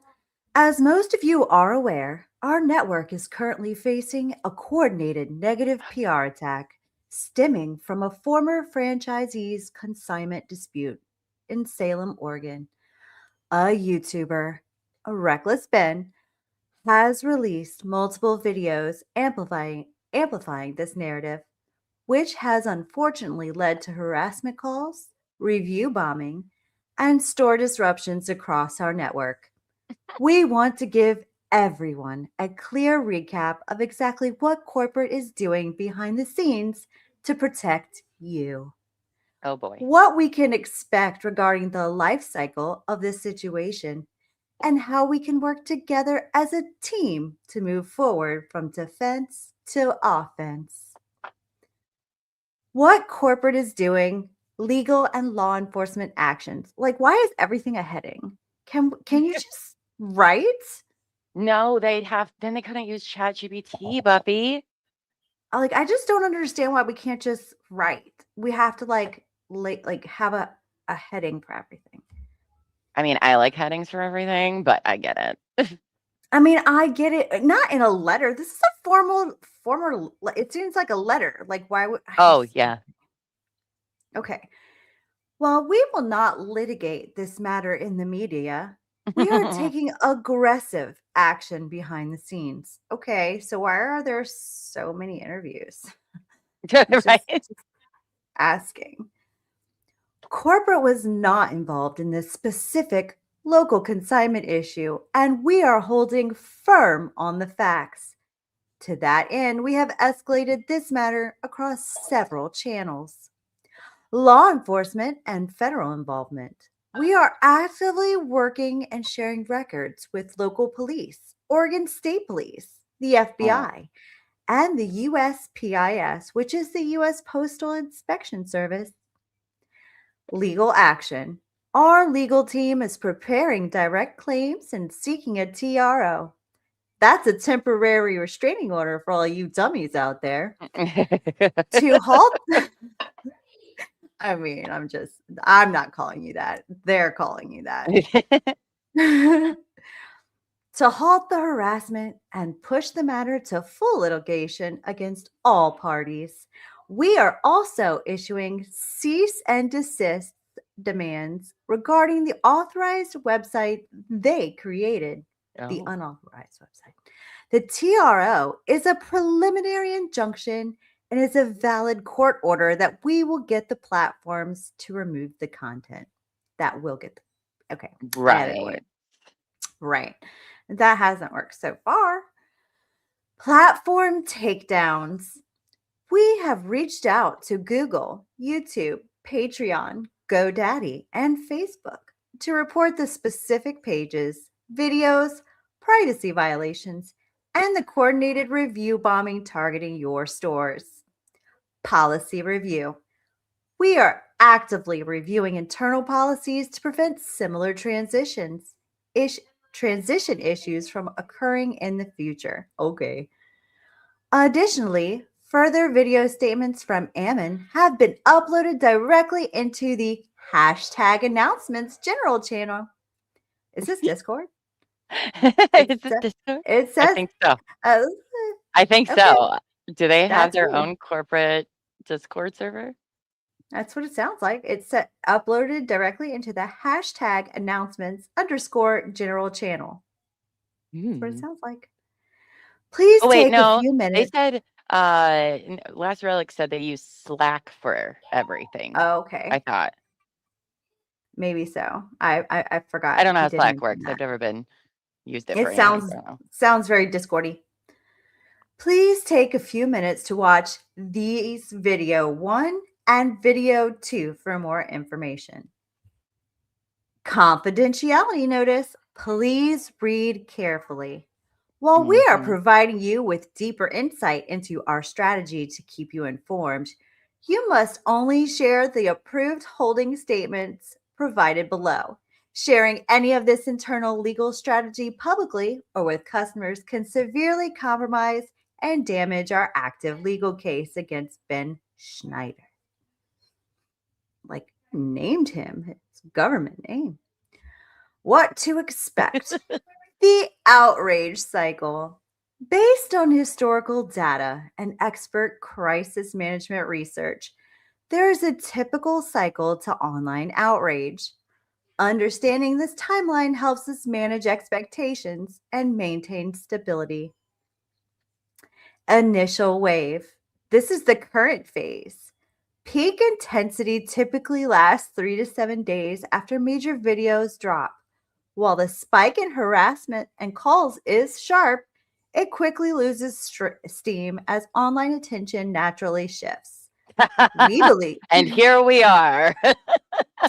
[SPEAKER 4] as most of you are aware, our network is currently facing a coordinated negative PR attack stemming from a former franchisee's consignment dispute in Salem, Oregon. A YouTuber, a Reckless Ben, has released multiple videos amplifying this narrative, which has unfortunately led to harassment calls, review bombing, and store disruptions across our network. We want to give everyone a clear recap of exactly what corporate is doing behind the scenes to protect you.
[SPEAKER 3] Oh boy.
[SPEAKER 4] What we can expect regarding the life cycle of this situation, and how we can work together as a team to move forward from defense to offense. What corporate is doing, legal and law enforcement actions. Like, why is everything a heading? Can you just write?
[SPEAKER 3] No, then they couldn't use ChatGPT, Buffy.
[SPEAKER 4] Like, I just don't understand why we can't just write. We have to like have a heading for everything.
[SPEAKER 3] I mean, I like headings for everything, but I get it.
[SPEAKER 4] I mean, I get it. Not in a letter. This is a formal. It seems like a letter. Like, why would?
[SPEAKER 3] Oh, yeah.
[SPEAKER 4] Okay. While we will not litigate this matter in the media, we are taking aggressive action behind the scenes. Okay, so why are there so many interviews?
[SPEAKER 3] Right?
[SPEAKER 4] Just asking. Corporate was not involved in this specific local consignment issue, and we are holding firm on the facts. To that end, we have escalated this matter across several channels. Law enforcement and federal involvement. We are actively working and sharing records with local police, Oregon State Police, the FBI, and the USPIS, which is the U.S. Postal Inspection Service. Legal action. Our legal team is preparing direct claims and seeking a TRO. That's a temporary restraining order for all you dummies out there. To halt. I mean, I'm not calling you that. They're calling you that. To halt the harassment and push the matter to full litigation against all parties. We are also issuing cease and desist demands regarding the authorized website they created, the
[SPEAKER 3] Oh.
[SPEAKER 4] unauthorized website. The TRO is a preliminary injunction and is a valid court order that we will get the platforms to remove the content. That will get okay.
[SPEAKER 3] Right.
[SPEAKER 4] Right. That hasn't worked so far. Platform takedowns. We have reached out to Google, YouTube, Patreon, GoDaddy, and Facebook to report the specific pages, videos, privacy violations, and the coordinated review bombing targeting your stores. Policy review. We are actively reviewing internal policies to prevent similar transition issues from occurring in the future. Okay. Additionally, further video statements from Ammon have been uploaded directly into the hashtag announcements general channel. Is this Discord?
[SPEAKER 3] Is this Discord?
[SPEAKER 4] It
[SPEAKER 3] I
[SPEAKER 4] says.
[SPEAKER 3] think so.
[SPEAKER 4] Uh,
[SPEAKER 3] I think
[SPEAKER 4] okay.
[SPEAKER 3] so. Do they have
[SPEAKER 4] That's
[SPEAKER 3] their
[SPEAKER 4] cool.
[SPEAKER 3] own corporate Discord server?
[SPEAKER 4] That's what it sounds like. It's uploaded directly into the hashtag announcements _ general channel. That's what it sounds like. Please
[SPEAKER 3] Oh, wait,
[SPEAKER 4] take a
[SPEAKER 3] no.
[SPEAKER 4] few
[SPEAKER 3] They
[SPEAKER 4] minutes.
[SPEAKER 3] said, Last Relic said they use Slack for everything.
[SPEAKER 4] Okay.
[SPEAKER 3] I thought.
[SPEAKER 4] Maybe so. I forgot.
[SPEAKER 3] I don't know
[SPEAKER 4] He
[SPEAKER 3] how
[SPEAKER 4] did
[SPEAKER 3] Slack
[SPEAKER 4] mention
[SPEAKER 3] works.
[SPEAKER 4] that.
[SPEAKER 3] I've never used it
[SPEAKER 4] It
[SPEAKER 3] for anything.
[SPEAKER 4] sounds very Discordy. Please take a few minutes to watch these video 1 and video 2 for more information. Confidentiality notice. Please read carefully. While we are
[SPEAKER 3] Mhm.
[SPEAKER 4] providing you with deeper insight into our strategy to keep you informed, you must only share the approved holding statements provided below. Sharing any of this internal legal strategy publicly or with customers can severely compromise and damage our active legal case against Ben Schneider. Like, named him, his government name. What to expect? The outrage cycle. Based on historical data and expert crisis management research, there is a typical cycle to online outrage. Understanding this timeline helps us manage expectations and maintain stability. Initial wave. This is the current phase. Peak intensity typically lasts 3 to 7 days after major videos drop. While the spike in harassment and calls is sharp, it quickly loses steam as online attention naturally shifts. We believe.
[SPEAKER 3] And here we are.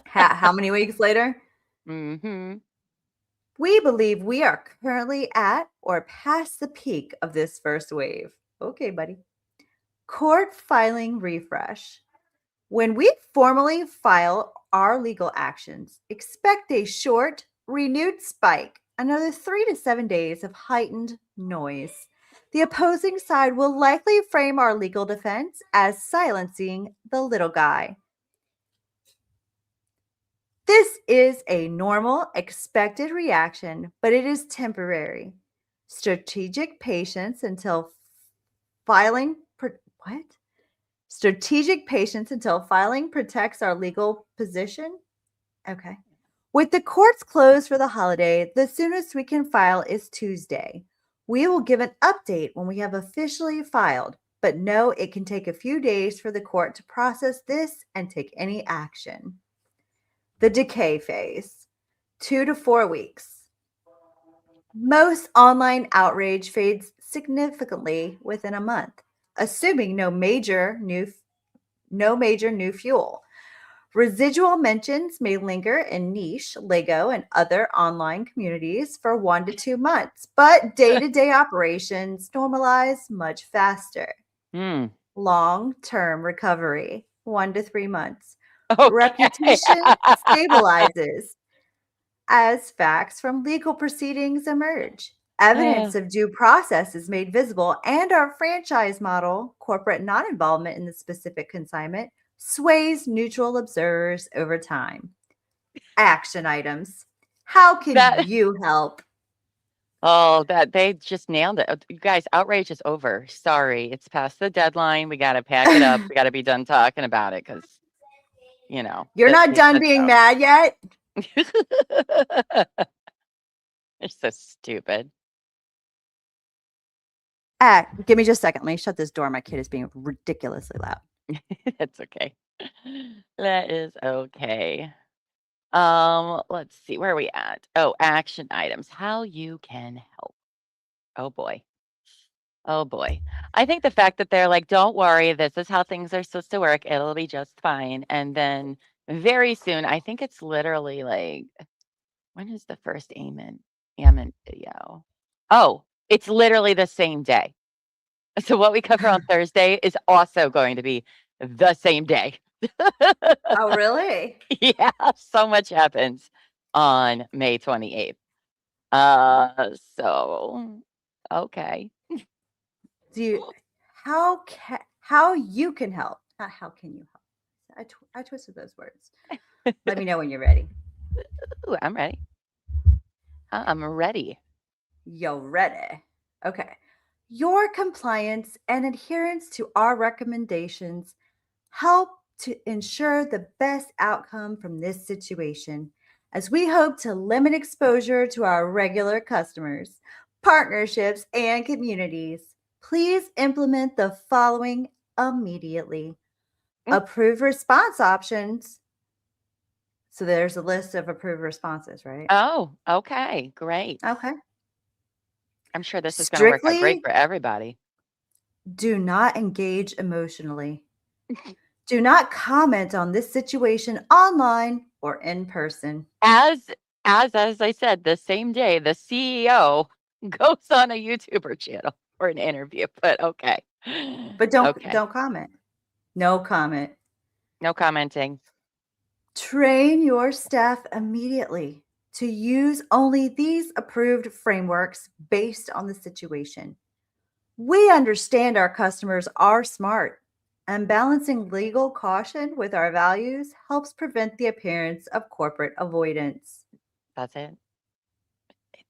[SPEAKER 4] How many weeks later?
[SPEAKER 3] Mm-hmm.
[SPEAKER 4] We believe we are currently at or past the peak of this first wave. Okay, buddy. Court filing refresh. When we formally file our legal actions, expect a short, renewed spike, another 3 to 7 days of heightened noise. The opposing side will likely frame our legal defense as silencing the little guy. This is a normal, expected reaction, but it is temporary. Strategic patience until filing. Strategic patience until filing protects our legal position. Okay. With the courts closed for the holiday, the soonest we can file is Tuesday. We will give an update when we have officially filed, but know it can take a few days for the court to process this and take any action. The decay phase, 2 to 4 weeks. Most online outrage fades significantly within a month, assuming no major new fuel. Residual mentions may linger in niche, Lego, and other online communities for 1 to 2 months, but day-to-day operations normalize much faster. Long-term recovery, 1 to 3 months.
[SPEAKER 3] Okay.
[SPEAKER 4] Reputation stabilizes as facts from legal proceedings emerge. Evidence of due process is made visible, and our franchise model, corporate non-involvement in the specific consignment, sways neutral observers over time. Action items. How can you help?
[SPEAKER 3] Oh, that they just nailed it. You guys, outrage is over. Sorry, it's past the deadline. We got to pack it up. We got to be done talking about it because,
[SPEAKER 4] You're not done being mad yet.
[SPEAKER 3] You're so stupid.
[SPEAKER 4] Give me just a second. Let me shut this door. My kid is being ridiculously loud.
[SPEAKER 3] That's okay. That is okay. Let's see. Where are we at? Oh, action items. How you can help. Oh boy. Oh boy. I think the fact that they're like, don't worry, this is how things are supposed to work. It'll be just fine. And then very soon, I think it's literally like, when is the first Amen video? Oh, it's literally the same day. So what we cover on Thursday is also going to be the same day.
[SPEAKER 4] Oh, really?
[SPEAKER 3] Yeah, so much happens on May 28th. So okay.
[SPEAKER 4] How you can help? Not how can you help? I twisted those words. Let me know when you're ready.
[SPEAKER 3] Ooh, I'm ready. I'm ready.
[SPEAKER 4] You're ready. Okay. Your compliance and adherence to our recommendations help to ensure the best outcome from this situation, as we hope to limit exposure to our regular customers, partnerships, and communities. Please implement the following immediately. Approve response options. So there's a list of approved responses, right?
[SPEAKER 3] Oh, okay. Great.
[SPEAKER 4] Okay.
[SPEAKER 3] I'm sure this is going to work out great
[SPEAKER 4] Strictly
[SPEAKER 3] for everybody.
[SPEAKER 4] do not engage emotionally. Do not comment on this situation online or in person.
[SPEAKER 3] As I said, the same day, the CEO goes on a YouTuber channel for an interview, but okay.
[SPEAKER 4] But don't
[SPEAKER 3] Okay.
[SPEAKER 4] comment. No comment.
[SPEAKER 3] No commenting.
[SPEAKER 4] Train your staff immediately to use only these approved frameworks based on the situation. We understand our customers are smart, and balancing legal caution with our values helps prevent the appearance of corporate avoidance.
[SPEAKER 3] That's it. It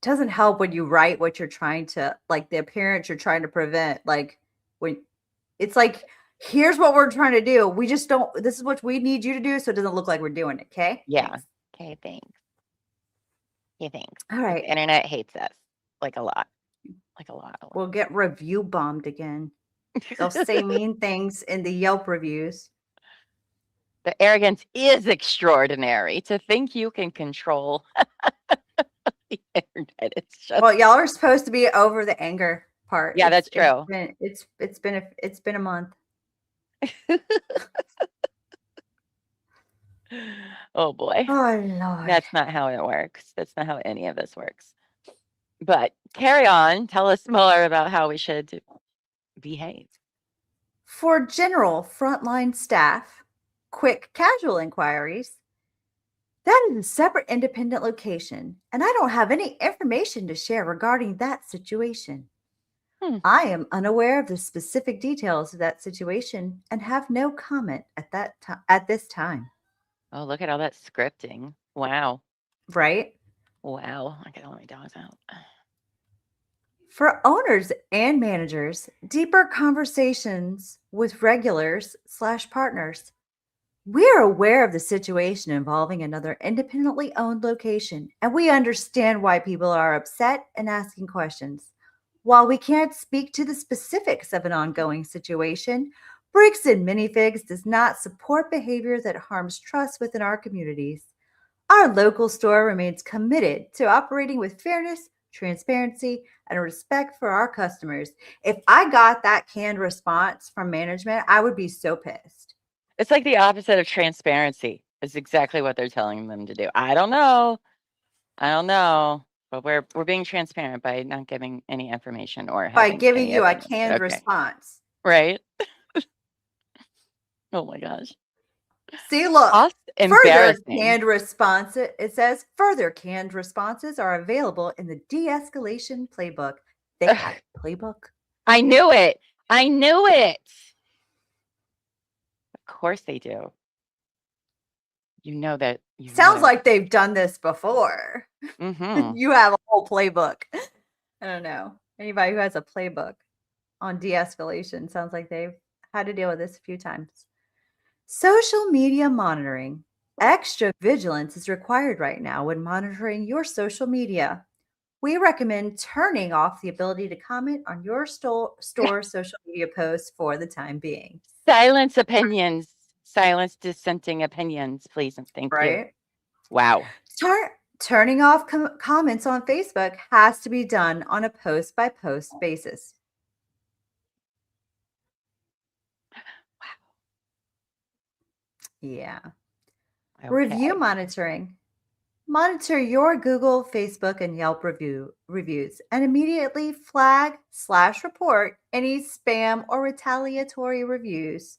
[SPEAKER 4] It doesn't help when you write what you're trying to, like the appearance you're trying to prevent. Like when it's like, here's what we're trying to do. We just don't, this is what we need you to do so it doesn't look like we're doing it. Okay.
[SPEAKER 3] Yeah.
[SPEAKER 4] Thanks.
[SPEAKER 3] Okay, thanks. Okay, thanks.
[SPEAKER 4] All
[SPEAKER 3] The
[SPEAKER 4] right.
[SPEAKER 3] internet hates us like a lot. Like a lot.
[SPEAKER 4] We'll get review bombed again. They'll say mean things in the Yelp reviews.
[SPEAKER 3] The arrogance is extraordinary. To think you can control the internet. It's just
[SPEAKER 4] Well, y'all are supposed to be over the anger part.
[SPEAKER 3] Yeah, that's true.
[SPEAKER 4] It's been a month.
[SPEAKER 3] Oh boy.
[SPEAKER 4] Oh Lord.
[SPEAKER 3] That's not how it works. That's not how any of this works. But carry on. Tell us more about how we should behave.
[SPEAKER 4] For general frontline staff, quick casual inquiries, that is a separate independent location, and I don't have any information to share regarding that situation. I am unaware of the specific details of that situation and have no comment at this time.
[SPEAKER 3] Oh, look at all that scripting. Wow.
[SPEAKER 4] Right?
[SPEAKER 3] Wow. I gotta let my dogs out.
[SPEAKER 4] For owners and managers, deeper conversations with regulars/partners. We are aware of the situation involving another independently owned location, and we understand why people are upset and asking questions. While we can't speak to the specifics of an ongoing situation, Bricks and Minifigs does not support behavior that harms trust within our communities. Our local store remains committed to operating with fairness, transparency, and respect for our customers. If I got that canned response from management, I would be so pissed.
[SPEAKER 3] It's like the opposite of transparency. Is exactly what they're telling them to do. I don't know. But we're being transparent by not giving any information or
[SPEAKER 4] By
[SPEAKER 3] having
[SPEAKER 4] giving
[SPEAKER 3] any
[SPEAKER 4] you a
[SPEAKER 3] opinions.
[SPEAKER 4] canned
[SPEAKER 3] Okay.
[SPEAKER 4] response.
[SPEAKER 3] Right? Oh my gosh.
[SPEAKER 4] See, look,
[SPEAKER 3] Cost
[SPEAKER 4] further
[SPEAKER 3] embarrassing.
[SPEAKER 4] canned response. It says further canned responses are available in the de-escalation playbook. They have a playbook.
[SPEAKER 3] I knew it. Of course they do. You know that.
[SPEAKER 4] Sounds like they've done this before.
[SPEAKER 3] Mm-hmm.
[SPEAKER 4] You have a whole playbook. I don't know. Anybody who has a playbook on de-escalation sounds like they've had to deal with this a few times. Social media monitoring. Extra vigilance is required right now when monitoring your social media. We recommend turning off the ability to comment on your store social media posts for the time being.
[SPEAKER 3] Silence opinions. Silence dissenting opinions, please and thank you.
[SPEAKER 4] Right?
[SPEAKER 3] Wow.
[SPEAKER 4] Turning off comments on Facebook has to be done on a post-by-post basis.
[SPEAKER 3] Wow.
[SPEAKER 4] Yeah.
[SPEAKER 3] Okay.
[SPEAKER 4] Review monitoring. Monitor your Google, Facebook, and Yelp reviews and immediately flag/report any spam or retaliatory reviews.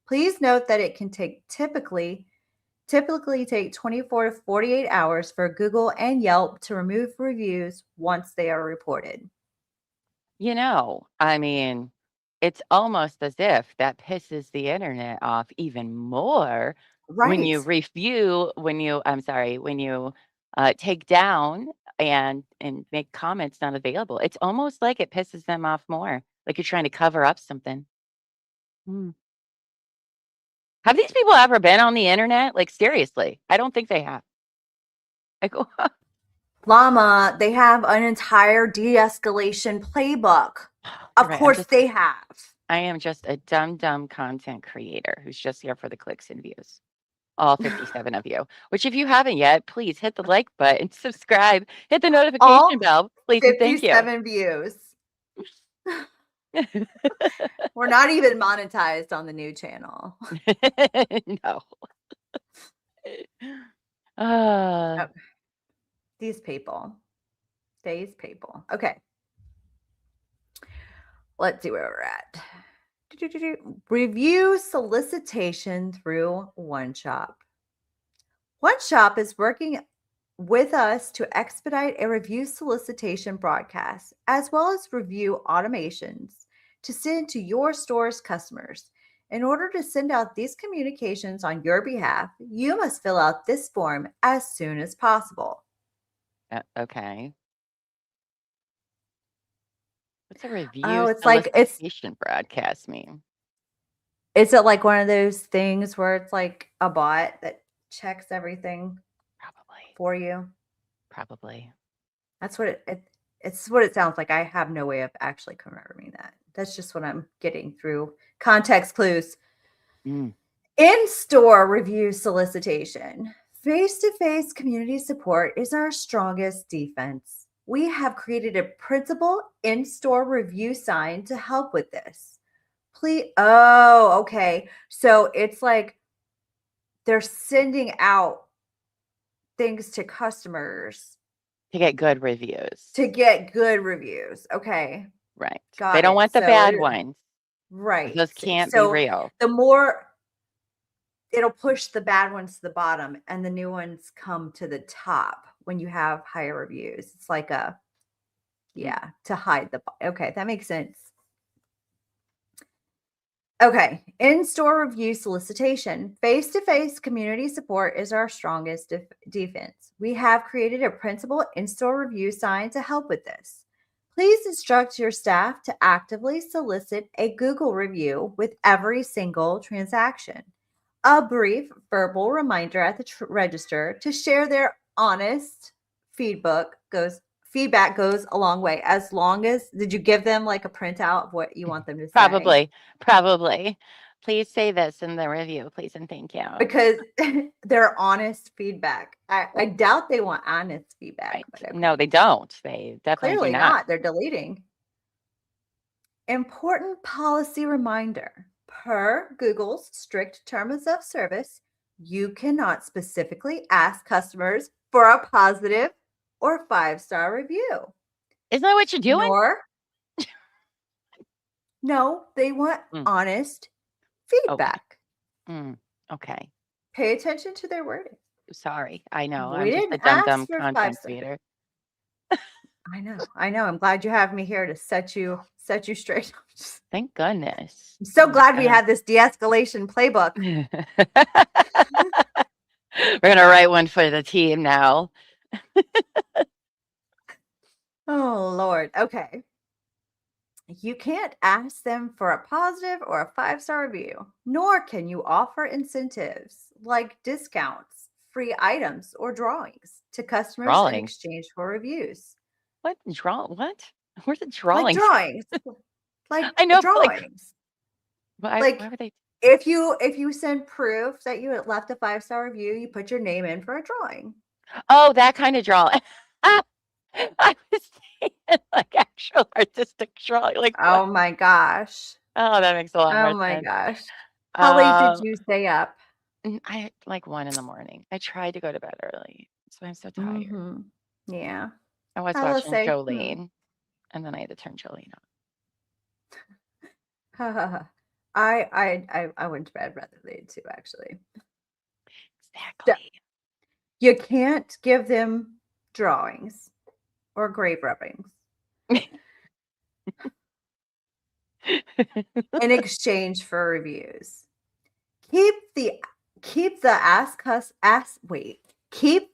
[SPEAKER 4] Please note that it can typically take 24 to 48 hours for Google and Yelp to remove reviews once they are reported.
[SPEAKER 3] You know, I mean, it's almost as if that pisses the internet off even more when you take down and make comments not available. It's almost like it pisses them off more, like you're trying to cover up something. Have these people ever been on the internet? Like, seriously, I don't think they have. Like,
[SPEAKER 4] Llama, they have an entire de-escalation playbook. Of
[SPEAKER 3] Right,
[SPEAKER 4] course they have.
[SPEAKER 3] I am just a dumb content creator who's just here for the clicks and views. all 57 of you. Which, if you haven't yet, please hit the like button, subscribe, hit the notification
[SPEAKER 4] All
[SPEAKER 3] bell, please, and thank you.
[SPEAKER 4] 57 views. We're not even monetized on the new channel.
[SPEAKER 3] No.
[SPEAKER 4] Oh, these people. Okay. Let's see where we're at. Review solicitation through OneShop. OneShop is working with us to expedite a review solicitation broadcast, as well as review automations to send to your store's customers. In order to send out these communications on your behalf, you must fill out this form as soon as possible.
[SPEAKER 3] Okay. What's a review
[SPEAKER 4] It's like
[SPEAKER 3] solicitation broadcast mean?
[SPEAKER 4] Is it like one of those things where it's like a bot that checks everything
[SPEAKER 3] Probably.
[SPEAKER 4] for you?
[SPEAKER 3] Probably.
[SPEAKER 4] That's what it's what it sounds like. I have no way of actually confirming that. That's just what I'm getting through context clues. In-store review solicitation. Face-to-face community support is our strongest defense. We have created a printable in-store review sign to help with this. Please. Oh, okay. So it's like they're sending out things to customers
[SPEAKER 3] to get good reviews.
[SPEAKER 4] Okay.
[SPEAKER 3] Right.
[SPEAKER 4] Got
[SPEAKER 3] they don't
[SPEAKER 4] it.
[SPEAKER 3] want the
[SPEAKER 4] So
[SPEAKER 3] bad ones.
[SPEAKER 4] Right.
[SPEAKER 3] Those can't be
[SPEAKER 4] So
[SPEAKER 3] real.
[SPEAKER 4] the more it'll push the bad ones to the bottom and the new ones come to the top when you have higher reviews. It's like to hide the. Okay, that makes sense. Okay, in-store review solicitation. Face-to-face community support is our strongest defense. We have created a printable in-store review sign to help with this. Please instruct your staff to actively solicit a Google review with every single transaction. A brief verbal reminder at the register to share their honest feedback goes a long way. As long as, did you give them like a printout of what you want them to say?
[SPEAKER 3] Probably. Please say this in the review, please and thank you.
[SPEAKER 4] Because they're honest feedback. I doubt they want honest feedback.
[SPEAKER 3] Right.
[SPEAKER 4] But okay.
[SPEAKER 3] No, they don't. They definitely
[SPEAKER 4] Clearly
[SPEAKER 3] do not.
[SPEAKER 4] They're deleting. Important policy reminder. Per Google's strict terms of service, you cannot specifically ask customers for a positive or 5-star review.
[SPEAKER 3] Isn't that what you're doing?
[SPEAKER 4] No, they want honest feedback.
[SPEAKER 3] Okay.
[SPEAKER 4] Pay attention to their wording.
[SPEAKER 3] Sorry. I know.
[SPEAKER 4] We
[SPEAKER 3] I'm just a
[SPEAKER 4] didn't
[SPEAKER 3] dumb
[SPEAKER 4] ask for
[SPEAKER 3] content
[SPEAKER 4] 5-star.
[SPEAKER 3] creator.
[SPEAKER 4] I know. I'm glad you have me here to set you straight.
[SPEAKER 3] Thank goodness.
[SPEAKER 4] I'm so glad we had this de-escalation playbook.
[SPEAKER 3] We're gonna write one for the team now.
[SPEAKER 4] Oh Lord. Okay. You can't ask them for a positive or a 5-star review, nor can you offer incentives like discounts, free items, or drawings to customers in exchange for reviews.
[SPEAKER 3] What? What? Where's the drawings?
[SPEAKER 4] Like drawings. Like
[SPEAKER 3] I know
[SPEAKER 4] drawings.
[SPEAKER 3] Why would they?
[SPEAKER 4] If you send proof that you left a 5-star review, you put your name in for a drawing.
[SPEAKER 3] Oh, that kind of drawing. I was saying like actual artistic drawing. Like
[SPEAKER 4] oh my gosh.
[SPEAKER 3] Oh, that makes a lot more sense.
[SPEAKER 4] Oh my gosh. How late did you stay up?
[SPEAKER 3] I like 1 a.m. I tried to go to bed early, so I'm so tired.
[SPEAKER 4] Yeah.
[SPEAKER 3] I was watching Jolene, and then I had to turn Jolene
[SPEAKER 4] on. I went to bed rather late too, actually.
[SPEAKER 3] Exactly.
[SPEAKER 4] You can't give them drawings or grave rubbings in exchange for reviews. Keep the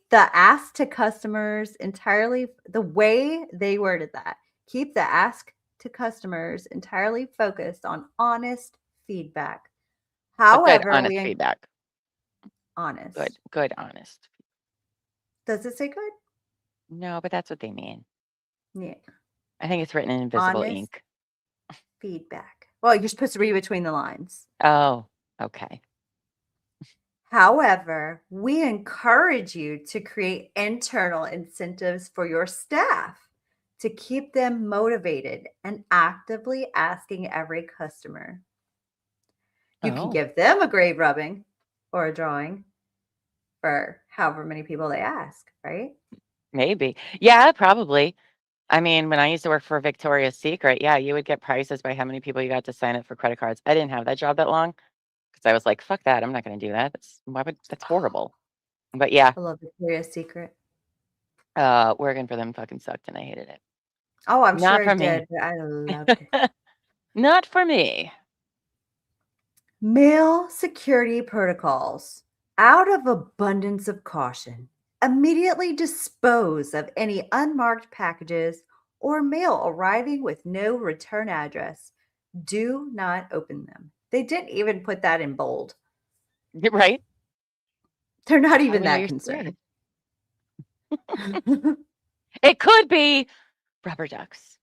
[SPEAKER 4] ask to customers entirely the way they worded that. Keep the ask to customers entirely focused on honest feedback. However,
[SPEAKER 3] honest feedback.
[SPEAKER 4] Honest.
[SPEAKER 3] Good, honest.
[SPEAKER 4] Does it say good?
[SPEAKER 3] No, but that's what they mean.
[SPEAKER 4] Yeah.
[SPEAKER 3] I think it's written in invisible
[SPEAKER 4] honest
[SPEAKER 3] ink.
[SPEAKER 4] Feedback. Well, you're supposed to read between the lines.
[SPEAKER 3] Oh, okay.
[SPEAKER 4] However, we encourage you to create internal incentives for your staff to keep them motivated and actively asking every customer. You can
[SPEAKER 3] Oh,
[SPEAKER 4] give them a grade rubbing or a drawing for however many people they ask, right?
[SPEAKER 3] maybe. Yeah, probably. I mean, when I used to work for Victoria's Secret, yeah, you would get prices by how many people you got to sign up for credit cards. I didn't have that job that long because I was like, fuck that. I'm not going to do that. That's horrible. But yeah,
[SPEAKER 4] I love Victoria's Secret.
[SPEAKER 3] working for them fucking sucked and I hated it.
[SPEAKER 4] Oh, I'm
[SPEAKER 3] Not
[SPEAKER 4] sure
[SPEAKER 3] for
[SPEAKER 4] it
[SPEAKER 3] me.
[SPEAKER 4] did, but I loved it.
[SPEAKER 3] Not for me.
[SPEAKER 4] Mail security protocols. Out of abundance of caution, immediately dispose of any unmarked packages or mail arriving with no return address. Do not open them. They didn't even put that in bold.
[SPEAKER 3] You're right.
[SPEAKER 4] They're not
[SPEAKER 3] How
[SPEAKER 4] even
[SPEAKER 3] we know
[SPEAKER 4] that
[SPEAKER 3] you're
[SPEAKER 4] concerned.
[SPEAKER 3] It could be rubber ducks.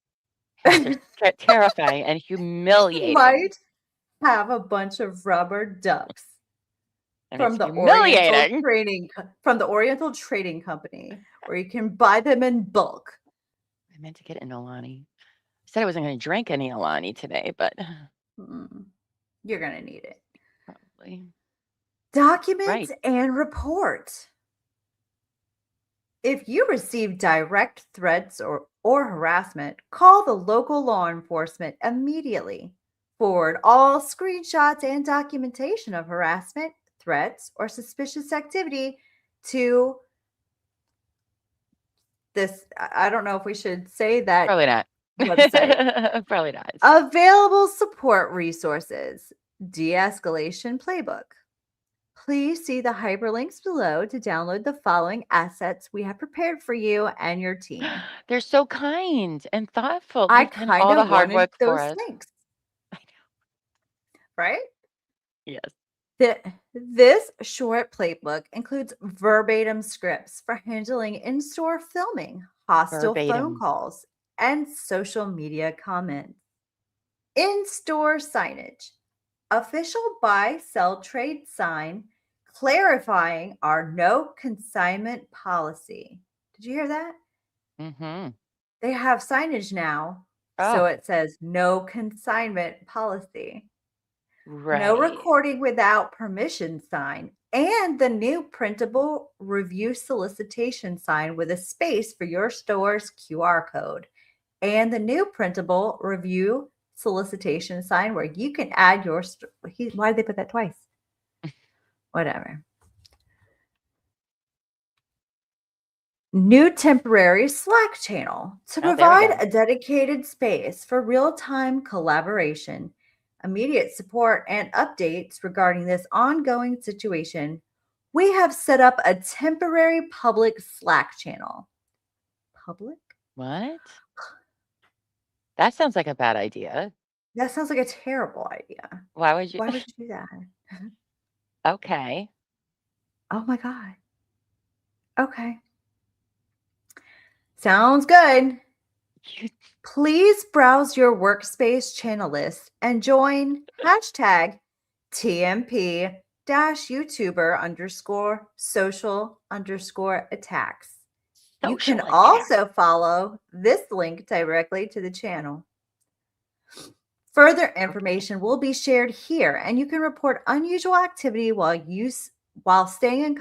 [SPEAKER 3] Yes, they're terrifying and humiliating.
[SPEAKER 4] Might have a bunch of rubber ducks
[SPEAKER 3] And
[SPEAKER 4] from
[SPEAKER 3] it's
[SPEAKER 4] the Oriental
[SPEAKER 3] humiliating.
[SPEAKER 4] Trading Company, where you can buy them in bulk.
[SPEAKER 3] I meant to get an Alani. I said I wasn't going to drink any Alani today, but
[SPEAKER 4] You're gonna need it.
[SPEAKER 3] probably.
[SPEAKER 4] Documents
[SPEAKER 3] Right.
[SPEAKER 4] and report. If you receive direct threats or harassment, call the local law enforcement immediately. Forward all screenshots and documentation of harassment, threats, or suspicious activity to this. I don't know if we should say that
[SPEAKER 3] Probably not.
[SPEAKER 4] website.
[SPEAKER 3] Probably not.
[SPEAKER 4] Available support resources. De-escalation playbook. Please see the hyperlinks below to download the following assets we have prepared for you and your team.
[SPEAKER 3] They're so kind and thoughtful.
[SPEAKER 4] I
[SPEAKER 3] They've done all
[SPEAKER 4] kind
[SPEAKER 3] the
[SPEAKER 4] of
[SPEAKER 3] hard
[SPEAKER 4] wanted
[SPEAKER 3] work for
[SPEAKER 4] those
[SPEAKER 3] us.
[SPEAKER 4] links. Right?
[SPEAKER 3] Yes.
[SPEAKER 4] This short playbook includes verbatim scripts for handling in-store filming, hostile phone
[SPEAKER 3] Verbatim.
[SPEAKER 4] calls, and social media comments. In-store signage. Official buy, sell, trade sign clarifying our no consignment policy. Did you hear that?
[SPEAKER 3] Mm-hmm.
[SPEAKER 4] They have signage now. So
[SPEAKER 3] Oh,
[SPEAKER 4] it says no consignment policy.
[SPEAKER 3] right.
[SPEAKER 4] No recording without permission sign, and the new printable review solicitation sign with a space for your store's QR code, and the new printable review solicitation sign where you can add your why did they put that twice? Whatever. New temporary Slack channel to
[SPEAKER 3] Oh, there we
[SPEAKER 4] provide
[SPEAKER 3] go.
[SPEAKER 4] a dedicated space for real-time collaboration, immediate support, and updates regarding this ongoing situation. We have set up a temporary public Slack channel. Public?
[SPEAKER 3] What? That sounds like a bad idea.
[SPEAKER 4] That sounds like a terrible idea.
[SPEAKER 3] Why would you?
[SPEAKER 4] Why would you do that?
[SPEAKER 3] Okay.
[SPEAKER 4] Oh my God. Okay. Sounds good. Please browse your workspace channel list and join hashtag TMP-YouTuber_social_attacks. You can
[SPEAKER 3] Social attack.
[SPEAKER 4] also follow this link directly to the channel. Further information will be shared here, and you can report unusual activity while staying in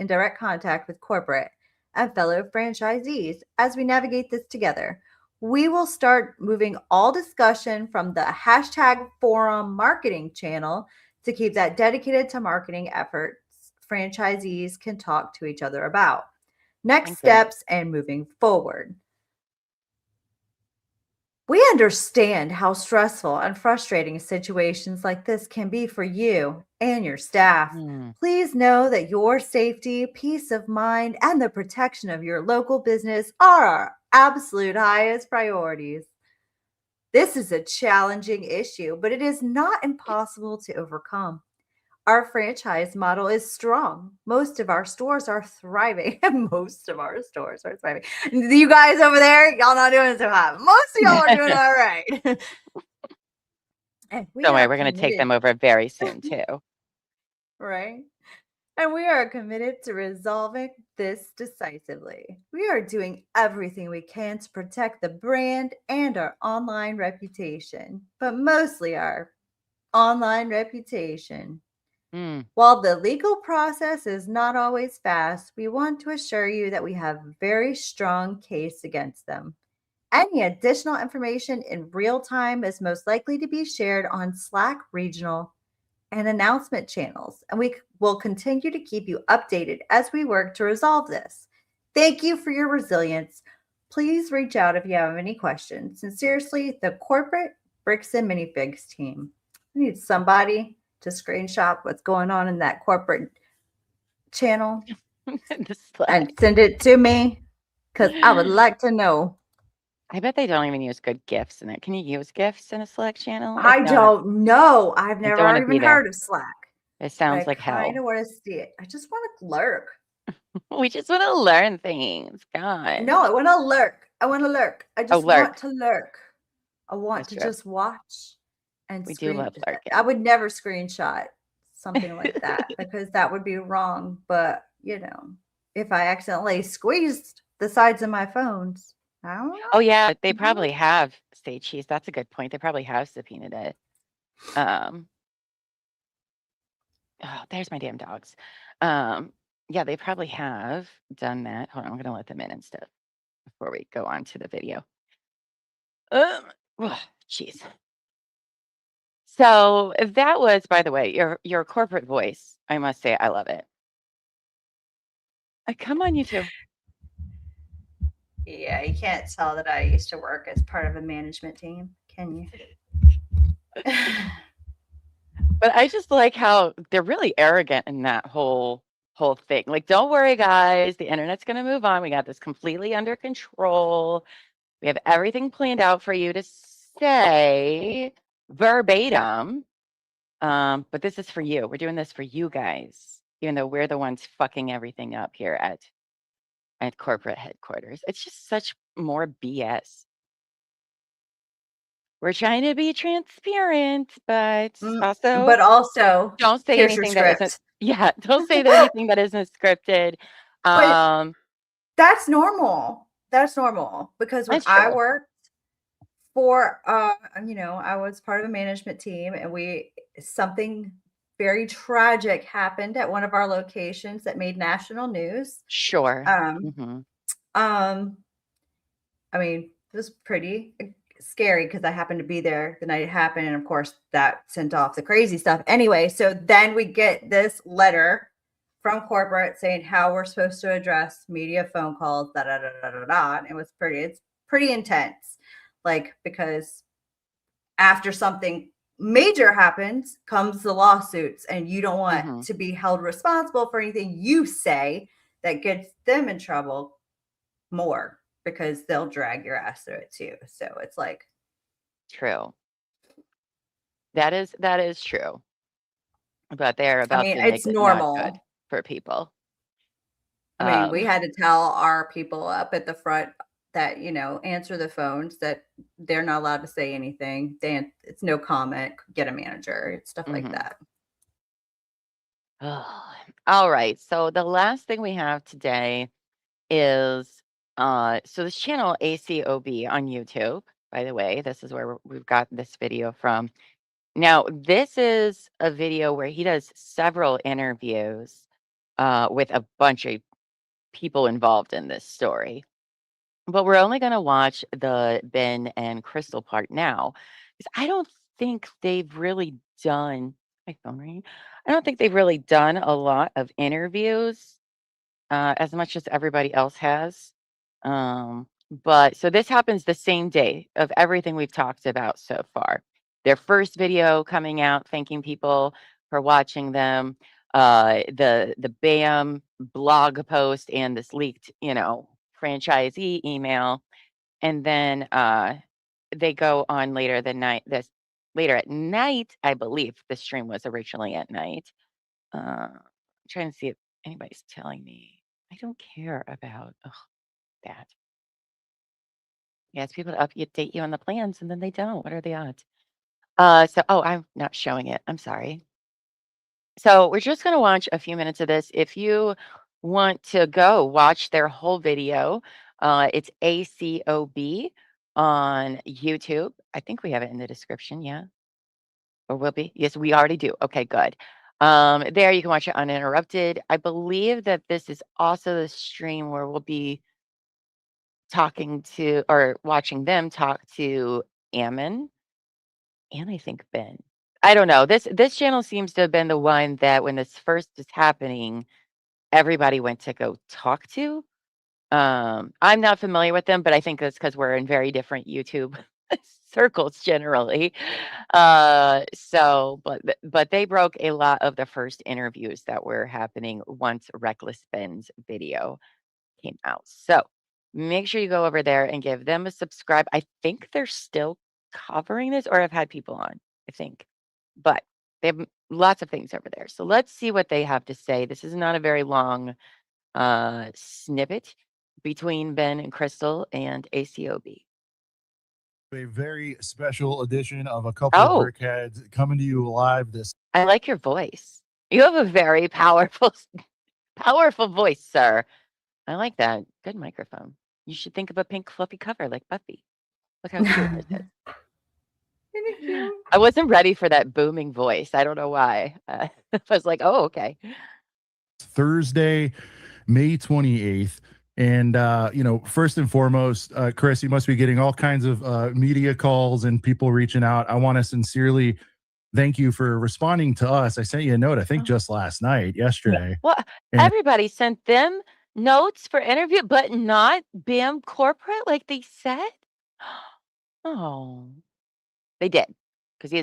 [SPEAKER 4] direct contact with corporate and fellow franchisees as we navigate this together. We will start moving all discussion from the hashtag forum marketing channel to keep that dedicated to marketing efforts franchisees can talk to each other about. Next steps and moving forward. We understand how stressful and frustrating situations like this can be for you and your staff. Please know that your safety, peace of mind, and the protection of your local business are our absolute highest priorities. This is a challenging issue, but it is not impossible to overcome. Our franchise model is strong. Most of our stores are thriving. Most of our stores are thriving. You guys over there, y'all not doing so hot. Most of y'all are doing all right.
[SPEAKER 3] Don't worry, we're going to take them over very soon too.
[SPEAKER 4] Right? And we are committed to resolving this decisively. We are doing everything we can to protect the brand and our online reputation, but mostly our online reputation.
[SPEAKER 3] Mm.
[SPEAKER 4] While the legal process is not always fast, we want to assure you that we have a very strong case against them. Any additional information in real time is most likely to be shared on Slack regional and announcement channels, and we will continue to keep you updated as we work to resolve this. Thank you for your resilience. Please reach out if you have any questions. Sincerely, the corporate Bricks and Minifigs team. I need somebody to screenshot what's going on in that corporate channel
[SPEAKER 3] The Slack.
[SPEAKER 4] and send it to me because I would like to know.
[SPEAKER 3] I bet they don't even use good GIFs in it. Can you use GIFs in a Slack channel? If
[SPEAKER 4] I
[SPEAKER 3] not,
[SPEAKER 4] don't know. I've
[SPEAKER 3] I don't want
[SPEAKER 4] never
[SPEAKER 3] to be
[SPEAKER 4] even
[SPEAKER 3] there.
[SPEAKER 4] heard of Slack.
[SPEAKER 3] It
[SPEAKER 4] But
[SPEAKER 3] sounds
[SPEAKER 4] I
[SPEAKER 3] like
[SPEAKER 4] kind
[SPEAKER 3] hell.
[SPEAKER 4] of want to see it. I just want to lurk.
[SPEAKER 3] We just want to learn things. God.
[SPEAKER 4] No, I want to lurk. I want to lurk. I just
[SPEAKER 3] lurk.
[SPEAKER 4] want to lurk. I want
[SPEAKER 3] That's
[SPEAKER 4] to
[SPEAKER 3] true.
[SPEAKER 4] just watch and
[SPEAKER 3] We do love lurking.
[SPEAKER 4] I would never screenshot something like that because that would be wrong. But, if I accidentally squeezed the sides of my phones, I don't know.
[SPEAKER 3] Oh yeah, they probably have state cheese. That's a good point. They probably have subpoenaed it. Oh, there's my damn dogs. Yeah, they probably have done that. Hold on, I'm gonna let them in and stuff before we go on to the video. Jeez. So that was, by the way, your corporate voice. I must say, I love it. Come on, you two.
[SPEAKER 4] Yeah, you can't tell that I used to work as part of a management team, can you?
[SPEAKER 3] But I just like how they're really arrogant in that whole thing. Like, don't worry, guys, the internet's gonna move on. We got this completely under control. We have everything planned out for you to say verbatim. But this is for you. We're doing this for you guys, even though we're the ones fucking everything up here at corporate headquarters. It's just such more BS. We're trying to be transparent, but
[SPEAKER 4] also
[SPEAKER 3] don't say
[SPEAKER 4] here's your
[SPEAKER 3] anything that isn't.
[SPEAKER 4] script.
[SPEAKER 3] Yeah, don't say anything that isn't scripted.
[SPEAKER 4] But that's normal. That's normal because when
[SPEAKER 3] That's
[SPEAKER 4] I
[SPEAKER 3] true.
[SPEAKER 4] worked for, I was part of a management team, and something very tragic happened at one of our locations that made national news.
[SPEAKER 3] Sure.
[SPEAKER 4] I mean, it was pretty scary because I happened to be there the night it happened, and of course that sent off the crazy stuff. Anyway, so then we get this letter from corporate saying how we're supposed to address media phone calls, da da da da da da. And it's pretty intense, like, because after something major happens comes the lawsuits, and you don't want to be held responsible for anything you say that gets them in trouble more, because they'll drag your ass through it too. So it's like,
[SPEAKER 3] true. That is true. But they're about to make
[SPEAKER 4] it's
[SPEAKER 3] it
[SPEAKER 4] normal.
[SPEAKER 3] not good for people.
[SPEAKER 4] We had to tell our people up at the front that, answer the phones, that they're not allowed to say anything. It's no comment, get a manager, stuff like that.
[SPEAKER 3] All right. So the last thing we have today is so this channel ACOB on YouTube, by the way, this is where we've got this video from. Now, this is a video where he does several interviews with a bunch of people involved in this story. But we're only going to watch the Ben and Crystal part now, because I don't think they've really done my phone ringing. I don't think they've really done a lot of interviews as much as everybody else has. But so this happens the same day of everything we've talked about so far. Their first video coming out, thanking people for watching them. The BAM blog post and this leaked, franchisee email, and then they go on later at night. I believe the stream was originally at night. I'm trying to see if anybody's telling me. I don't care about that. Yes, people update you on the plans and then they don't. What are the odds? I'm not showing it. I'm sorry. So we're just going to watch a few minutes of this. If you want to go watch their whole video, it's ACOB on YouTube. I think we have it in the description. Yeah. Or will be? Yes, we already do. Okay, good. There you can watch it uninterrupted. I believe that this is also the stream where we'll be talking to or watching them talk to Ammon and I think Ben. I don't know. This channel seems to have been the one that when this first was happening, everybody went to go talk to. I'm not familiar with them, but I think that's because we're in very different YouTube circles generally. But they broke a lot of the first interviews that were happening once Reckless Ben's video came out. So make sure you go over there and give them a subscribe. I think they're still covering this, or I've had people on, I think. But they have lots of things over there. So let's see what they have to say. This is not a very long snippet between Ben and Crystal and ACOB.
[SPEAKER 10] A very special edition of a couple of
[SPEAKER 3] Oh,
[SPEAKER 10] Brickheads coming to you live this
[SPEAKER 3] I like your voice. You have a very powerful voice, sir. I like that. Good microphone. You should think of a pink fluffy cover like Buffy. Look how cute this is.
[SPEAKER 4] Isn't it cute?
[SPEAKER 3] I wasn't ready for that booming voice. I don't know why. I was like, oh, okay.
[SPEAKER 10] Thursday, May 28th. And, first and foremost, Chris, you must be getting all kinds of media calls and people reaching out. I want to sincerely thank you for responding to us. I sent you a note, I think just last night, yesterday.
[SPEAKER 3] Well,
[SPEAKER 10] And-
[SPEAKER 3] everybody sent them notes for interview, but not BAM corporate like they said. Oh, they did because he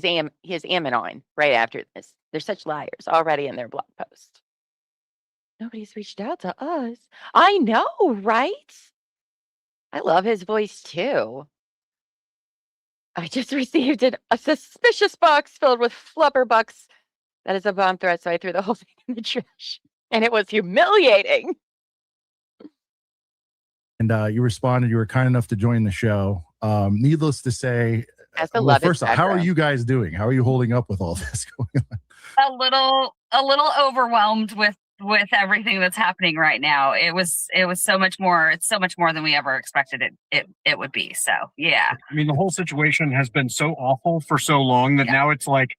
[SPEAKER 3] has Ammon on right after this. They're such liars already in their blog post. Nobody's reached out to us. I know, right? I love his voice too. I just received a suspicious box filled with flubber bucks. That is a bomb threat, so I threw the whole thing in the trash. And it was humiliating.
[SPEAKER 10] And you responded, you were kind enough to join the show. Needless to say,
[SPEAKER 3] That's the love
[SPEAKER 10] first off, how are
[SPEAKER 3] background.
[SPEAKER 10] you guys doing? How are you holding up with all this going on?
[SPEAKER 11] A little overwhelmed with everything that's happening right now. It was so much more. It's so much more than we ever expected it would be. So yeah.
[SPEAKER 12] I mean, the whole situation has been so awful for so long that now it's like,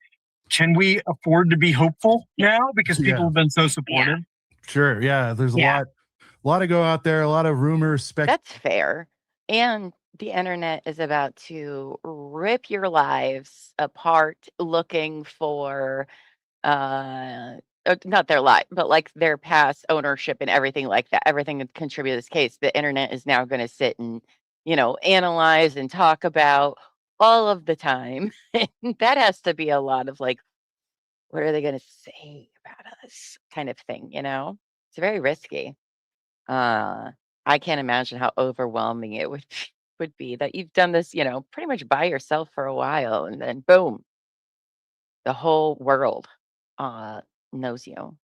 [SPEAKER 12] can we afford to be hopeful now? Because people have been so supportive.
[SPEAKER 10] Sure. Yeah. There's a lot to go out there, a lot of rumors.
[SPEAKER 3] That's fair. And the internet is about to rip your lives apart looking for not their life, but like their past ownership and everything like that. Everything that contributed to this case. The internet is now going to sit and, analyze and talk about all of the time. And that has to be a lot of like, what are they going to say about us kind of thing, It's very risky. I can't imagine how overwhelming it would be that you've done this, pretty much by yourself for a while, and then boom, the whole world knows you.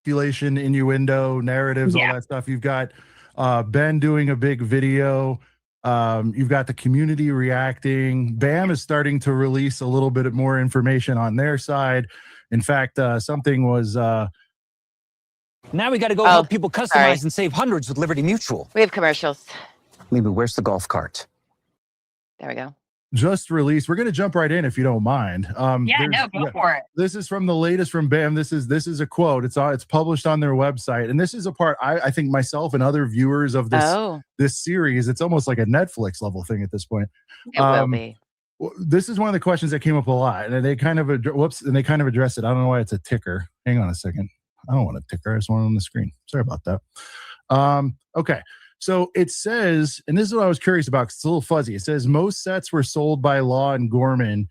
[SPEAKER 10] Speculation, innuendo, narratives, all that stuff. You've got Ben doing a big video. You've got the community reacting. BAM is starting to release a little bit more information on their side. In fact, something was
[SPEAKER 13] now we got to go help people customize and save hundreds with Liberty Mutual.
[SPEAKER 3] We have commercials.
[SPEAKER 13] Maybe where's the golf cart?
[SPEAKER 3] There we go.
[SPEAKER 10] just released. We're going to jump right in if you don't mind.
[SPEAKER 11] Go for it.
[SPEAKER 10] This is from the latest from BAM. This is a quote. It's published on their website, and this is a part I think myself and other viewers of this series. It's almost like a Netflix level thing at this point.
[SPEAKER 3] It will be.
[SPEAKER 10] This is one of the questions that came up a lot, and they kind of addressed it. I don't know why it's a ticker. Hang on a second. I don't want a ticker. I just want it on the screen. Sorry about that. Okay. So it says, and this is what I was curious about because it's a little fuzzy. It says most sets were sold by Law and Gorman,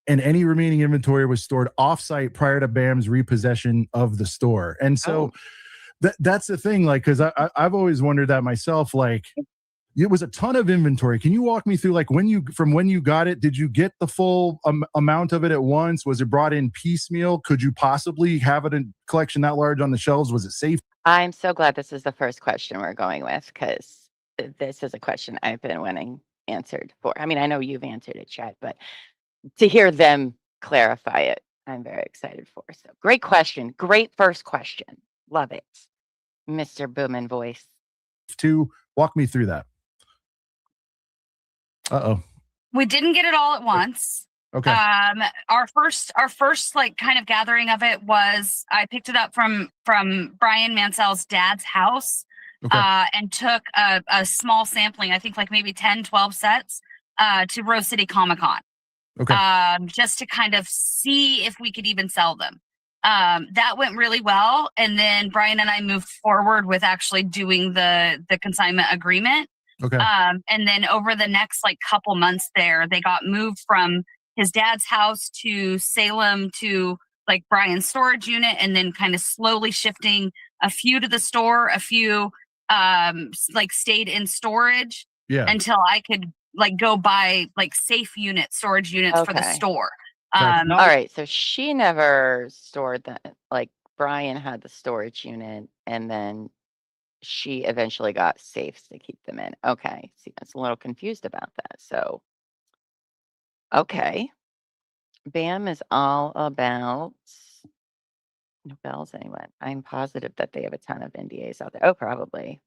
[SPEAKER 10] and any remaining inventory was stored offsite prior to BAM's repossession of the store. And so that's the thing, like, because I've always wondered that myself, like, it was a ton of inventory. Can you walk me through, like, from when you got it, did you get the full amount of it at once? Was it brought in piecemeal? Could you possibly have it in collection that large on the shelves? Was it safe?
[SPEAKER 3] I'm so glad this is the first question we're going with, because this is a question I've been wanting answered for. I mean, I know you've answered it, Chad, but to hear them clarify it, I'm very excited for. So great question. Great first question. Love it. Mr. Boomin' voice.
[SPEAKER 10] To walk me through that. Uh-oh.
[SPEAKER 11] We didn't get it all at once.
[SPEAKER 10] Okay.
[SPEAKER 11] Our first like kind of gathering of it was I picked it up from Brian Mansell's dad's house, and took a small sampling, I think like maybe 10, 12 sets, to Rose City Comic-Con.
[SPEAKER 10] Okay.
[SPEAKER 11] Just to kind of see if we could even sell them. That went really well. And then Brian and I moved forward with actually doing the consignment agreement.
[SPEAKER 10] Okay.
[SPEAKER 11] And then over the next like couple months there, they got moved from his dad's house to Salem to like Brian's storage unit, and then kind of slowly shifting a few to the store, a few like stayed in storage until I could like go buy like safe storage units for the store.
[SPEAKER 3] All right. So she never stored that. Like Brian had the storage unit, and then she eventually got safes to keep them in. Okay. See, I was a little confused about that. So, okay. BAM is all about no bells, anyone. I'm positive that they have a ton of NDAs out there. Oh, probably.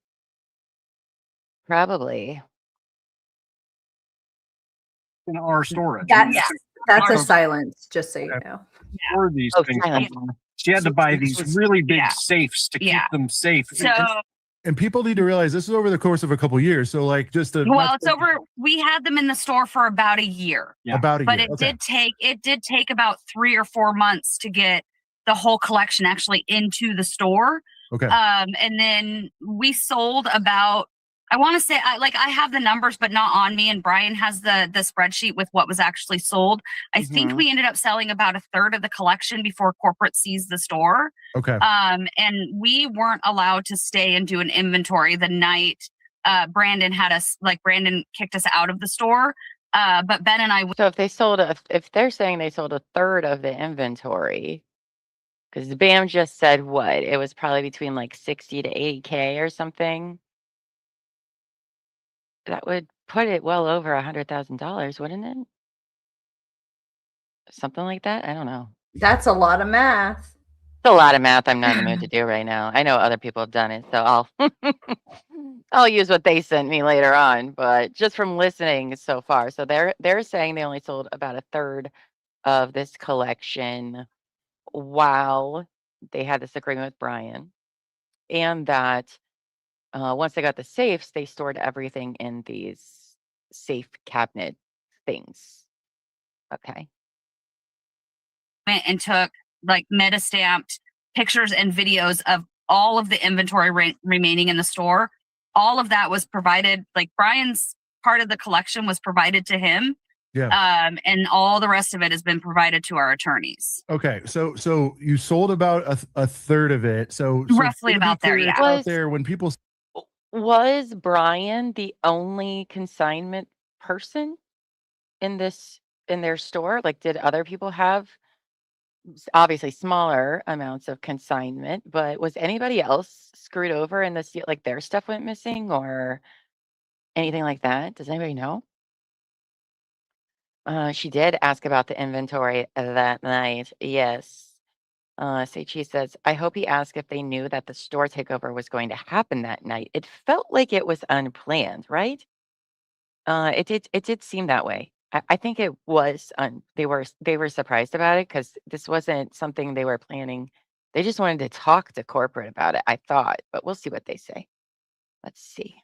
[SPEAKER 3] Probably.
[SPEAKER 12] In our storage.
[SPEAKER 4] That's a silence, just so you know.
[SPEAKER 12] For these things, she had to buy these really big safes to keep them safe.
[SPEAKER 10] And people need to realize this is over the course of a couple years. So like just to
[SPEAKER 11] we had them in the store for about a year. But it did take about 3 or 4 months to get the whole collection actually into the store.
[SPEAKER 10] Okay.
[SPEAKER 11] And then we sold about, I want to say, I have the numbers, but not on me. And Brian has the spreadsheet with what was actually sold. I think we ended up selling about 1/3 of the collection before corporate seized the store.
[SPEAKER 10] Okay.
[SPEAKER 11] And we weren't allowed to stay and do an inventory the night Brandon kicked us out of the store. But Ben and I.
[SPEAKER 3] So if they're saying they sold 1/3 of the inventory, because BAM just said what? It was probably between like 60 to 80K or something. That would put it well over $100,000, wouldn't it? Something like that? I don't know.
[SPEAKER 4] That's a lot of math.
[SPEAKER 3] It's a lot of math I'm not in the mood to do right now. I know other people have done it, so I'll use what they sent me later on. But just from listening so far, so they're saying they only sold about 1/3 of this collection while they had this agreement with Brian, and that once they got the safes, they stored everything in these safe cabinet things. Okay.
[SPEAKER 11] Went and took like meta-stamped pictures and videos of all of the inventory remaining in the store. All of that was provided, like Brian's part of the collection was provided to him.
[SPEAKER 10] Yeah.
[SPEAKER 11] And all the rest of it has been provided to our attorneys.
[SPEAKER 10] Okay. So you sold about 1/3 of it. So
[SPEAKER 11] roughly about there. Yeah.
[SPEAKER 10] Out there when people.
[SPEAKER 3] Was Brian the only consignment person in their store? Like, did other people have obviously smaller amounts of consignment, but was anybody else screwed over in this, like their stuff went missing or anything like that? Does anybody know? She did ask about the inventory that night. Yes. Seichi says, I hope he asked if they knew that the store takeover was going to happen that night. It felt like it was unplanned, right? It did seem that way. I think it was. They were surprised about it because this wasn't something they were planning. They just wanted to talk to corporate about it, I thought, but we'll see what they say. Let's see.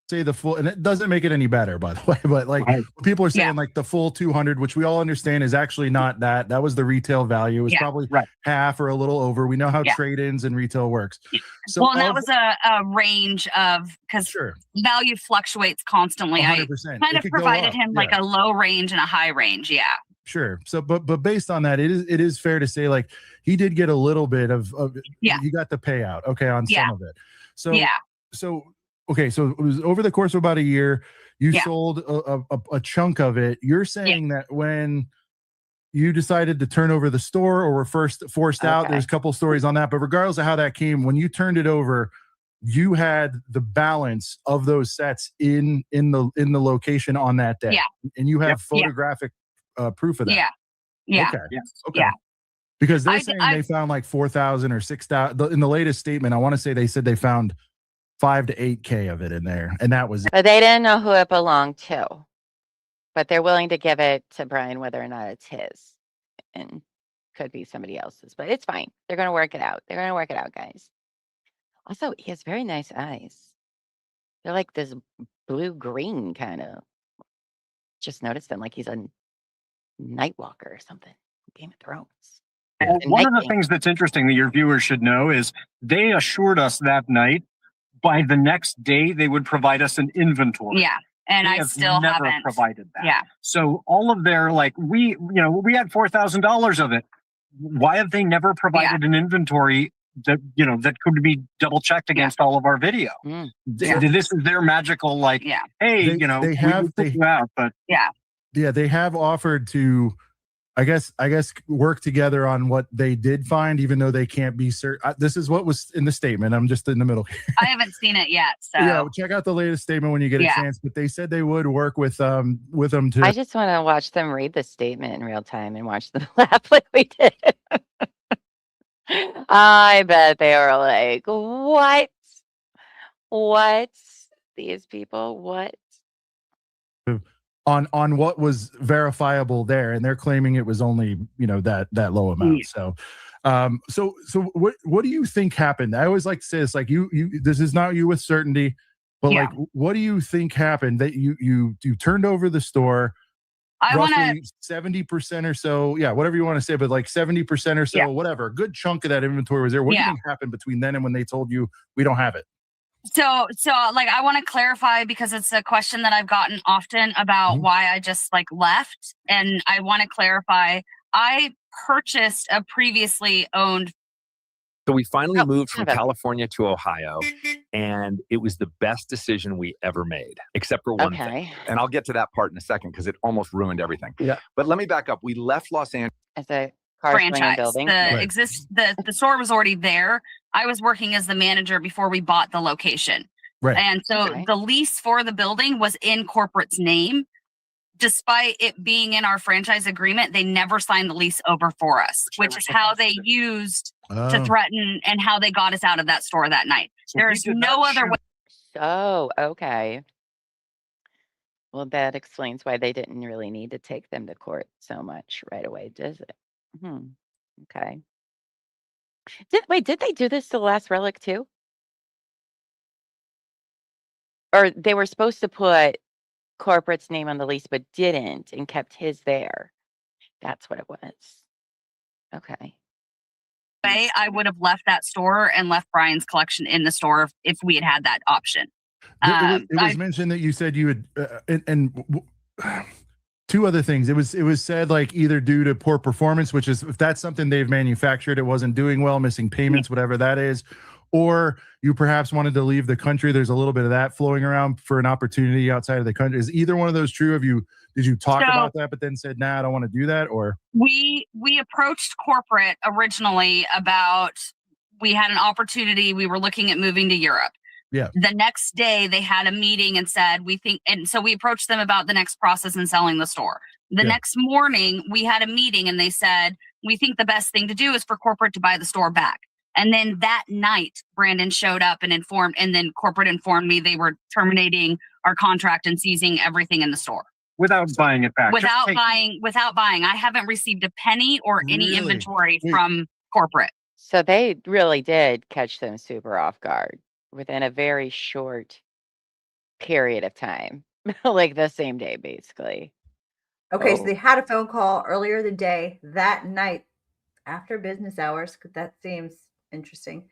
[SPEAKER 10] Say the full, and it doesn't make it any better, by the way, but like people are saying like the full 200, which we all understand is actually not that. That was the retail value. It was probably half or a little over. We know how trade-ins and retail works. So
[SPEAKER 11] well, and that was a range of, because value fluctuates constantly.
[SPEAKER 10] 100%.
[SPEAKER 11] I kind of provided him like a low range and a high range. Yeah.
[SPEAKER 10] Sure. So, but based on that, it is fair to say like he did get a little bit of he got the payout. Okay. On some of it. So, okay, so it was over the course of about a year. You sold a chunk of it. You're saying that when you decided to turn over the store or were forced out, there's a couple stories on that. But regardless of how that came, when you turned it over, you had the balance of those sets in the location on that day. Yeah. And you have photographic proof of that.
[SPEAKER 11] Yeah. Yeah.
[SPEAKER 10] Okay.
[SPEAKER 12] Yes.
[SPEAKER 10] Okay.
[SPEAKER 11] Yeah.
[SPEAKER 10] Because they're saying they found like 4,000 or 6,000. In the latest statement, I want to say they said they found 5 to 8K of it in there. And that was it.
[SPEAKER 3] But they didn't know who it belonged to. But they're willing to give it to Brian whether or not it's his. And could be somebody else's. But it's fine. They're going to work it out. They're going to work it out, guys. Also, he has very nice eyes. They're like this blue-green kind of. Just noticed them like he's a Nightwalker or something. Game of Thrones.
[SPEAKER 12] Well,
[SPEAKER 3] And
[SPEAKER 12] one of the
[SPEAKER 3] Night King.
[SPEAKER 12] things that's interesting that your viewers should know is they assured us that night by the next day they would provide us an inventory.
[SPEAKER 11] Yeah. And
[SPEAKER 12] They
[SPEAKER 11] I
[SPEAKER 12] have
[SPEAKER 11] still
[SPEAKER 12] never
[SPEAKER 11] haven't
[SPEAKER 12] provided that.
[SPEAKER 11] Yeah.
[SPEAKER 12] So all of their we had $4,000 of it. Why have they never provided an inventory that that could be double checked against all of our video? This is their magical hey,
[SPEAKER 10] they have
[SPEAKER 12] we you out, but
[SPEAKER 10] yeah, they have offered to, I guess work together on what they did find, even though they can't be certain. This is what was in the statement. I'm just in the middle here.
[SPEAKER 11] I haven't seen it yet. So
[SPEAKER 10] Yeah, check out the latest statement when you get a chance. But they said they would work with them to.
[SPEAKER 3] I just want to watch them read the statement in real time and watch them laugh like we did. I bet they were like, what? What? These people, what?
[SPEAKER 10] On what was verifiable there, and they're claiming it was only that low amount. So what do you think happened? I always like to say this, like you this is not you with certainty, but like what do you think happened that you turned over the store?
[SPEAKER 11] I want to
[SPEAKER 10] 70% or so, whatever you want to say, but like 70% or so, whatever, a good chunk of that inventory was there. What do you think happened between then and when they told you we don't have it?
[SPEAKER 11] So like I want to clarify because it's a question that I've gotten often about why I just left, and I want to clarify. I purchased a previously owned.
[SPEAKER 14] So we finally moved from California to Ohio, and it was the best decision we ever made, except for one thing. And I'll get to that part in a second because it almost ruined everything. Yeah. But let me back up. We left Los Angeles
[SPEAKER 3] as a car
[SPEAKER 11] franchise.
[SPEAKER 3] building.
[SPEAKER 11] The store was already there. I was working as the manager before we bought the location.
[SPEAKER 10] Right.
[SPEAKER 11] And so the lease for the building was in corporate's name. Despite it being in our franchise agreement, they never signed the lease over for us, which is how they used to threaten and how they got us out of that store that night. There's no other way.
[SPEAKER 3] Oh, okay. Well, that explains why they didn't really need to take them to court so much right away, does it? Okay. Did they do this to the last relic too? Or they were supposed to put corporate's name on the lease but didn't and kept his there. That's what it was. Okay.
[SPEAKER 11] I would have left that store and left Brian's collection in the store if we had had that option.
[SPEAKER 10] It was mentioned that you said you would, and two other things. It was said like either due to poor performance, which is if that's something they've manufactured, it wasn't doing well, missing payments, whatever that is, or you perhaps wanted to leave the country. There's a little bit of that flowing around for an opportunity outside of the country. Is either one of those true? Did you talk about that, but then said, nah, I don't want to do that? Or
[SPEAKER 11] we approached corporate originally about, we had an opportunity. We were looking at moving to Europe.
[SPEAKER 10] Yeah.
[SPEAKER 11] The next day they had a meeting and said, and so we approached them about the next process in selling the store. The next morning we had a meeting and they said, we think the best thing to do is for corporate to buy the store back. And then that night, Brandon showed up and then corporate informed me they were terminating our contract and seizing everything in the store.
[SPEAKER 12] Without buying it back.
[SPEAKER 11] Without buying. I haven't received a penny or any inventory from corporate.
[SPEAKER 3] So they really did catch them super off guard within a very short period of time, like the same day, basically.
[SPEAKER 4] Okay, so they had a phone call earlier the day, that night, after business hours, because that seems interesting.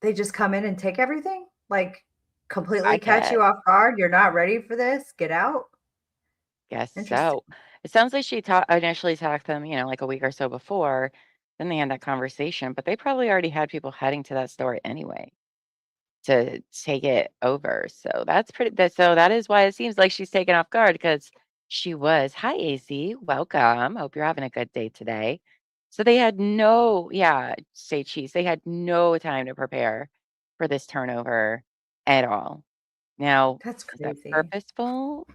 [SPEAKER 4] They just come in and take everything? Like, completely catch you off guard? You're not ready for this? Get out?
[SPEAKER 3] Guess so. It sounds like she initially talked to them, like a week or so before. Then they had that conversation, but they probably already had people heading to that store anyway to take it over. So so that is why it seems like she's taken off guard, because she was. Hi, AC. Welcome. Hope you're having a good day today. So they had say cheese. They had no time to prepare for this turnover at all. Now,
[SPEAKER 4] That's
[SPEAKER 3] is that
[SPEAKER 4] crazy.
[SPEAKER 3] purposeful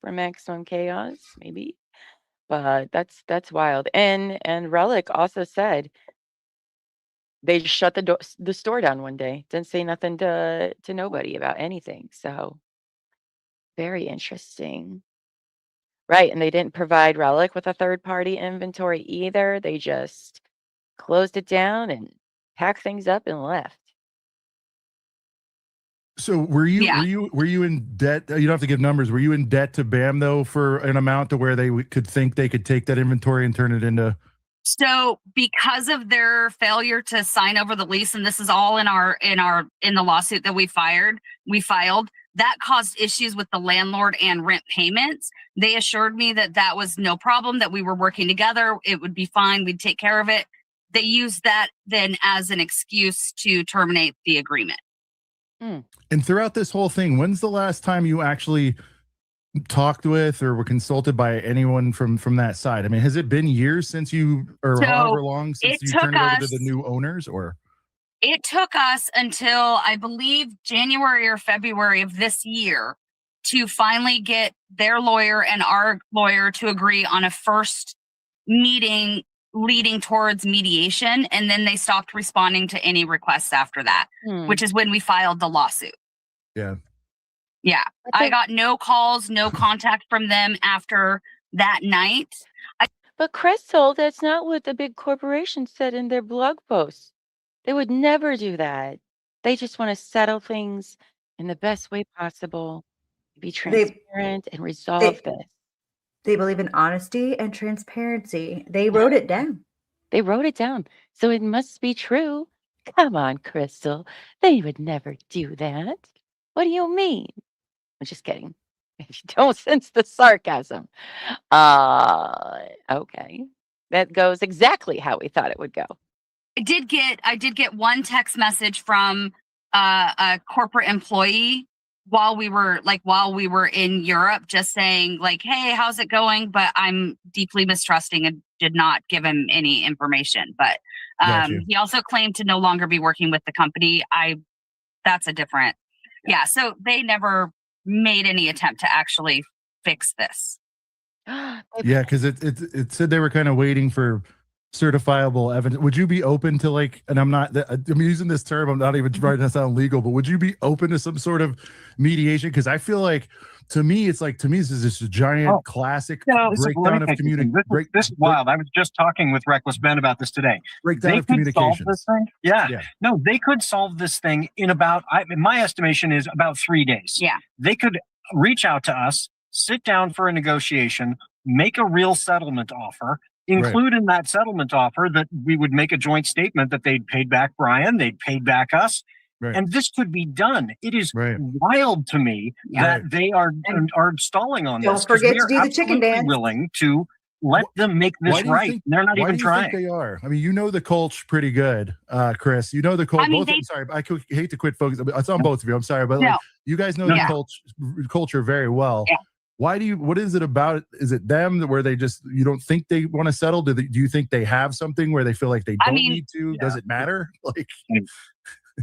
[SPEAKER 3] for maximum chaos? Maybe. But that's wild. And Relic also said they just shut the store down one day. Didn't say nothing to nobody about anything. So very interesting. Right, and they didn't provide Relic with a third-party inventory either. They just closed it down and packed things up and left.
[SPEAKER 10] So were you in debt? You don't have to give numbers. Were you in debt to BAM though for an amount to where they could think they could take that inventory and turn it into?
[SPEAKER 11] So because of their failure to sign over the lease, and this is all in the lawsuit that we filed, that caused issues with the landlord and rent payments. They assured me that that was no problem, that we were working together. It would be fine. We'd take care of it. They used that then as an excuse to terminate the agreement.
[SPEAKER 10] And throughout this whole thing, when's the last time you actually talked with or were consulted by anyone from that side? I mean, has it been years since you, or however long since you turned it over to the new owners, or?
[SPEAKER 11] It took us until, I believe, January or February of this year to finally get their lawyer and our lawyer to agree on a first meeting leading towards mediation. And then they stopped responding to any requests after that, which is when we filed the lawsuit.
[SPEAKER 10] Yeah.
[SPEAKER 11] Yeah. I got no calls, no contact from them after that night.
[SPEAKER 3] But Crystal, that's not what the big corporations said in their blog posts. They would never do that. They just want to settle things in the best way possible, be transparent, and resolve this.
[SPEAKER 4] They believe in honesty and transparency. They wrote it down.
[SPEAKER 3] They wrote it down. So it must be true. Come on, Crystal. They would never do that. What do you mean? I'm just kidding. You don't sense the sarcasm. Okay. That goes exactly how we thought it would go.
[SPEAKER 11] I did get one text message from a corporate employee while we were in Europe, just saying like, "Hey, how's it going?" But I'm deeply mistrusting and did not give him any information. But he also claimed to no longer be working with the company. That's a different. Yeah. So they never made any attempt to actually fix this.
[SPEAKER 10] Yeah, because it said they were kind of waiting for certifiable evidence. Would you be open to and I'm using this term, I'm not even trying to sound legal, but would you be open to some sort of mediation? Because I feel like to me this is just a giant classic breakdown of communication.
[SPEAKER 12] This is wild. I was just talking with Reckless Ben about this today.
[SPEAKER 10] Breakdown of communication.
[SPEAKER 12] Yeah. No, they could solve this thing in about, my estimation is about 3 days.
[SPEAKER 11] Yeah.
[SPEAKER 12] They could reach out to us, sit down for a negotiation, make a real settlement offer, include in that settlement offer that we would make a joint statement that they'd paid back Brian, they'd paid back us, and this could be done. It is wild to me that they are stalling on this.
[SPEAKER 4] Don't forget to do the chicken dance.
[SPEAKER 12] Willing to let them make this right. They're not even trying.
[SPEAKER 10] Think they are? I mean, you know the culture pretty good, Chris. You know the culture. I'm sorry, I hate to quit focus. It's on both of you. I'm sorry, but you guys know the culture very well. Yeah. What is it about? Is it them where you don't think they want to settle? Do you think they have something where they feel like they don't need to? Does it matter?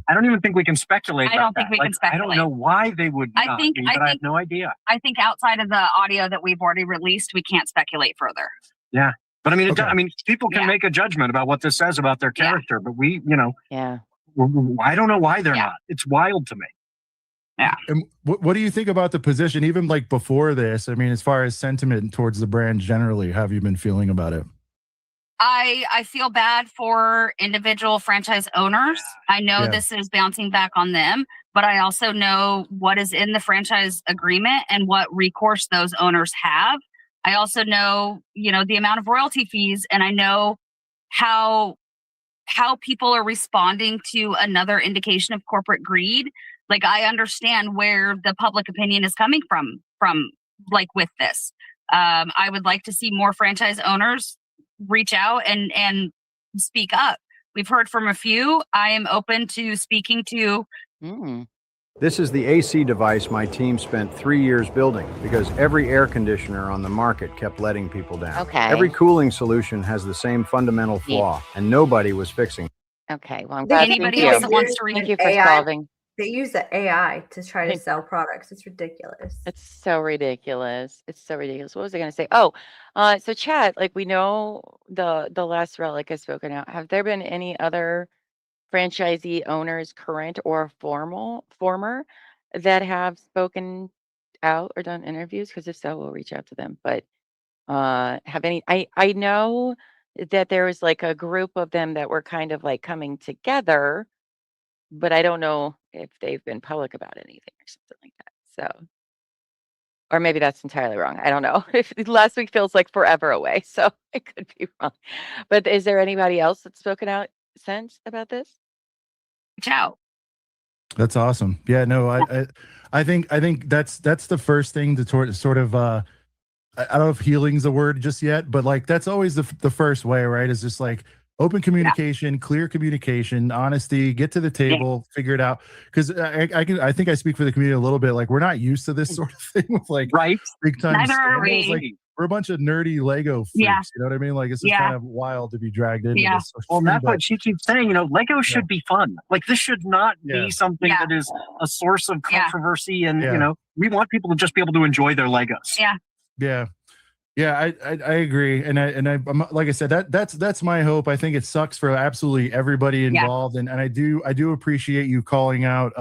[SPEAKER 12] I don't even think we can speculate.
[SPEAKER 11] I don't think we can speculate.
[SPEAKER 12] I don't know why they would not I have no idea.
[SPEAKER 11] I think outside of the audio that we've already released, we can't speculate further.
[SPEAKER 12] Yeah. But I mean, people can make a judgment about what this says about their character, but I don't know why they're not. It's wild to me.
[SPEAKER 11] Yeah.
[SPEAKER 10] And what do you think about the position, even before this? I mean, as far as sentiment towards the brand generally, how have you been feeling about it?
[SPEAKER 11] I feel bad for individual franchise owners. I know this is bouncing back on them, but I also know what is in the franchise agreement and what recourse those owners have. I also know, the amount of royalty fees, and I know how people are responding to another indication of corporate greed. I understand where the public opinion is coming from with this. I would like to see more franchise owners reach out and speak up. We've heard from a few. I am open to speaking to.
[SPEAKER 15] This is the AC device my team spent 3 years building because every air conditioner on the market kept letting people down.
[SPEAKER 3] Okay.
[SPEAKER 15] Every cooling solution has the same fundamental flaw, and nobody was fixing it.
[SPEAKER 3] Okay. Well, I'm
[SPEAKER 11] glad. Anybody else that wants to read
[SPEAKER 3] Thank you for solving.
[SPEAKER 4] They use the AI to try to sell products. It's ridiculous.
[SPEAKER 3] It's so ridiculous. It's so ridiculous. What was I going to say? Oh, so chat, like we know the last relic has spoken out. Have there been any other franchisee owners, current or former, that have spoken out or done interviews? Because if so, we'll reach out to them. But have any? I know that there was like a group of them that were kind of like coming together, but I don't know if they've been public about anything or something like that. So, or maybe that's entirely wrong. I don't know. If last week feels like forever away, so I could be wrong. But is there anybody else that's spoken out since about this?
[SPEAKER 11] Ciao.
[SPEAKER 10] That's awesome. Yeah, no, I think that's the first thing to sort of I don't know if healing's a word just yet, but like that's always the first way, right? Is just like open communication, clear communication, honesty, get to the table, figure it out. Because I think I speak for the community a little bit. Like we're not used to this sort of thing with like big time
[SPEAKER 11] Neither are
[SPEAKER 10] scandals.
[SPEAKER 11] we.
[SPEAKER 10] Like we're a bunch of nerdy Lego freaks.
[SPEAKER 11] Yeah.
[SPEAKER 10] You know what I mean? Like it's just kind of wild to be dragged into this. Sort of
[SPEAKER 12] Well,
[SPEAKER 10] thing,
[SPEAKER 12] that's
[SPEAKER 10] but-
[SPEAKER 12] what she keeps saying. You know, Lego should be fun. Like this should not be something that is a source of controversy. And you know, we want people to just be able to enjoy their Legos.
[SPEAKER 10] Yeah, I agree, and I'm like I said, that's my hope. I think it sucks for absolutely everybody involved, and I do appreciate you calling out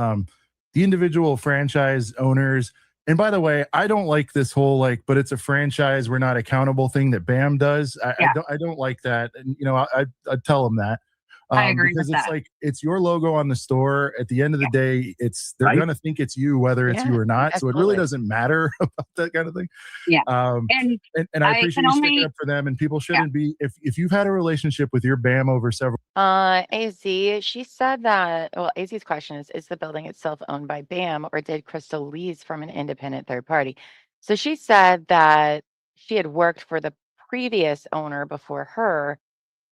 [SPEAKER 10] the individual franchise owners. And by the way, I don't like this whole like, but it's a franchise, we're not accountable thing that BAM does. I don't like that, and you know, I tell them that.
[SPEAKER 11] I agree
[SPEAKER 10] because
[SPEAKER 11] with
[SPEAKER 10] it's
[SPEAKER 11] that.
[SPEAKER 10] like it's your logo on the store. At the end of the day, they're gonna think it's you, whether it's you or not. So it really doesn't matter about that kind of thing.
[SPEAKER 11] Yeah.
[SPEAKER 10] And I appreciate you sticking up for them. And people shouldn't be if you've had a relationship with your BAM over several.
[SPEAKER 3] AZ, she said that. Well, AZ's question is the building itself owned by BAM or did Crystal lease from an independent third party? So she said that she had worked for the previous owner before her,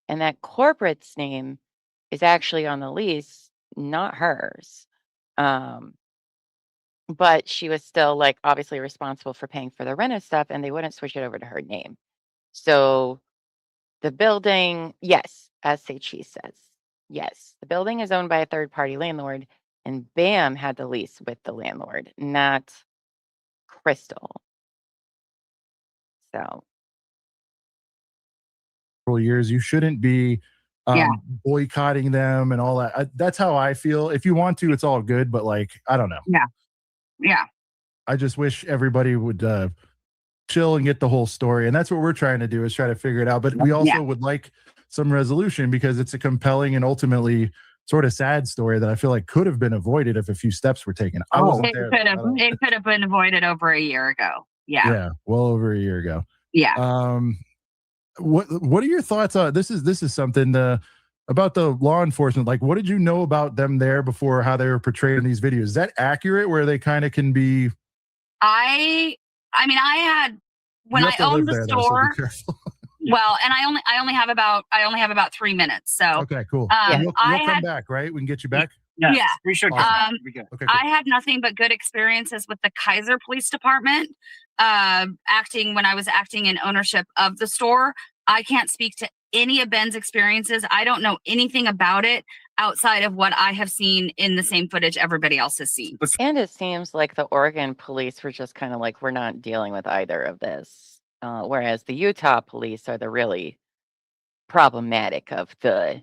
[SPEAKER 3] and that corporate's name is actually on the lease, not hers. But she was still like obviously responsible for paying for the rent and stuff, and they wouldn't switch it over to her name. So the building, yes, as Seichi says, yes, the building is owned by a third party landlord, and BAM had the lease with the landlord, not Crystal. So
[SPEAKER 10] Years, you shouldn't be boycotting them and all that. That's how I feel. If you want to, it's all good, but like I don't know.
[SPEAKER 11] Yeah.
[SPEAKER 10] I just wish everybody would chill and get the whole story, and that's what we're trying to do is try to figure it out. But we also would like some resolution because it's a compelling and ultimately sort of sad story that I feel like could have been avoided if a few steps were taken. I wasn't there.
[SPEAKER 11] It could have been avoided over a year ago.
[SPEAKER 10] Yeah, well over a year ago.
[SPEAKER 11] Yeah.
[SPEAKER 10] What are your thoughts on this? Is something about the law enforcement. Like, what did you know about them there before how they were portrayed in these videos? Is that accurate? Where they kind of can be?
[SPEAKER 11] I mean, I had when I owned the store. Well, and I only have about 3 minutes. So
[SPEAKER 10] okay, cool. You'll come back, right? We can get you back.
[SPEAKER 11] Yeah,
[SPEAKER 12] we should.
[SPEAKER 10] Awesome.
[SPEAKER 12] Okay,
[SPEAKER 10] cool.
[SPEAKER 11] I had nothing but good experiences with the Kaiser Police Department. When I was acting in ownership of the store, I can't speak to any of Ben's experiences. I don't know anything about it outside of what I have seen in the same footage everybody else has seen.
[SPEAKER 3] And it seems like the Oregon police were just kind of like, we're not dealing with either of this. Whereas the Utah police are the really problematic of the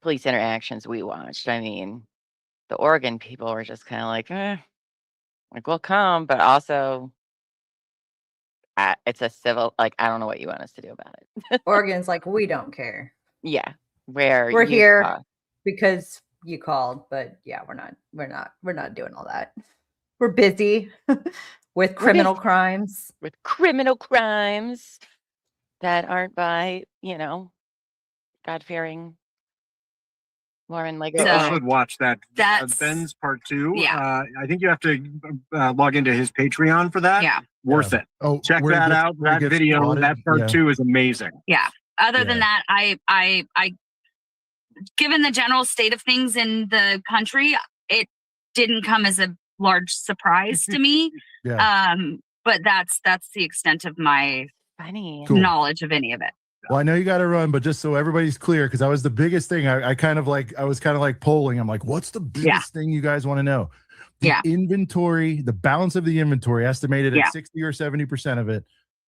[SPEAKER 3] police interactions we watched. I mean, the Oregon people were just kind of like we'll come, but also it's a civil, like, I don't know what you want us to do about it.
[SPEAKER 4] Oregon's like, we don't care.
[SPEAKER 3] Yeah. Where
[SPEAKER 4] We're here because you called, but yeah, we're not doing all that. We're busy with criminal crimes.
[SPEAKER 3] With criminal crimes that aren't by, God-fearing Lauren Lego.
[SPEAKER 12] I should watch that. Ben's part 2.
[SPEAKER 11] Yeah.
[SPEAKER 12] I think you have to log into his Patreon for that.
[SPEAKER 11] Yeah.
[SPEAKER 12] Worth it.
[SPEAKER 10] Oh,
[SPEAKER 12] check that out. That video,
[SPEAKER 10] spotted.
[SPEAKER 12] that part 2 is amazing.
[SPEAKER 11] Yeah. Other than that, I given the general state of things in the country, it didn't come as a large surprise to me. But that's the extent of my knowledge of any of it.
[SPEAKER 10] Well, I know you got to run, but just so everybody's clear, because that was the biggest thing. I was kind of like polling. I'm like, what's the biggest thing you guys want to know? The inventory, the balance of the inventory, estimated at 60 or 70% of it,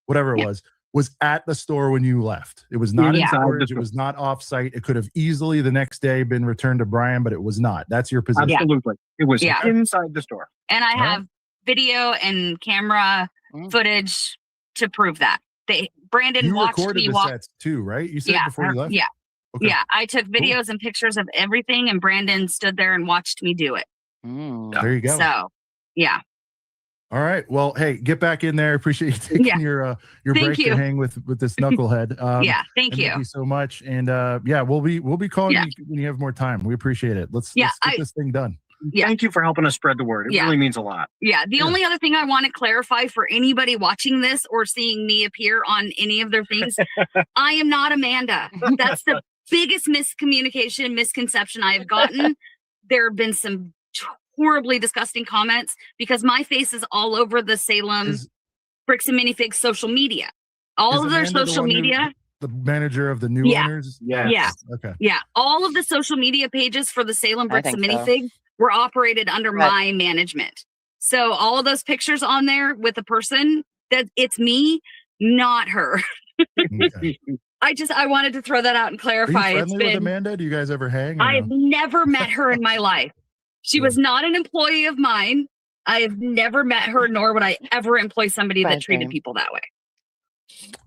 [SPEAKER 10] whatever it was at the store when you left. It was not in storage. It was not off-site. It could have easily the next day been returned to Brian, but it was not. That's your position.
[SPEAKER 12] Absolutely. It was inside the store.
[SPEAKER 11] And I have video and camera footage to prove that. Brandon
[SPEAKER 10] You
[SPEAKER 11] watched
[SPEAKER 10] recorded
[SPEAKER 11] me
[SPEAKER 10] the
[SPEAKER 11] walk.
[SPEAKER 10] sets too, right? You said before you left?
[SPEAKER 11] Yeah.
[SPEAKER 10] Okay.
[SPEAKER 11] Yeah. I took videos and pictures of everything, and Brandon stood there and watched me do it.
[SPEAKER 10] There you go.
[SPEAKER 11] So, yeah.
[SPEAKER 10] All right. Well, hey, get back in there. Appreciate you taking your break to hang with this knucklehead.
[SPEAKER 11] Thank you.
[SPEAKER 10] Thank you so much. And we'll be calling you when you have more time. We appreciate it. Let's get this thing done.
[SPEAKER 12] Thank you for helping us spread the word. It really means a lot.
[SPEAKER 11] Yeah. The only other thing I want to clarify for anybody watching this or seeing me appear on any of their things, I am not Amanda. That's the biggest misconception I have gotten. There have been some horribly disgusting comments because my face is all over the Salem Bricks and Minifigs social media. All of their social media.
[SPEAKER 10] The manager of the new owners?
[SPEAKER 11] Yeah.
[SPEAKER 10] Okay.
[SPEAKER 11] Yeah. All of the social media pages for the Salem Bricks and Minifigs were operated under my management. So all of those pictures on there with a person, that it's me, not her.
[SPEAKER 10] Okay.
[SPEAKER 11] I wanted to throw that out and clarify.
[SPEAKER 10] Are you friendly with Amanda? Do you guys ever hang?
[SPEAKER 11] I've never met her in my life. She was not an employee of mine. I have never met her, nor would I ever employ somebody that treated people that way.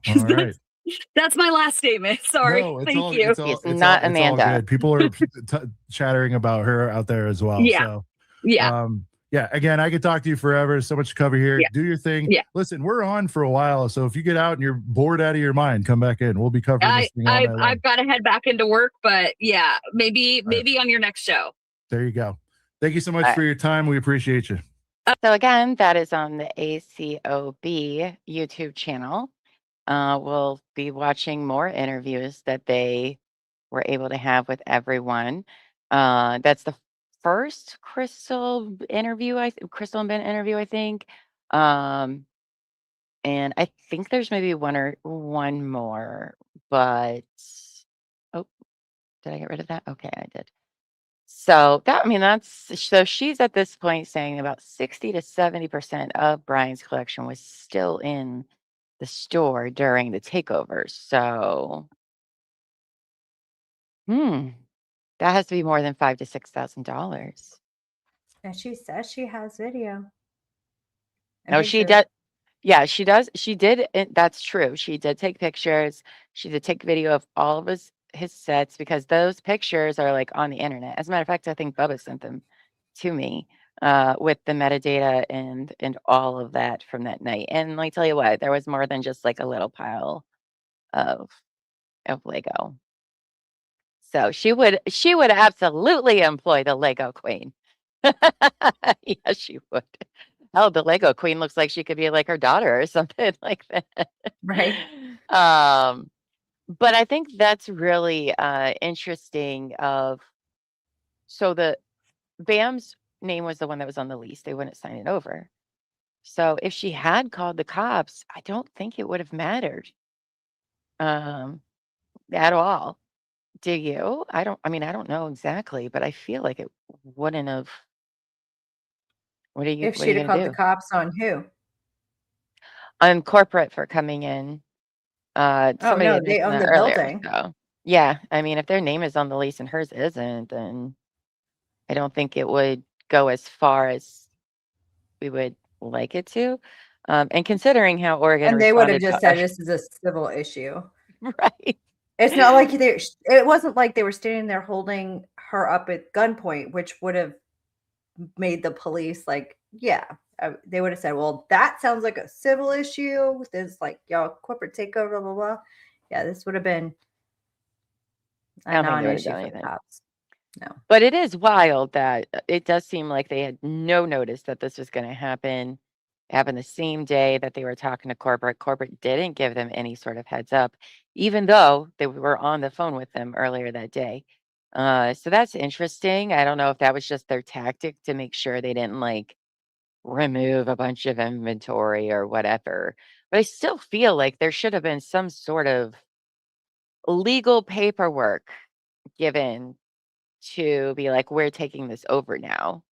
[SPEAKER 10] All right.
[SPEAKER 11] That's my last statement. Sorry.
[SPEAKER 10] No,
[SPEAKER 11] Thank you.
[SPEAKER 3] It's not Amanda.
[SPEAKER 10] All good. People are chattering about her out there as well.
[SPEAKER 11] Yeah.
[SPEAKER 10] So,
[SPEAKER 11] yeah.
[SPEAKER 10] Again, I could talk to you forever. So much to cover here.
[SPEAKER 11] Yeah.
[SPEAKER 10] Do your thing.
[SPEAKER 11] Yeah.
[SPEAKER 10] Listen, we're on for a while. So if you get out and you're bored out of your mind, come back in. We'll be covering this thing all night long.
[SPEAKER 11] I've got to head back into work, but yeah, maybe on your next show.
[SPEAKER 10] There you go. Thank you so much for your time. We appreciate you.
[SPEAKER 3] So again, that is on the ACOB YouTube channel. We'll be watching more interviews that they were able to have with everyone. That's the first Crystal and Ben interview, I think. And I think there's maybe one more, but did I get rid of that? Okay, I did. So so she's at this point saying about 60 to 70% of Brian's collection was still in the store during the takeover. So, that has to be more than $5,000 to $6,000.
[SPEAKER 4] And she says she has video.
[SPEAKER 3] No, she does. Yeah, she does. She did. That's true. She did take pictures. She did take video of all of his sets because those pictures are like on the internet. As a matter of fact, I think Bubba sent them to me with the metadata and all of that from that night. And let me tell you what, there was more than just like a little pile of Lego. So she would absolutely employ the Lego queen. Yeah, she would. Oh, the Lego queen looks like she could be like her daughter or something like that.
[SPEAKER 4] Right.
[SPEAKER 3] But I think that's really interesting so the Bam's name was the one that was on the lease. They wouldn't sign it over. So if she had called the cops, I don't think it would have mattered at all. Do you? I don't know exactly, but I feel like it wouldn't have. What are you?
[SPEAKER 4] If she'd have called the cops on who?
[SPEAKER 3] On corporate for coming in.
[SPEAKER 4] Oh no, they own the building.
[SPEAKER 3] So, yeah, I mean, if their name is on the lease and hers isn't, then I don't think it would go as far as we would like it to. And considering how Oregon
[SPEAKER 4] and they would have just said this is a civil issue,
[SPEAKER 3] right?
[SPEAKER 4] It's not like it wasn't like they were standing there holding her up at gunpoint, which would have made the police they would have said, well, that sounds like a civil issue. There's like y'all corporate takeover, blah, blah, blah. Yeah, this would have been a non-issue for the cops. No.
[SPEAKER 3] But it is wild that it does seem like they had no notice that this was going to happen the same day that they were talking to corporate. Corporate didn't give them any sort of heads up, even though they were on the phone with them earlier that day. So that's interesting. I don't know if that was just their tactic to make sure they didn't remove a bunch of inventory or whatever. But I still feel like there should have been some sort of legal paperwork given to be like, we're taking this over now.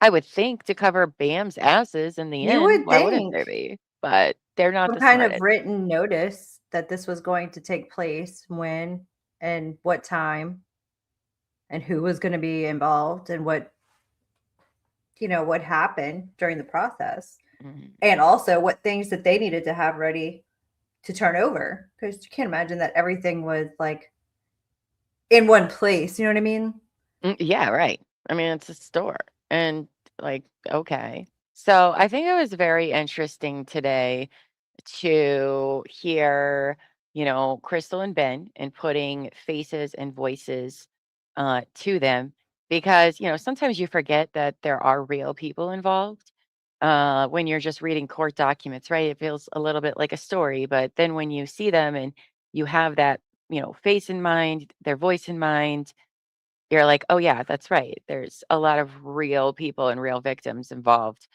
[SPEAKER 3] I would think to cover BAM's asses in the
[SPEAKER 4] You
[SPEAKER 3] end.
[SPEAKER 4] would
[SPEAKER 3] Why wouldn't there
[SPEAKER 4] think
[SPEAKER 3] be? But they're not
[SPEAKER 4] some
[SPEAKER 3] the
[SPEAKER 4] kind of
[SPEAKER 3] smartest.
[SPEAKER 4] written notice that this was going to take place, when and what time, and who was going to be involved, and what happened during the process, and also what things that they needed to have ready to turn over, because you can't imagine that everything was like in one place. You know what I mean?
[SPEAKER 3] Yeah, right. I mean, it's a store. And like, okay. So I think it was very interesting today to hear, Crystal and Ben and putting faces and voices to them because, sometimes you forget that there are real people involved when you're just reading court documents, right? It feels a little bit like a story, but then when you see them and you have that, face in mind, their voice in mind, you're like, "Oh, yeah, that's right. There's a lot of real people and real victims involved,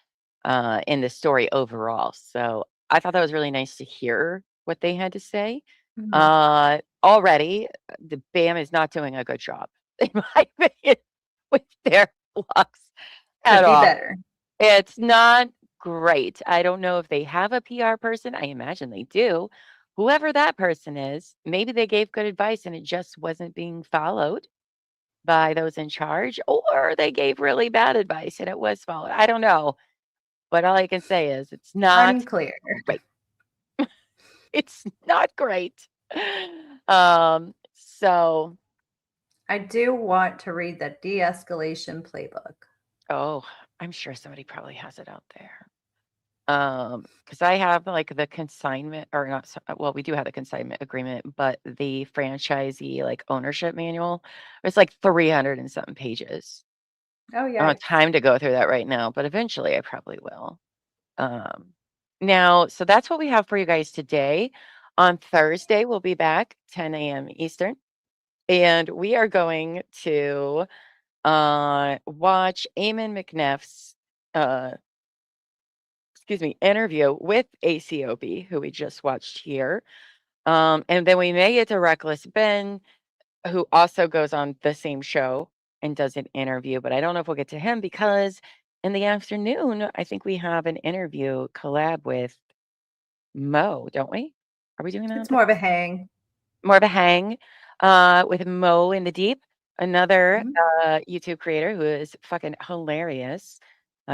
[SPEAKER 3] in the story overall." So, I thought that was really nice to hear what they had to say.
[SPEAKER 4] Mhm.
[SPEAKER 3] Already, the BAM is not doing a good job, in my opinion, with their looks
[SPEAKER 4] Could
[SPEAKER 3] at
[SPEAKER 4] be
[SPEAKER 3] all.
[SPEAKER 4] better.
[SPEAKER 3] It's not great. I don't know if they have a PR person. I imagine they do. Whoever that person is, maybe they gave good advice and it just wasn't being followed by those in charge, or they gave really bad advice and it was followed. I don't know. But all I can say is it's not
[SPEAKER 4] Unclear.
[SPEAKER 3] great. It's not great. So
[SPEAKER 4] I do want to read the de-escalation playbook.
[SPEAKER 3] oh, I'm sure somebody probably has it out there. Because I have like the consignment or not, well, we do have the consignment agreement, but the franchisee like ownership manual, it's like 300 and something pages.
[SPEAKER 4] Oh,
[SPEAKER 3] I don't have
[SPEAKER 4] yikes.
[SPEAKER 3] time to go through that right now, but eventually I probably will. Now, so that's what we have for you guys today. On Thursday, we'll be back 10 a.m. Eastern, and we are going to watch Eamon McNeff's interview with ACOB, who we just watched here. And then we may get to Reckless Ben, who also goes on the same show and does an interview, but I don't know if we'll get to him because in the afternoon, I think we have an interview collab with Mo, don't we? Are we doing that?
[SPEAKER 4] It's more of a hang.
[SPEAKER 3] More of a hang with Mo in the Deep, another
[SPEAKER 4] Mhm.
[SPEAKER 3] YouTube creator who is fucking hilarious.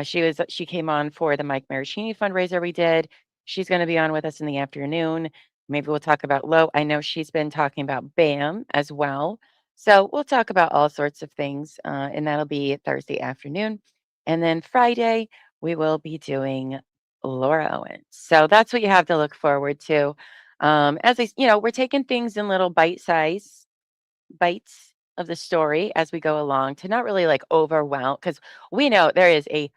[SPEAKER 3] She came on for the Mike Maricini fundraiser we did. She's going to be on with us in the afternoon. Maybe we'll talk about Low. I know she's been talking about BAM as well. So we'll talk about all sorts of things, and that'll be Thursday afternoon. And then Friday, we will be doing Laura Owens. So that's what you have to look forward to. We're taking things in little bites of the story as we go along to not really like overwhelm because we know there is a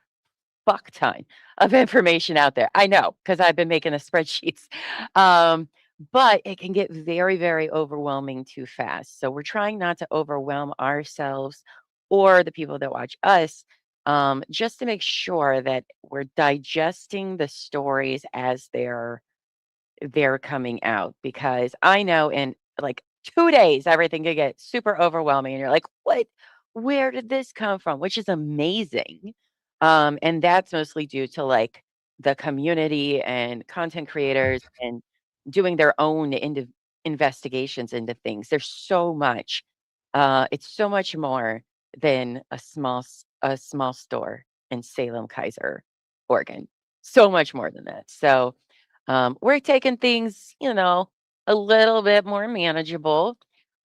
[SPEAKER 3] fuck ton of information out there. I know because I've been making the spreadsheets. But it can get very, very overwhelming too fast. So we're trying not to overwhelm ourselves or the people that watch us, just to make sure that we're digesting the stories as they're coming out because I know in like 2 days everything could get super overwhelming and you're like, "What? Where did this come from?" Which is amazing. And that's mostly due to like the community and content creators and doing their own investigations into things. There's so much. It's so much more than a small store in Salem, Kaiser, Oregon. So much more than that. So we're taking things, a little bit more manageable.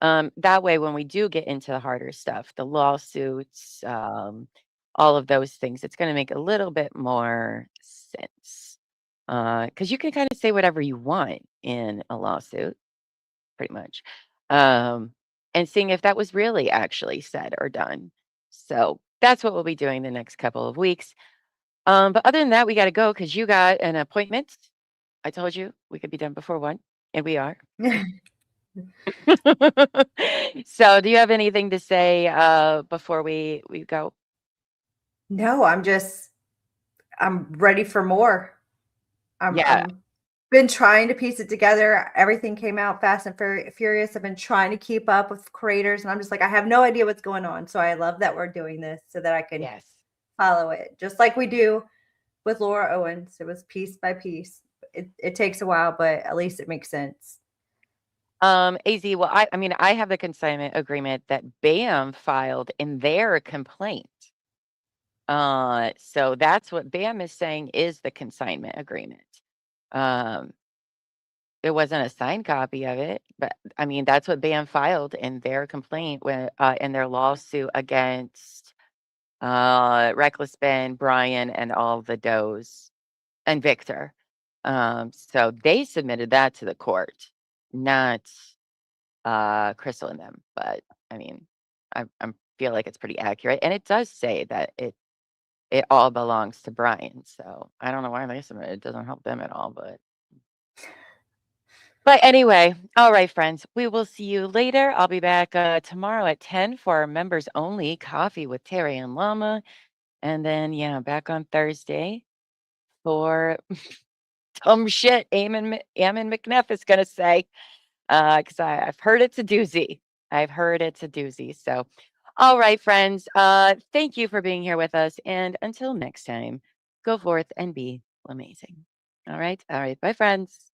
[SPEAKER 3] That way, when we do get into the harder stuff, the lawsuits, all of those things, it's going to make a little bit more sense. Because you can kind of say whatever you want in a lawsuit, pretty much, and seeing if that was really actually said or done. So that's what we'll be doing the next couple of weeks. But other than that, we got to go because you got an appointment. I told you we could be done before 1, and we are. So, do you have anything to say before we go?
[SPEAKER 4] No, I'm ready for more.
[SPEAKER 3] Yeah.
[SPEAKER 4] been trying to piece it together. Everything came out fast and furious. I've been trying to keep up with creators, and I'm just like, I have no idea what's going on. So I love that we're doing this so that I can follow it, just like we do with Laura Owens. It was piece by piece. It takes a while, but at least it makes sense.
[SPEAKER 3] AZ, well, I mean, I have the consignment agreement that BAM filed in their complaint. So that's what BAM is saying is the consignment agreement. There wasn't a signed copy of it, but I mean, that's what BAM filed in their complaint when in their lawsuit against Reckless Ben, Brian, and all the does, and Victor. So they submitted that to the court, not Crystal and them. But I mean, I feel like it's pretty accurate, and it does say that it all belongs to Brian. So I don't know why they submitted it. It doesn't help them at all, but anyway, all right, friends, we will see you later. I'll be back tomorrow at 10 for our members only coffee with Terry and Llama. And then, yeah, back on Thursday for dumb shit Eamon McNeff is going to say, because I've heard it's a doozy. I've heard it's a doozy. So, all right, friends, thank you for being here with us. And until next time, go forth and be amazing. All right. Bye, friends.